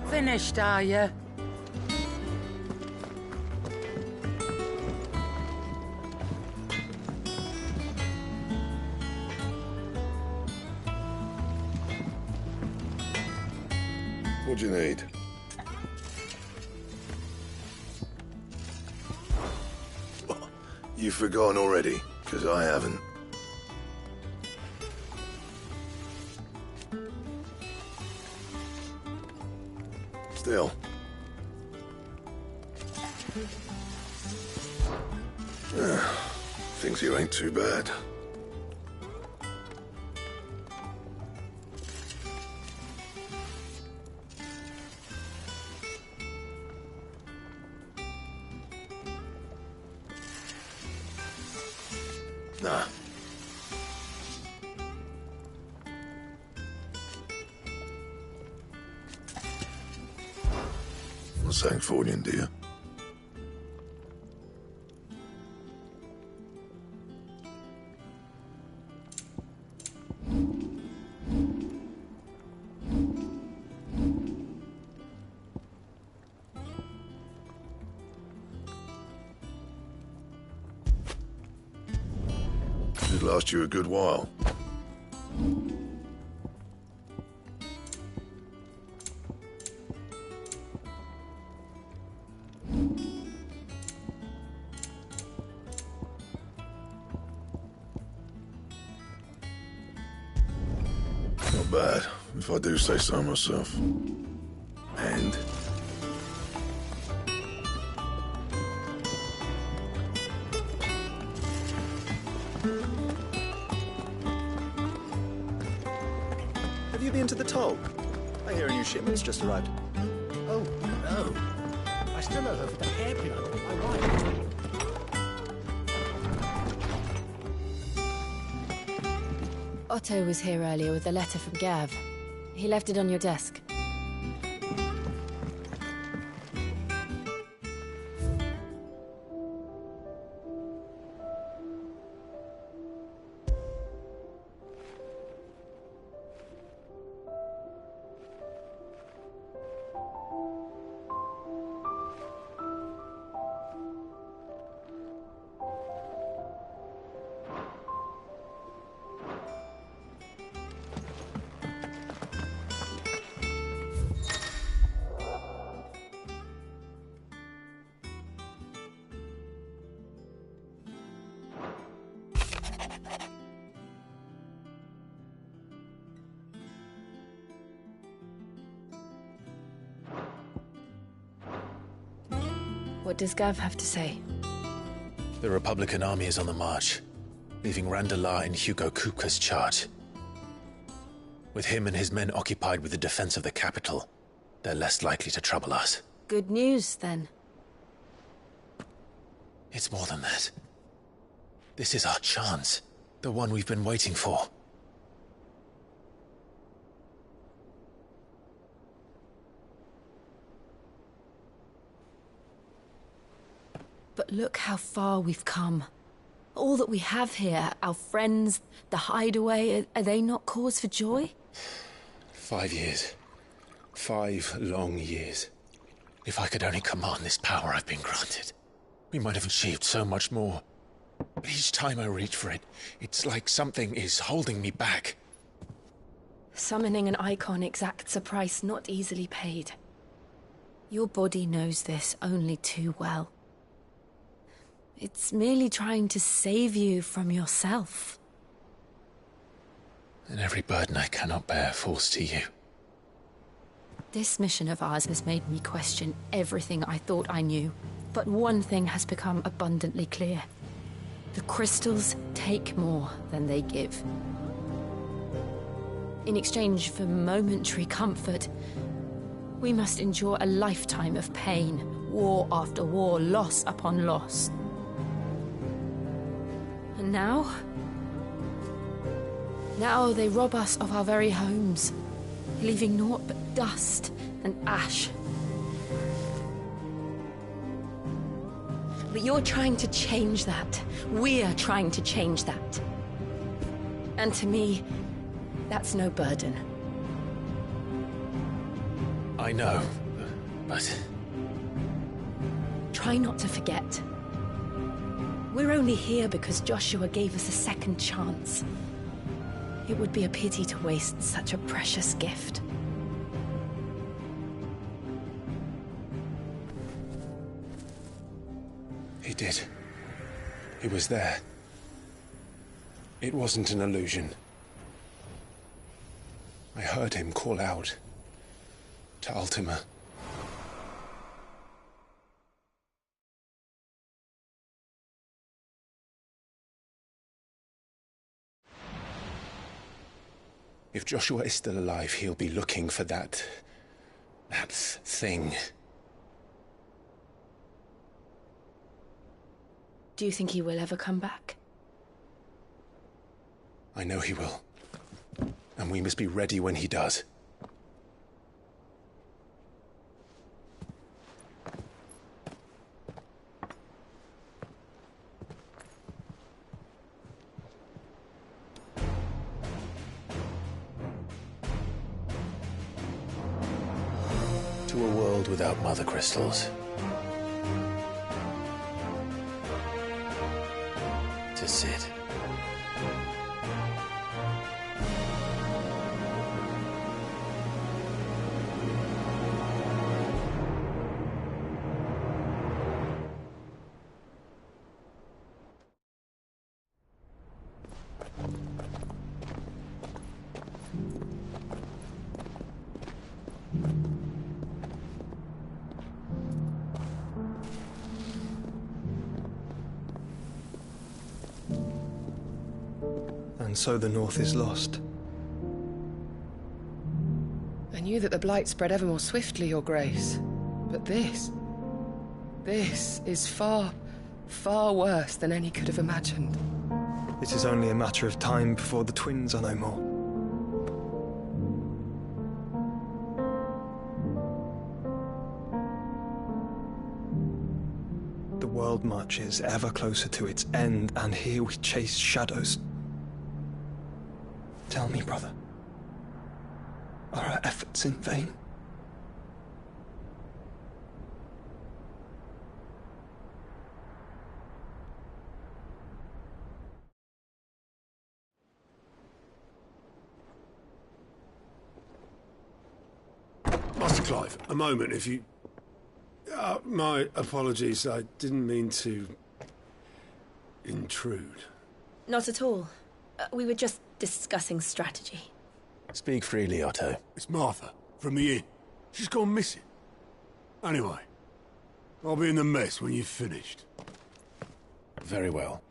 Finished, are you? What do you need? You've forgotten already, because I haven't. Still. Thinks you ain't too bad. Nah. Well, thanks for it, dear. It last you a good while. Not bad, if I do say so myself. And? Have you been to the toll? I hear a new shipment's just arrived. Oh, no. I still owe her for the hairpin I bought my wife. Otto was here earlier with a letter from Gav. He left it on your desk. What does Gav have to say? The Republican army is on the march, leaving Randalar in Hugo Kupka's charge. With him and his men occupied with the defense of the capital, they're less likely to trouble us. Good news, then. It's more than that. This is our chance, the one we've been waiting for. But look how far we've come. All that we have here, our friends, the hideaway, are they not cause for joy? 5 years. 5 long years. If I could only command this power I've been granted, we might have achieved so much more. But each time I reach for it, it's like something is holding me back. Summoning an icon exacts a price not easily paid. Your body knows this only too well. It's merely trying to save you from yourself. And every burden I cannot bear falls to you. This mission of ours has made me question everything I thought I knew. But one thing has become abundantly clear. The crystals take more than they give. In exchange for momentary comfort, we must endure a lifetime of pain, war after war, loss upon loss. And now they rob us of our very homes, leaving naught but dust and ash. But you're trying to change that. We're trying to change that. And to me, that's no burden. I know, but... Try not to forget. We're only here because Joshua gave us a second chance. It would be a pity to waste such a precious gift. He did. He was there. It wasn't an illusion. I heard him call out to Ultima. If Joshua is still alive, he'll be looking for that thing. Do you think he will ever come back? I know he will. And we must be ready when he does. To a world without mother crystals. To Cid. And so the North is lost. I knew that the Blight spread ever more swiftly, Your Grace. But this is far, far worse than any could have imagined. It is only a matter of time before the twins are no more. The world marches ever closer to its end, and here we chase shadows. Tell me, brother, are our efforts in vain? Master Clive, a moment, if you... my apologies, I didn't mean to... intrude. Not at all. We were just discussing strategy. Speak freely, Otto. It's Martha, from the inn. She's gone missing. Anyway, I'll be in the mess when you've finished. Very well.